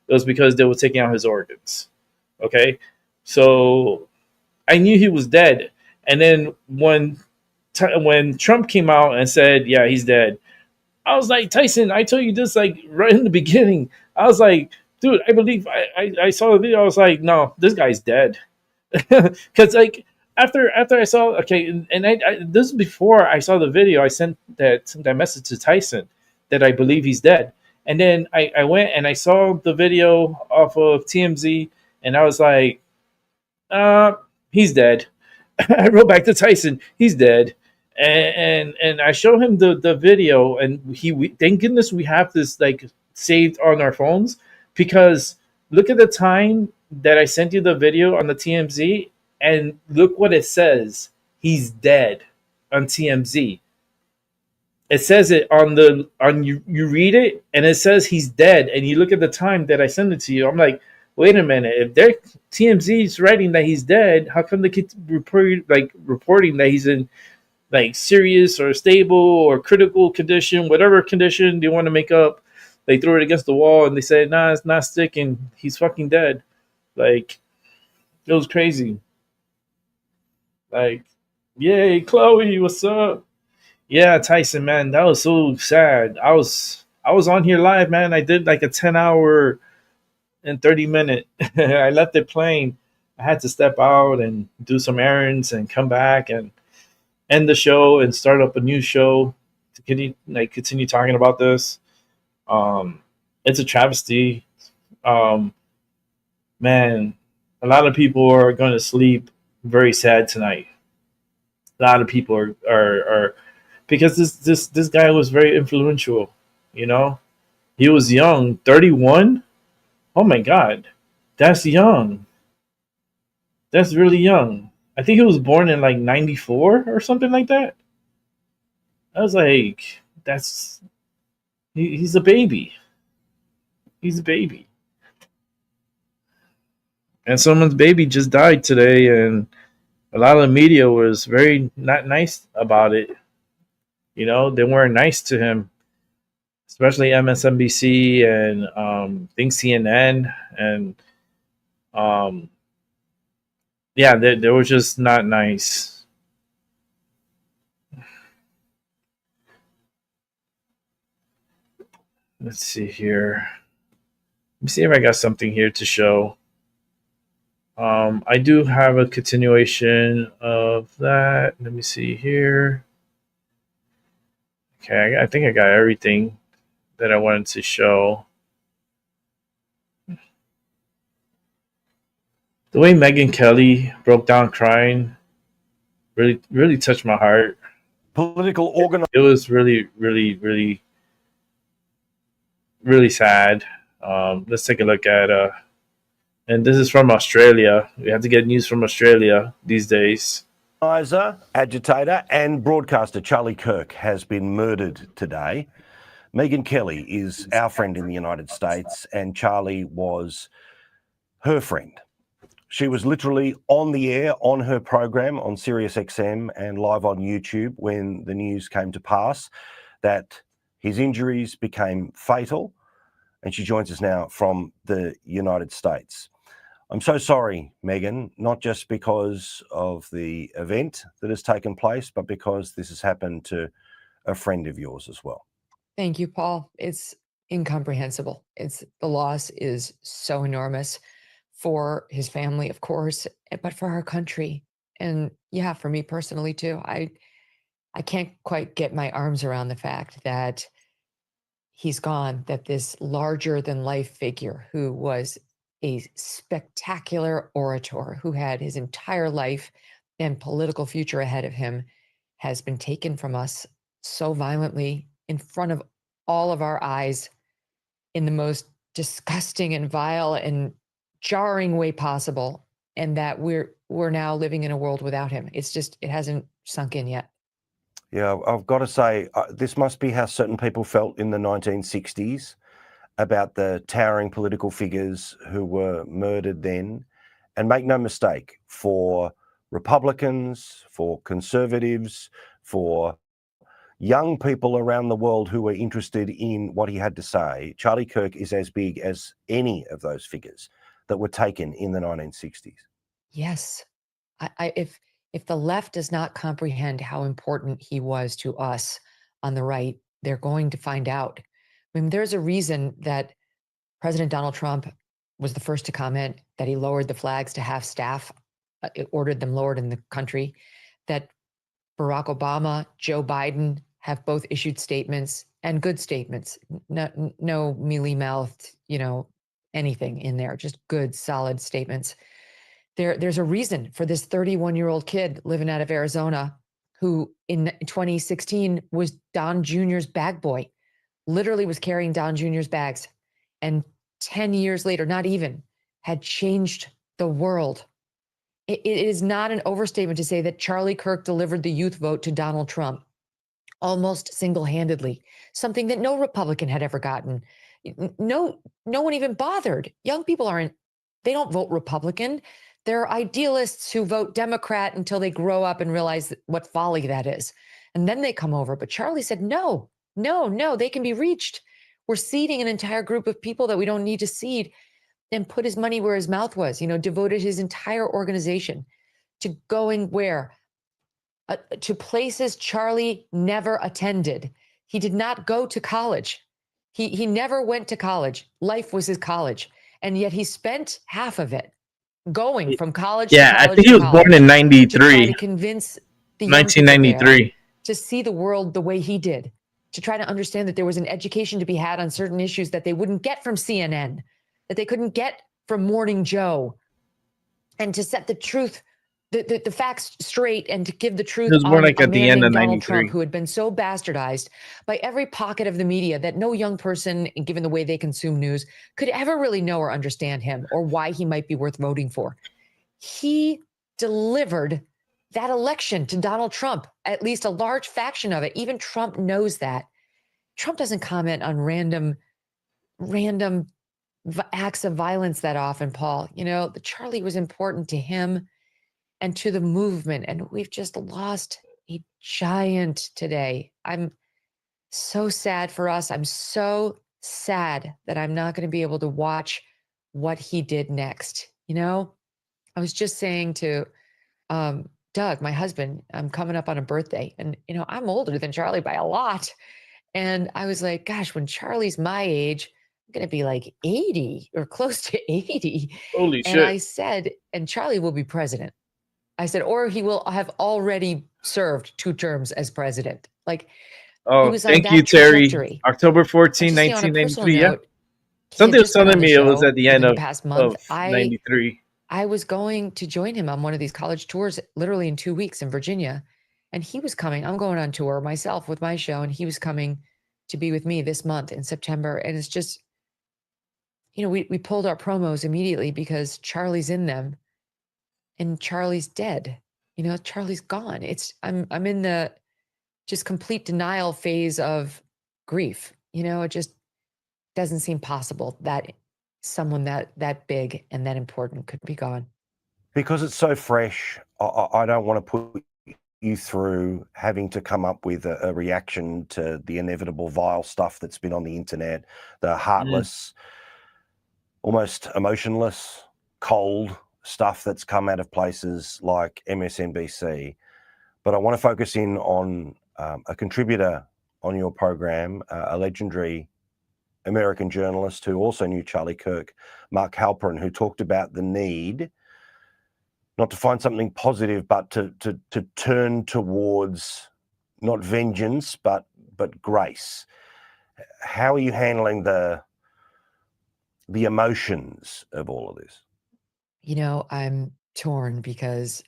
It was because they were taking out his organs. Okay, so I knew he was dead. And then when Trump came out and said, yeah, he's dead, I was like, Tyson, I told you this like right in the beginning. I was like, dude, I believe I saw the video. I was like, no, this guy's dead. Because like after I saw, okay, and I this is before I saw the video. I sent that message to Tyson that I believe he's dead. And then I went and I saw the video off of TMZ, and I was like, he's dead. I wrote back to Tyson, he's dead. And I show him the video, and thank goodness we have this like saved on our phones, because look at the time that I sent you the video on the TMZ, and look what it says. He's dead on TMZ. It says it on you read it, and it says he's dead. And you look at the time that I send it to you. I'm like, wait a minute. If they're TMZ's writing that he's dead, how come they keep reporting that he's in like serious or stable or critical condition, whatever condition they want to make up? They throw it against the wall and they say, nah, it's not sticking. He's fucking dead. Like, it was crazy. Like, yay, Chloe, what's up? Yeah, Tyson, man, that was so sad. I was on here live, man. I did like a 10-hour and 30-minute. I left it playing. I had to step out and do some errands and come back and end the show and start up a new show to continue talking about this. It's a travesty. Man, a lot of people are going to sleep very sad tonight. A lot of people are because this guy was very influential. You know, he was young, 31. Oh my God, that's young. That's really young. I think he was born in like 94 or something like that. I was like, he's a baby. He's a baby. And someone's baby just died today, and a lot of the media was very not nice about it. You know, they weren't nice to him, especially MSNBC and I think CNN, and yeah, they were just not nice. Let's see here. Let me see if I got something here to show. I do have a continuation of that. Let me see here. Okay, I think I got everything that I wanted to show. The way Megyn Kelly broke down crying really touched my heart. Political organ. It was really sad. Let's take a look at and this is from Australia. We have to get news from Australia these days. Agitator and broadcaster Charlie Kirk has been murdered today. Megyn Kelly is our friend in the United States, and Charlie was her friend. She was literally on the air on her program on Sirius XM and live on YouTube when the news came to pass that his injuries became fatal, and she joins us now from the United States. I'm so sorry, Megyn, not just because of the event that has taken place, but because this has happened to a friend of yours as well. Thank you, Paul. It's incomprehensible. The loss is so enormous for his family, of course, but for our country. And yeah, for me personally too. I can't quite get my arms around the fact that he's gone, that this larger than life figure who was a spectacular orator, who had his entire life and political future ahead of him, has been taken from us so violently in front of all of our eyes in the most disgusting and vile and jarring way possible, and that we're now living in a world without him. It's just, it hasn't sunk in yet. Yeah, I've got to say, this must be how certain people felt in the 1960s about the towering political figures who were murdered then. And make no mistake, for Republicans, for conservatives, for young people around the world who were interested in what he had to say, Charlie Kirk is as big as any of those figures that were taken in the 1960s. Yes. If the left does not comprehend how important he was to us on the right, they're going to find out. I mean, there's a reason that President Donald Trump was the first to comment that he lowered the flags to half staff, ordered them lowered in the country, that Barack Obama, Joe Biden have both issued statements, and good statements, no mealy-mouthed, anything in there, just good, solid statements. There's a reason for this 31-year-old kid living out of Arizona who in 2016 was Don Jr.'s bag boy, literally was carrying Don Jr.'s bags, and 10 years later, not even, had changed the world. It is not an overstatement to say that Charlie Kirk delivered the youth vote to Donald Trump almost single-handedly, something that no Republican had ever gotten. No one even bothered. Young people they don't vote Republican. They're idealists who vote Democrat until they grow up and realize what folly that is. And then they come over. But Charlie said, no, they can be reached. We're seeding an entire group of people that we don't need to seed, and put his money where his mouth was, devoted his entire organization to going where? To places Charlie never attended. He did not go to college. He never went to college. Life was his college. And yet he spent half of it going from college to college. I think he was born in 93. To convince the 1993. to see the world the way he did, to try to understand that there was an education to be had on certain issues that they wouldn't get from CNN, that they couldn't get from Morning Joe, and to set the truth, the facts straight, and to give the truth It was more on like a at man the end named of Donald 93. Trump, who had been so bastardized by every pocket of the media that no young person, given the way they consume news, could ever really know or understand him or why he might be worth voting for. He delivered that election to Donald Trump, at least a large faction of it. Even Trump knows that. Trump doesn't comment on random acts of violence that often, Paul. The Charlie was important to him and to the movement, and we've just lost a giant today. I'm so sad for us. I'm so sad that I'm not going to be able to watch what he did next. I was just saying to Doug, my husband, I'm coming up on a birthday, and I'm older than Charlie by a lot. And I was like, gosh, when Charlie's my age, I'm going to be like 80 or close to 80. Holy and shit. I said, and Charlie will be president. I said, or he will have already served 2 terms as president. Like, Oh, was on thank that you, Terry. trajectory. October 14, Just, on a personal 1993. Yeah. note, he had Something was just been on telling the me it was show at the end within the of, past month. 93. I was going to join him on one of these college tours literally in 2 weeks in Virginia. And he was coming. I'm going on tour myself with my show, and he was coming to be with me this month in September. And it's just, we pulled our promos immediately because Charlie's in them and Charlie's dead. Charlie's gone. I'm in the just complete denial phase of grief. It just doesn't seem possible that someone that big and that important could be gone. Because it's so fresh, I don't want to put you through having to come up with a reaction to the inevitable vile stuff that's been on the internet, the heartless, almost emotionless, cold stuff that's come out of places like MSNBC. But I want to focus in on a contributor on your program, a legendary American journalist who also knew Charlie Kirk, Mark Halperin, who talked about the need not to find something positive, but to turn towards not vengeance, but grace. How are you handling the emotions of all of this? I'm torn because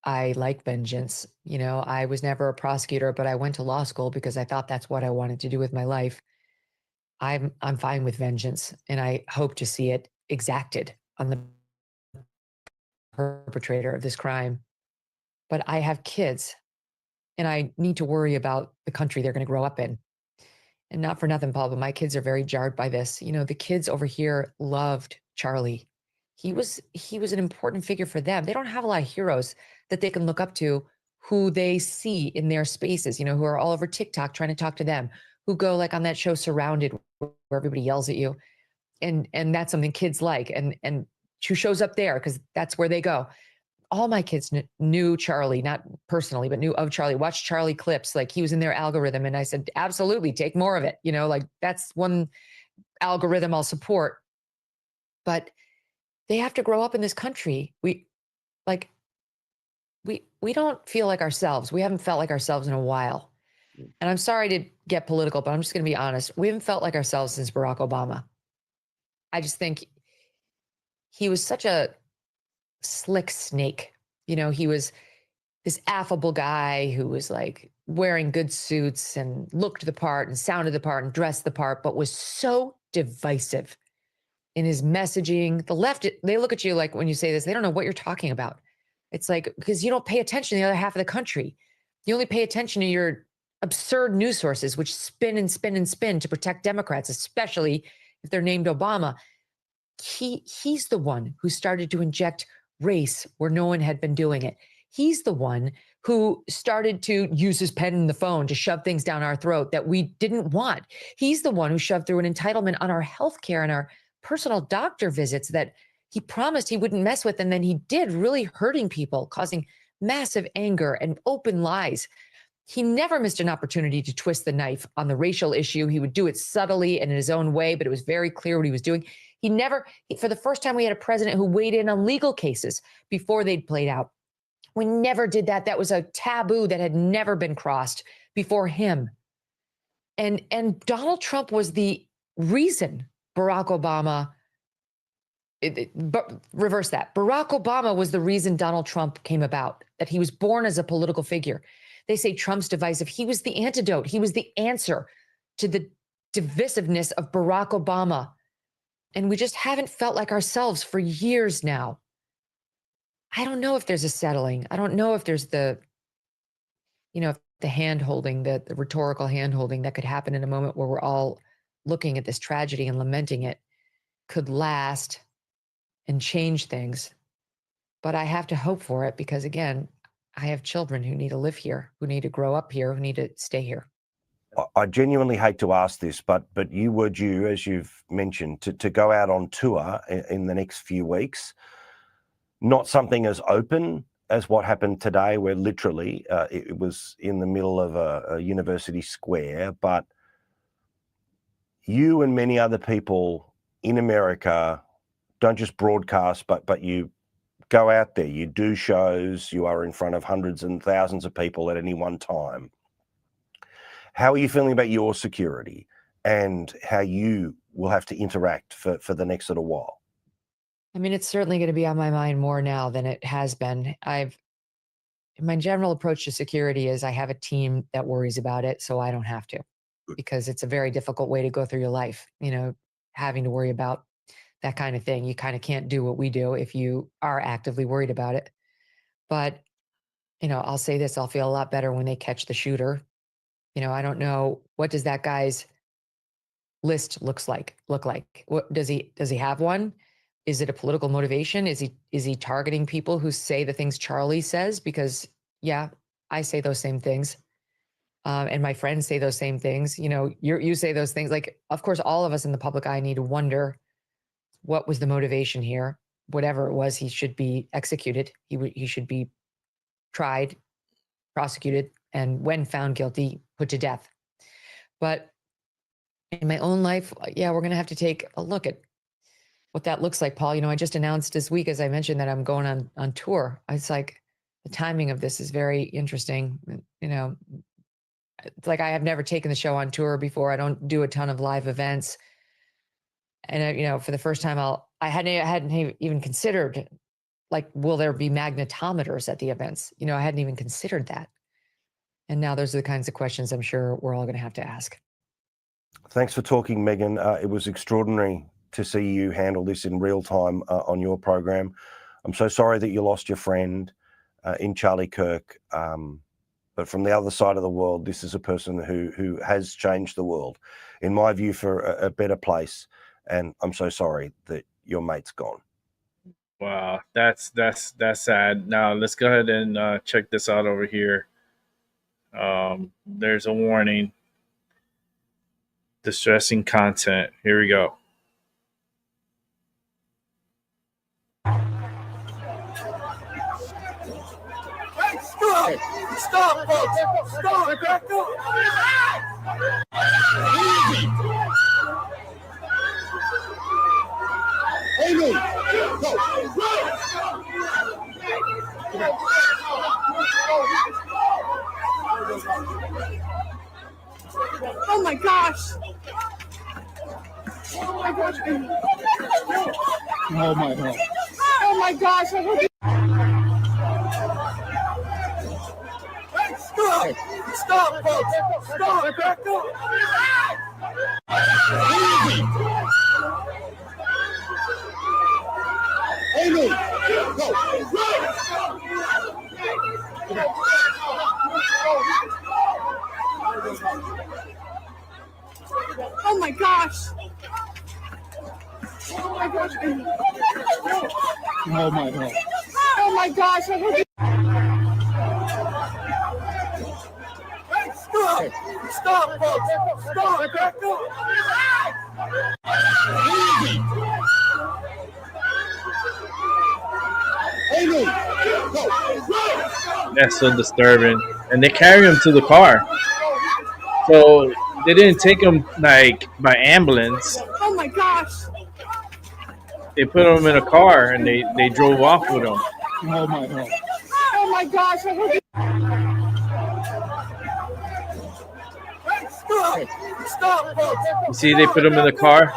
I like vengeance. I was never a prosecutor, but I went to law school because I thought that's what I wanted to do with my life. I'm fine with vengeance, and I hope to see it exacted on the perpetrator of this crime. But I have kids, and I need to worry about the country they're going to grow up in. And not for nothing, Paul, but my kids are very jarred by this. The kids over here loved Charlie. He was an important figure for them. They don't have a lot of heroes that they can look up to who they see in their spaces, who are all over TikTok trying to talk to them, who go like on that show Surrounded where everybody yells at you. And that's something kids like, and who shows up there because that's where they go. All my kids knew Charlie, not personally, but knew of Charlie, watched Charlie clips. Like he was in their algorithm. And I said, absolutely, take more of it. Like that's one algorithm I'll support. But they have to grow up in this country. We don't feel like ourselves. We haven't felt like ourselves in a while. And I'm sorry to get political, but I'm just going to be honest. We haven't felt like ourselves since Barack Obama. I just think he was such a slick snake. He was this affable guy who was like wearing good suits and looked the part and sounded the part and dressed the part, but was so divisive in his messaging. The left, they look at you like when you say this, they don't know what you're talking about. It's like, because you don't pay attention to the other half of the country. You only pay attention to your absurd news sources, which spin and spin and spin to protect Democrats, especially if they're named Obama. He's the one who started to inject race where no one had been doing it. He's the one who started to use his pen and the phone to shove things down our throat that we didn't want. He's the one who shoved through an entitlement on our health care and our personal doctor visits that he promised he wouldn't mess with. And then he did, really hurting people, causing massive anger and open lies. He never missed an opportunity to twist the knife on the racial issue. He would do it subtly and in his own way, but it was very clear what he was doing. For the first time, we had a president who weighed in on legal cases before they'd played out. We never did that. That was a taboo that had never been crossed before him. And Donald Trump was the reason Barack Obama, reverse that. Barack Obama was the reason Donald Trump came about, that he was born as a political figure. They say Trump's divisive. He was the antidote. He was the answer to the divisiveness of Barack Obama. And we just haven't felt like ourselves for years now. I don't know if there's a settling. I don't know if there's the hand-holding, the rhetorical hand-holding that could happen in a moment where we're all looking at this tragedy and lamenting it could last and change things. But I have to hope for it because, again, I have children who need to live here, who need to grow up here, who need to stay here. I genuinely hate to ask this, but you were due, as you've mentioned, to go out on tour in the next few weeks. Not something as open as what happened today, where literally it was in the middle of a university square, but you and many other people in America don't just broadcast, but you go out there, you do shows, you are in front of hundreds and thousands of people at any one time. How are you feeling about your security and how you will have to interact for the next little while? I mean, it's certainly going to be on my mind more now than it has been. My general approach to security is I have a team that worries about it, so I don't have to, because it's a very difficult way to go through your life, having to worry about that kind of thing. You kind of can't do what we do if you are actively worried about it. But, I'll say this, I'll feel a lot better when they catch the shooter. I don't know, what does that guy's list look like? What does he have one? Is it a political motivation? Is he targeting people who say the things Charlie says? Because yeah, I say those same things. And my friends say those same things. You say those things. Like, of course, all of us in the public eye need to wonder what was the motivation here. Whatever it was, he should be executed. He should be tried, prosecuted, and when found guilty, put to death. But in my own life, yeah, we're going to have to take a look at what that looks like, Paul. I just announced this week, as I mentioned, that I'm going on tour. It's like the timing of this is very interesting. It's like I have never taken the show on tour before. I don't do a ton of live events. And, for the first time, I hadn't even considered, like, will there be magnetometers at the events? I hadn't even considered that. And now those are the kinds of questions I'm sure we're all going to have to ask. Thanks for talking, Megan. It was extraordinary to see you handle this in real time on your program. I'm so sorry that you lost your friend in Charlie Kirk. But from the other side of the world, this is a person who has changed the world, in my view, for a better place. And I'm so sorry that your mate's gone. Wow, that's sad. Now let's go ahead and check this out over here. There's a warning. Distressing content. Here we go. Stop, folks! Stop! Back up! Easy! Amy! Go! Oh my gosh! Oh my gosh! Oh my god! Oh my gosh! I hope Stop! Stop, folks! Stop! Back up! Easy! Amy! Go! Oh my gosh! Oh my gosh! Oh my god! Oh my gosh! I hope Stop! Stop, folks! Stop! Back up! Easy! Amy! Go! That's so disturbing. And they carry him to the car. So they didn't take him like by ambulance. Oh my gosh! They put him in a car and they drove off with him. Oh my god! Oh my gosh! I hope Stop! Stop, folks! You see, they put him in the car.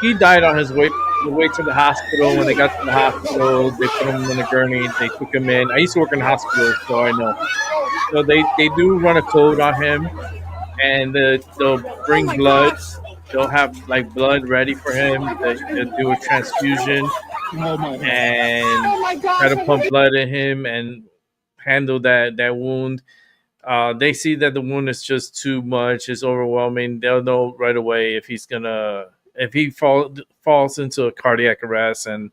He died on his way to the hospital. When they got to the hospital, they put him in a gurney. They took him in. I used to work in the hospital, so I know. So they do run a code on him, and they'll bring blood. They'll have like blood ready for him. They'll do a transfusion and try to pump blood in him and handle that wound. They see that the wound is just too much, it's overwhelming. They'll know right away if he falls into a cardiac arrest, and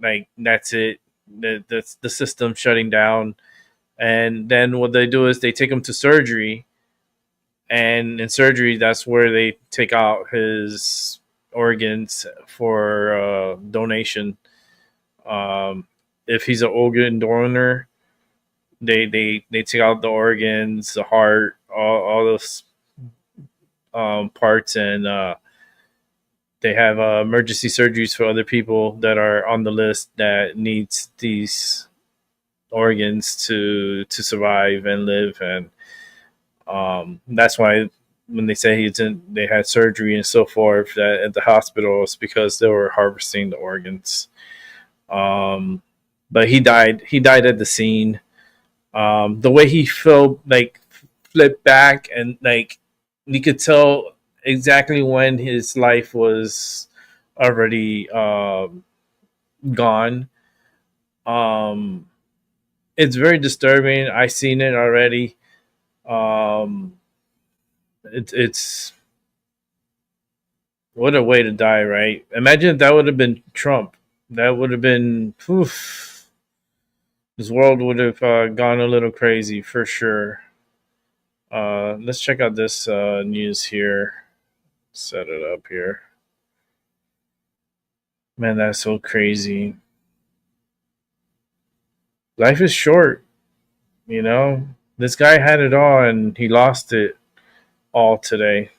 like that's it. The system shutting down. And then what they do is they take him to surgery, and in surgery that's where they take out his organs for donation. If he's an organ donor, they take out the organs, the heart, all those parts, and they have emergency surgeries for other people that are on the list that needs these organs to survive and live, and that's why when they say they had surgery and so forth that at the hospital, it's because they were harvesting the organs. But he died at the scene. The way he felt, like, flipped back, and like you could tell exactly when his life was already gone. It's very disturbing. I've seen it already. It's what a way to die, right? Imagine if that would have been Trump. That would have been, oof. This world would have gone a little crazy for sure. Let's check out this news here. Set it up here. Man, that's so crazy. Life is short, you know? This guy had it all and he lost it all today.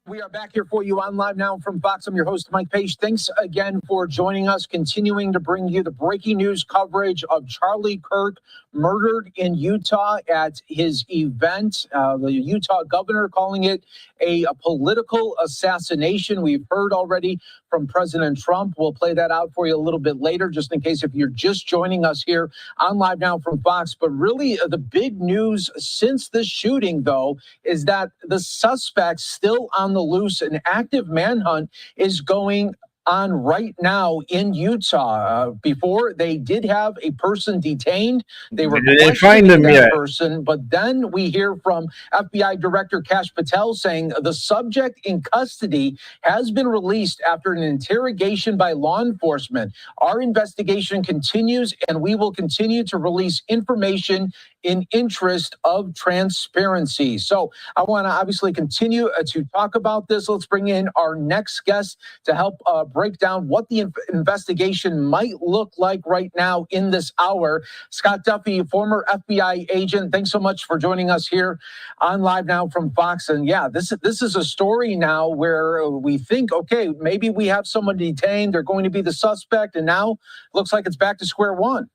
We are back here for you on Live Now from Fox. I'm your host, Mike Page. Thanks again for joining us, continuing to bring you the breaking news coverage of Charlie Kirk murdered in Utah at his event. The Utah governor calling it a political assassination. We've heard already from President Trump. We'll play that out for you a little bit later, just in case if you're just joining us here on Live Now from Fox. But really, the big news since this shooting, though, is that the suspect's still on the loose. An active manhunt is going on right now in Utah. Before, they did have a person detained. They were didn't find questioning him that yet. person, but then we hear from FBI Director Kash Patel saying the subject in custody has been released after an interrogation by law enforcement. Our investigation continues, and we will continue to release information in interest of transparency. So I want to obviously continue to talk about this. Let's bring in our next guest to help break down what the investigation might look like right now in this hour. Scott Duffy, former FBI agent, thanks so much for joining us here on Live Now from Fox. And yeah, this is a story now where we think, okay, maybe we have someone detained, they're going to be the suspect, and now looks like it's back to square one.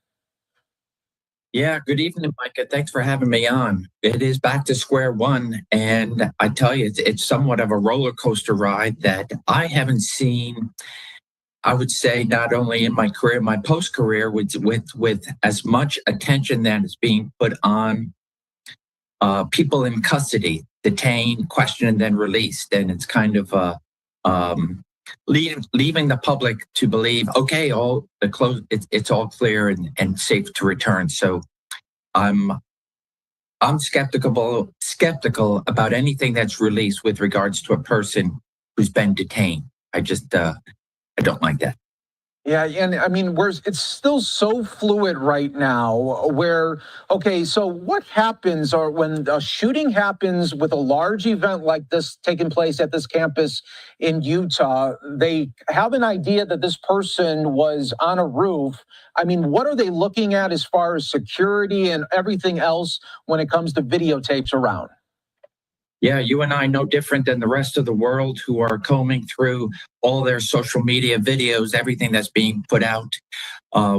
Yeah, good evening, Micah. Thanks for having me on. It is back to square one, and I tell you, it's somewhat of a roller coaster ride that I haven't seen, I would say, not only in my career, my post-career, with as much attention that is being put on people in custody, detained, questioned, and then released. And it's kind of leaving the public to believe, okay, it's all clear and safe to return. So I'm skeptical about anything that's released with regards to a person who's been detained. I just I don't like that. Yeah, and I mean, it's still so fluid right now where, okay, so what happens or when a shooting happens with a large event like this taking place at this campus in Utah, they have an idea that this person was on a roof. I mean, what are they looking at as far as security and everything else when it comes to videotapes around? Yeah, you and I no different than the rest of the world who are combing through all their social media videos, everything that's being put out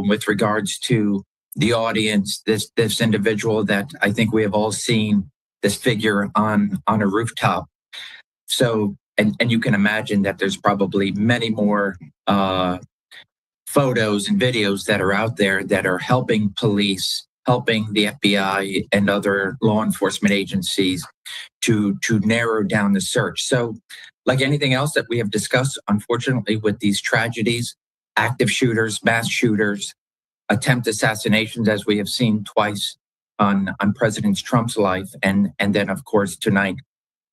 with regards to the audience, this individual that I think we have all seen, this figure on a rooftop. So, and you can imagine that there's probably many more photos and videos that are out there that are helping police, helping the FBI and other law enforcement agencies to narrow down the search. So like anything else that we have discussed, unfortunately, with these tragedies, active shooters, mass shooters, attempt assassinations, as we have seen twice on President Trump's life, and then, of course, tonight,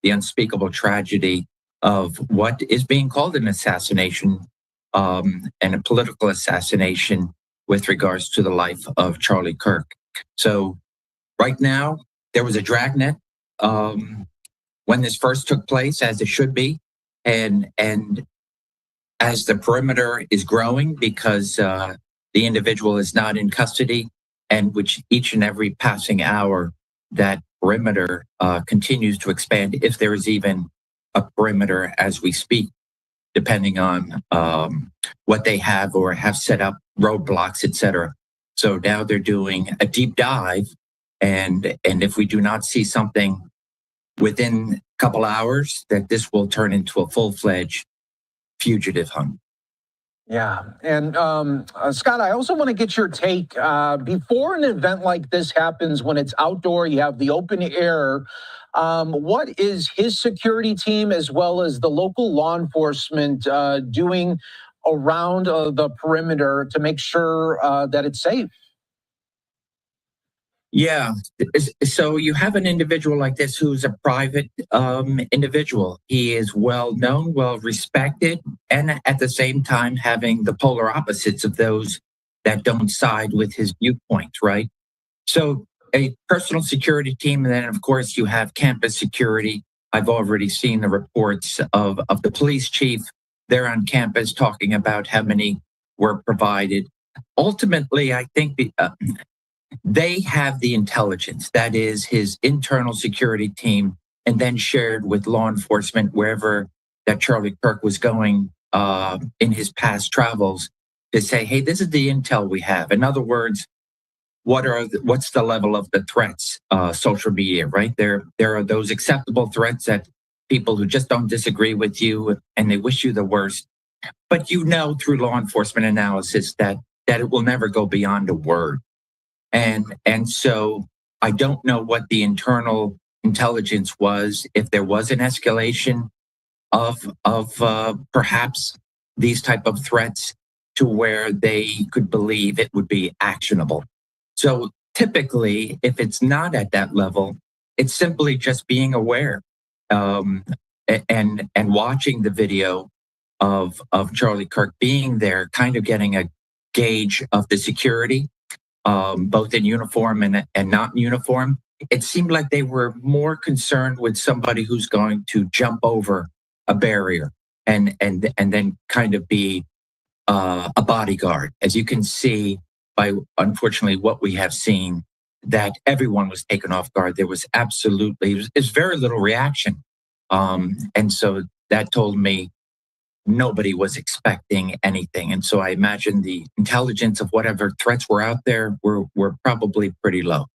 the unspeakable tragedy of what is being called an assassination and a political assassination with regards to the life of Charlie Kirk. So right now, there was a dragnet when this first took place, as it should be. And as the perimeter is growing because the individual is not in custody, and which each and every passing hour, that perimeter continues to expand, if there is even a perimeter as we speak, depending on what they have or have set up, roadblocks, etc. So now they're doing a deep dive, and if we do not see something within a couple hours, that this will turn into a full-fledged fugitive hunt. Yeah. And Scott, I also want to get your take. Before an event like this happens, when it's outdoor, you have the open air. What is his security team as well as the local law enforcement doing around the perimeter to make sure that it's safe? Yeah. So you have an individual like this who's a private individual. He is well known, well respected, and at the same time having the polar opposites of those that don't side with his viewpoint, right? So a personal security team, and then of course you have campus security. I've already seen the reports of the police chief. They're on campus talking about how many were provided. Ultimately, I think they have the intelligence, that is his internal security team, and then shared with law enforcement wherever that Charlie Kirk was going in his past travels to say, hey, this is the intel we have. In other words, what's the level of the threats? Social media, right? There are those acceptable threats that people who just don't disagree with you and they wish you the worst. But you know through law enforcement analysis that it will never go beyond a word. And so I don't know what the internal intelligence was, if there was an escalation of perhaps these type of threats to where they could believe it would be actionable. So typically, if it's not at that level, it's simply just being aware and watching the video of Charlie Kirk being there, kind of getting a gauge of the security. Both in uniform and not in uniform, it seemed like they were more concerned with somebody who's going to jump over a barrier and then kind of be a bodyguard. As you can see by, unfortunately, what we have seen, that everyone was taken off guard. There was there's very little reaction. And so that told me nobody was expecting anything. And so I imagine the intelligence of whatever threats were out there were probably pretty low.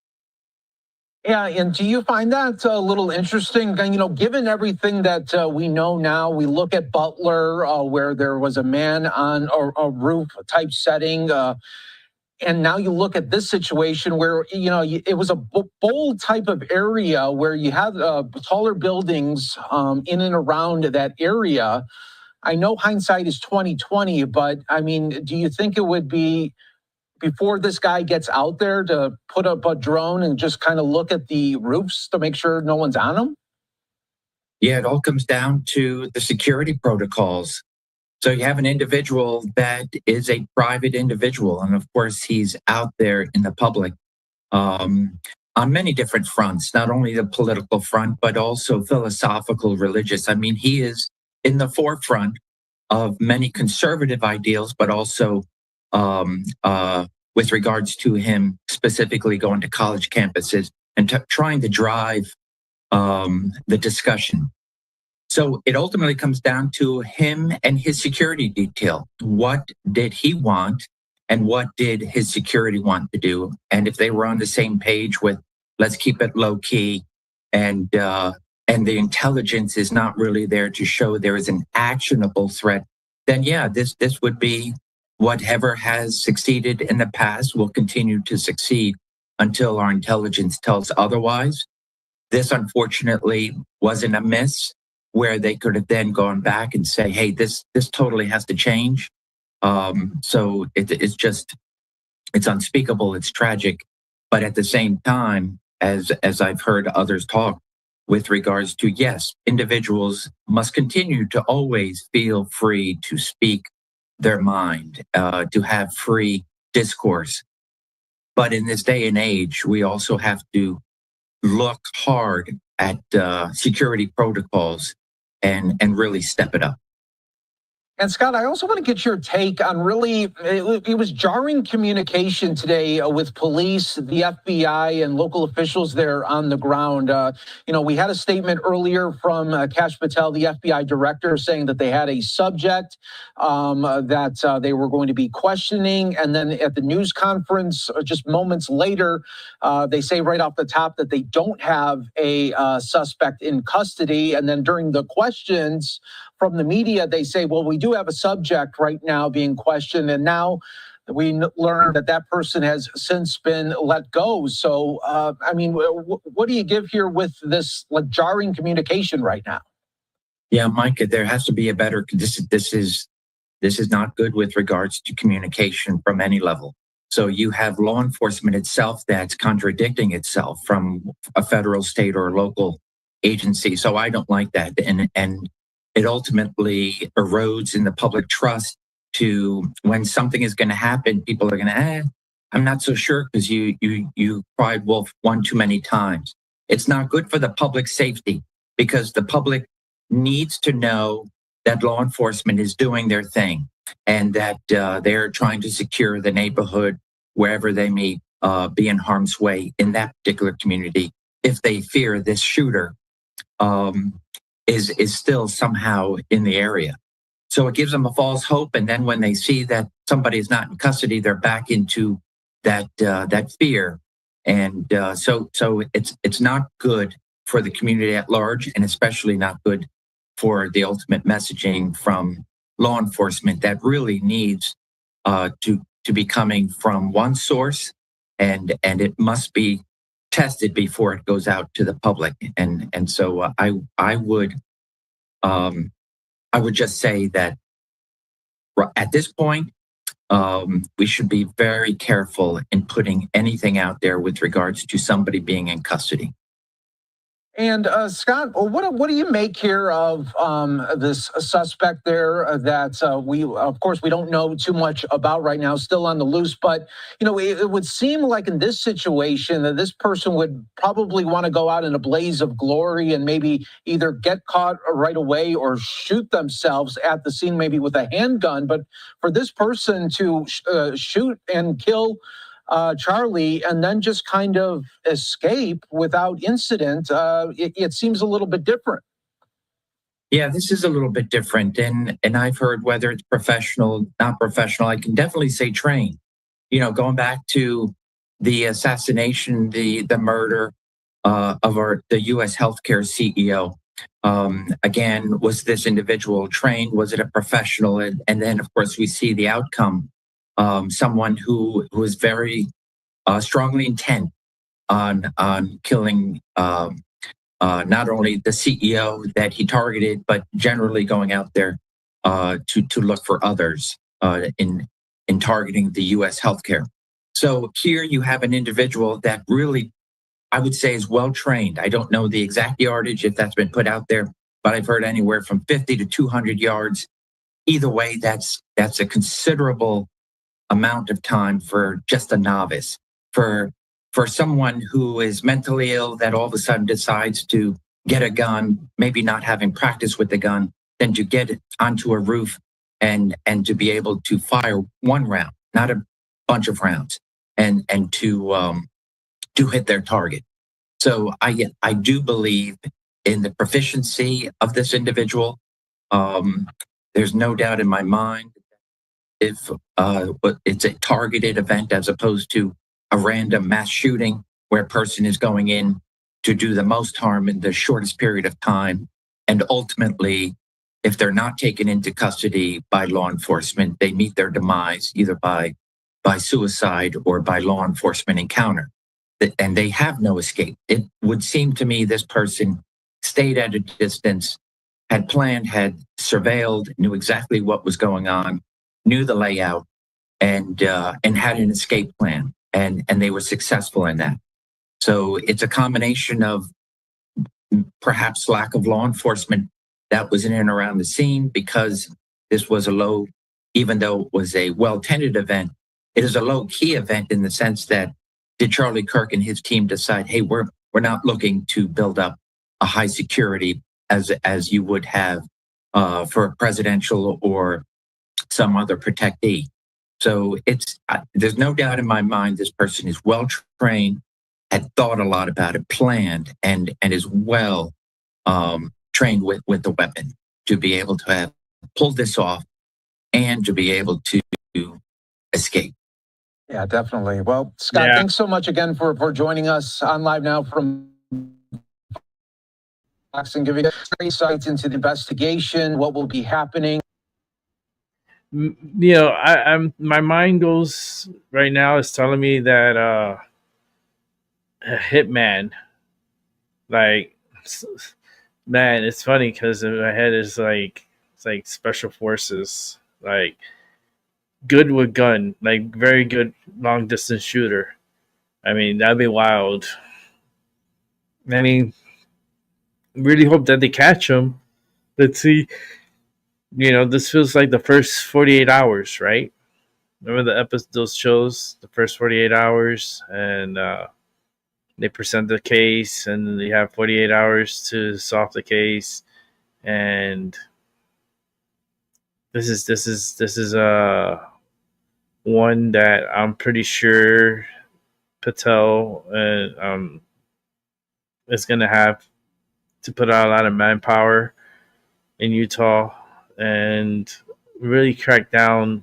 Yeah, and do you find that a little interesting? You know, given everything that we know now, we look at Butler, where there was a man on a roof type setting, and now you look at this situation where, you know, it was a bold type of area where you had taller buildings in and around that area. I know hindsight is 20/20, but I mean, do you think it would be before this guy gets out there to put up a drone and just kind of look at the roofs to make sure no one's on them? Yeah, it all comes down to the security protocols. So you have an individual that is a private individual, and of course he's out there in the public on many different fronts, not only the political front, but also philosophical, religious. I mean, he is in the forefront of many conservative ideals, but also with regards to him specifically going to college campuses and trying to drive the discussion. So it ultimately comes down to him and his security detail. What did he want and what did his security want to do? And if they were on the same page with, let's keep it low key, and the intelligence is not really there to show there is an actionable threat, then yeah, this would be whatever has succeeded in the past will continue to succeed until our intelligence tells otherwise. This unfortunately wasn't a miss where they could have then gone back and say, hey, this totally has to change. So it's unspeakable, it's tragic. But at the same time, as I've heard others talk with regards to, yes, individuals must continue to always feel free to speak their mind, to have free discourse. But in this day and age, we also have to look hard at security protocols and really step it up. And Scott, I also want to get your take on really, it was jarring communication today with police, the FBI, and local officials there on the ground. We had a statement earlier from Kash Patel, the FBI director, saying that they had a subject that they were going to be questioning. And then at the news conference, just moments later, they say right off the top that they don't have a suspect in custody. And then during the questions from the media, they say, well, we do have a subject right now being questioned. And now we learned that that person has since been let go. So, what do you give here with this jarring communication right now? Yeah, Micah, there has to be a better, this is not good with regards to communication from any level. So you have law enforcement itself that's contradicting itself from a federal, state, or local agency. So I don't like that. And it ultimately erodes in the public trust to when something is going to happen, people are going to, I'm not so sure because you cried wolf one too many times. It's not good for the public safety because the public needs to know that law enforcement is doing their thing and that they're trying to secure the neighborhood wherever they may be in harm's way in that particular community if they fear this shooter is still somehow in the area. So it gives them a false hope. And then when they see that somebody is not in custody, they're back into that fear. And so it's not good for the community at large, and especially not good for the ultimate messaging from law enforcement that really needs to be coming from one source, and it must be tested before it goes out to the public. And so I would just say that at this point, we should be very careful in putting anything out there with regards to somebody being in custody. And Scott, what do you make here of this suspect there that we don't know too much about right now, still on the loose, but it would seem like in this situation that this person would probably want to go out in a blaze of glory and maybe either get caught right away or shoot themselves at the scene, maybe with a handgun. But for this person to shoot and kill Charlie and then just kind of escape without incident, it seems a little bit different. Yeah, this is a little bit different. And I've heard whether it's professional, not professional, I can definitely say trained. Going back to the assassination, the murder of the U.S. healthcare CEO. Again, was this individual trained? Was it a professional? And then, of course, we see the outcome. Someone who is very strongly intent on killing not only the CEO that he targeted, but generally going out there to look for others in targeting the U.S. healthcare. So here you have an individual that really, I would say, is well trained. I don't know the exact yardage if that's been put out there, but I've heard anywhere from 50 to 200 yards. Either way, that's a considerable amount of time for just a novice. For someone who is mentally ill that all of a sudden decides to get a gun, maybe not having practice with the gun, then to get it onto a roof and to be able to fire one round, not a bunch of rounds, and to hit their target. So I do believe in the proficiency of this individual. There's no doubt in my mind if it's a targeted event as opposed to a random mass shooting where a person is going in to do the most harm in the shortest period of time. And ultimately, if they're not taken into custody by law enforcement, they meet their demise either by suicide or by law enforcement encounter. And they have no escape. It would seem to me this person stayed at a distance, had planned, had surveilled, knew exactly what was going on, knew the layout, and had an escape plan, and they were successful in that. So it's a combination of perhaps lack of law enforcement that was in and around the scene, because this was even though it was a well-tended event, it is a low-key event in the sense that did Charlie Kirk and his team decide, hey, we're not looking to build up a high security as you would have for a presidential or some other protectee. So there's no doubt in my mind this person is well trained, had thought a lot about it, planned, and is well trained with the weapon to be able to have pulled this off and to be able to escape. Yeah, definitely. Well, Scott, thanks so much again for joining us on Live Now from Fox and giving us insights into the investigation, what will be happening. You know, I'm my mind goes right now is telling me that a hitman, like, man, it's funny because in my head is like it's like special forces, like good with gun, like very good long distance shooter. I mean, that'd be wild. I mean, really hope that they catch him. Let's see. You know, this feels like the first 48 hours, right? Remember the episode, those shows, the first 48 hours, and they present the case, and they have 48 hours to solve the case. And this is one that I'm pretty sure Patel is going to have to put out a lot of manpower in Utah and really crack down,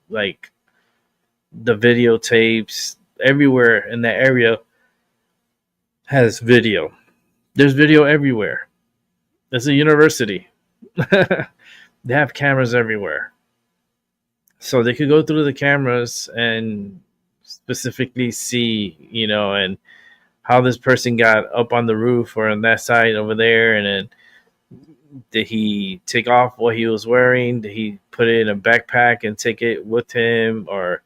like the videotapes everywhere in that area has video. There's video everywhere. It's a university. They have cameras everywhere. So they could go through the cameras and specifically see, you know, and how this person got up on the roof or on that side over there, and then did he take off what he was wearing? Did he put it in a backpack and take it with him? Or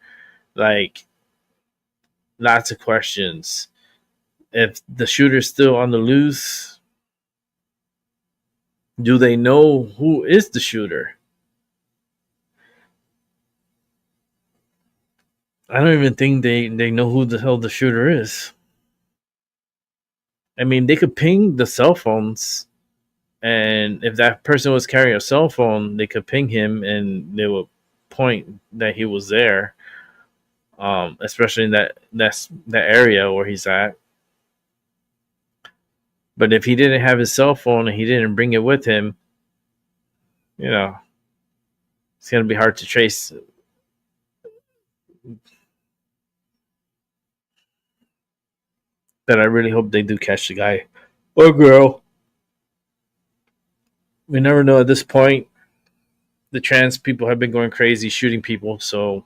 like lots of questions. If the shooter's still on the loose, do they know who is the shooter? I don't even think they know who the hell the shooter is. I mean, they could ping the cell phones, and if that person was carrying a cell phone, they could ping him and they would point that he was there, especially in that area where he's at. But if he didn't have his cell phone and he didn't bring it with him, you know, it's going to be hard to trace. But I really hope they do catch the guy or girl. We never know at this point. The trans people have been going crazy shooting people, so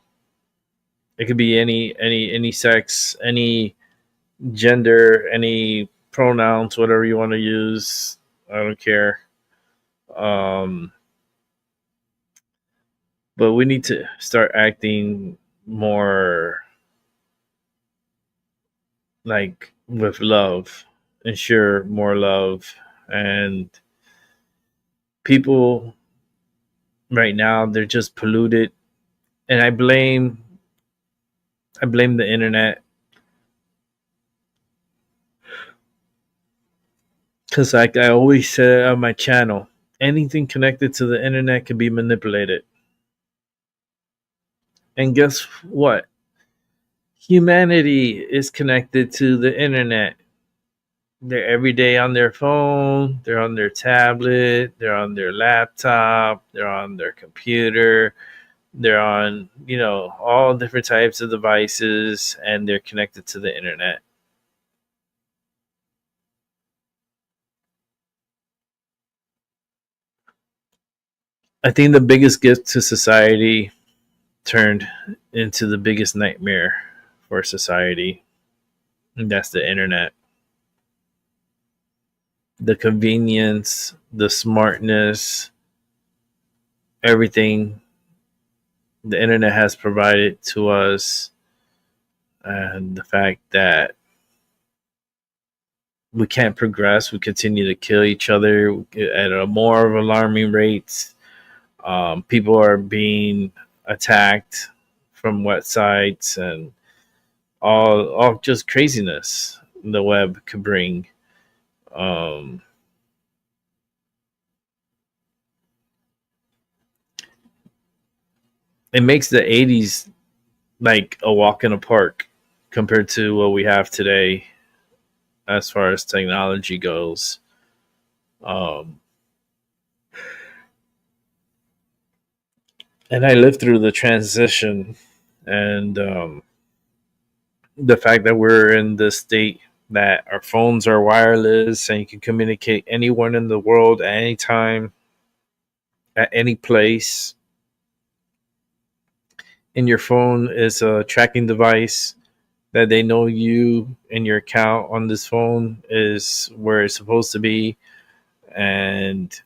it could be any sex, any gender, any pronouns, whatever you want to use. I don't care. But we need to start acting more like with love, ensure more love. And people right now, they're just polluted, and I blame the internet, because like I always said on my channel, anything connected to the internet can be manipulated. And guess what? Humanity is connected to the internet. They're every day on their phone, they're on their tablet, they're on their laptop, they're on their computer, they're on, you know, all different types of devices, and they're connected to the internet. I think the biggest gift to society turned into the biggest nightmare for society, and that's the internet. The convenience, the smartness, everything the internet has provided to us, and the fact that we can't progress, we continue to kill each other at a more of alarming rates. People are being attacked from websites and all just craziness the web could bring. it makes the 80s like a walk in a park compared to what we have today as far as technology goes. And I lived through the transition, and the fact that we're in this state that our phones are wireless and you can communicate anyone in the world at any time, at any place. And your phone is a tracking device that they know you and your account on this phone is where it's supposed to be. And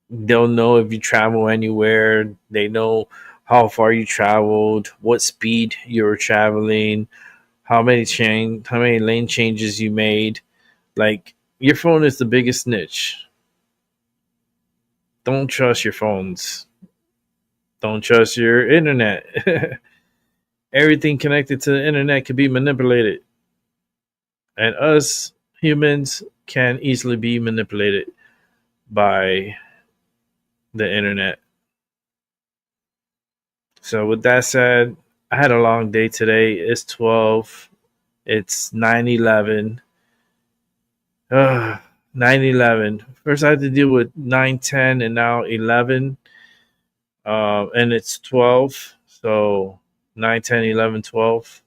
they'll know if you travel anywhere. They know how far you traveled, what speed you were traveling, how many lane changes you made. Like, your phone is the biggest snitch. Don't trust your phones. Don't trust your internet. Everything connected to the internet can be manipulated. And us humans can easily be manipulated by the internet. So with that said, I had a long day today. It's 12. It's 9/11. 9/11. First I had to deal with 9/10 and now 11. And it's 12. So 9, 10, 11, 12.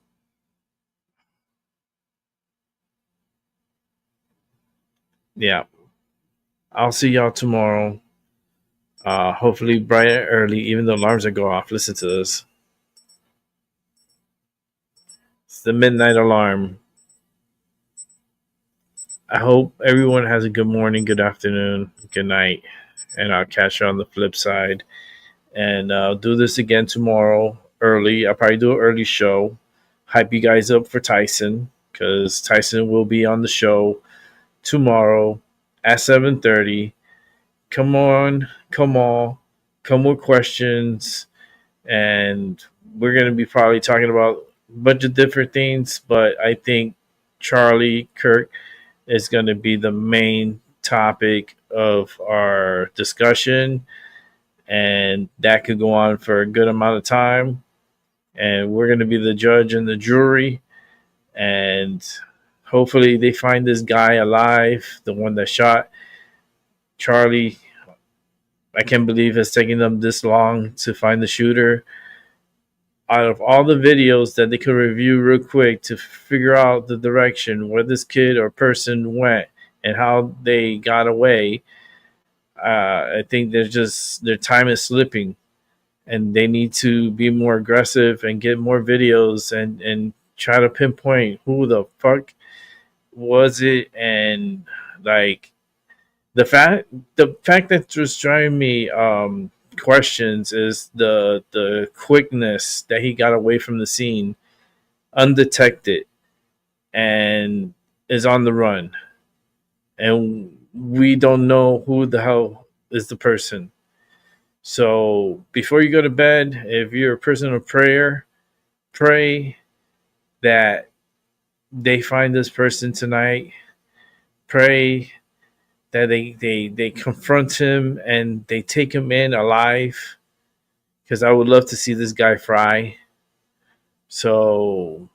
Yeah. I'll see y'all tomorrow. Hopefully bright and early, even though alarms are go off. Listen to this. It's the midnight alarm. I hope everyone has a good morning, good afternoon, good night. And I'll catch you on the flip side. And I'll do this again tomorrow early. I'll probably do an early show. Hype you guys up for Tyson, because Tyson will be on the show tomorrow at 7:30. Come on, come with questions. And we're going to be probably talking about a bunch of different things, but I think Charlie Kirk is going to be the main topic of our discussion. And that could go on for a good amount of time. And we're going to be the judge and the jury. And hopefully they find this guy alive, the one that shot Charlie. I can't believe it's taking them this long to find the shooter. Out of all the videos that they could review real quick to figure out the direction where this kid or person went and how they got away, I think their time is slipping, and they need to be more aggressive and get more videos and try to pinpoint who the fuck was it. And like, the fact that just driving me questions is the quickness that he got away from the scene undetected and is on the run, and we don't know who the hell is the person. So before you go to bed, if you're a person of prayer, pray that they find this person tonight. Pray that they confront him and they take him in alive, because I would love to see this guy fry. So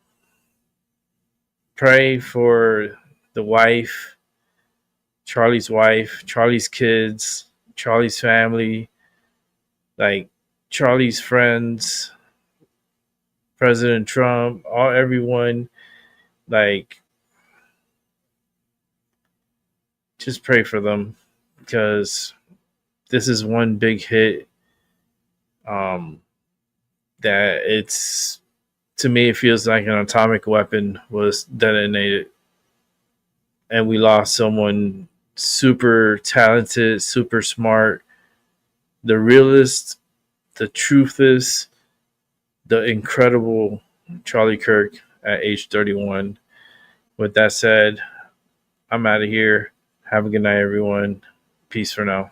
pray for the wife, Charlie's kids, Charlie's family, like Charlie's friends, President Trump, everyone. Like, just pray for them, because this is one big hit. That it's, to me, it feels like an atomic weapon was detonated, and we lost someone super talented, super smart, the realist, the truthist, the incredible Charlie Kirk at age 31. With that said, I'm out of here. Have a good night, everyone. Peace for now.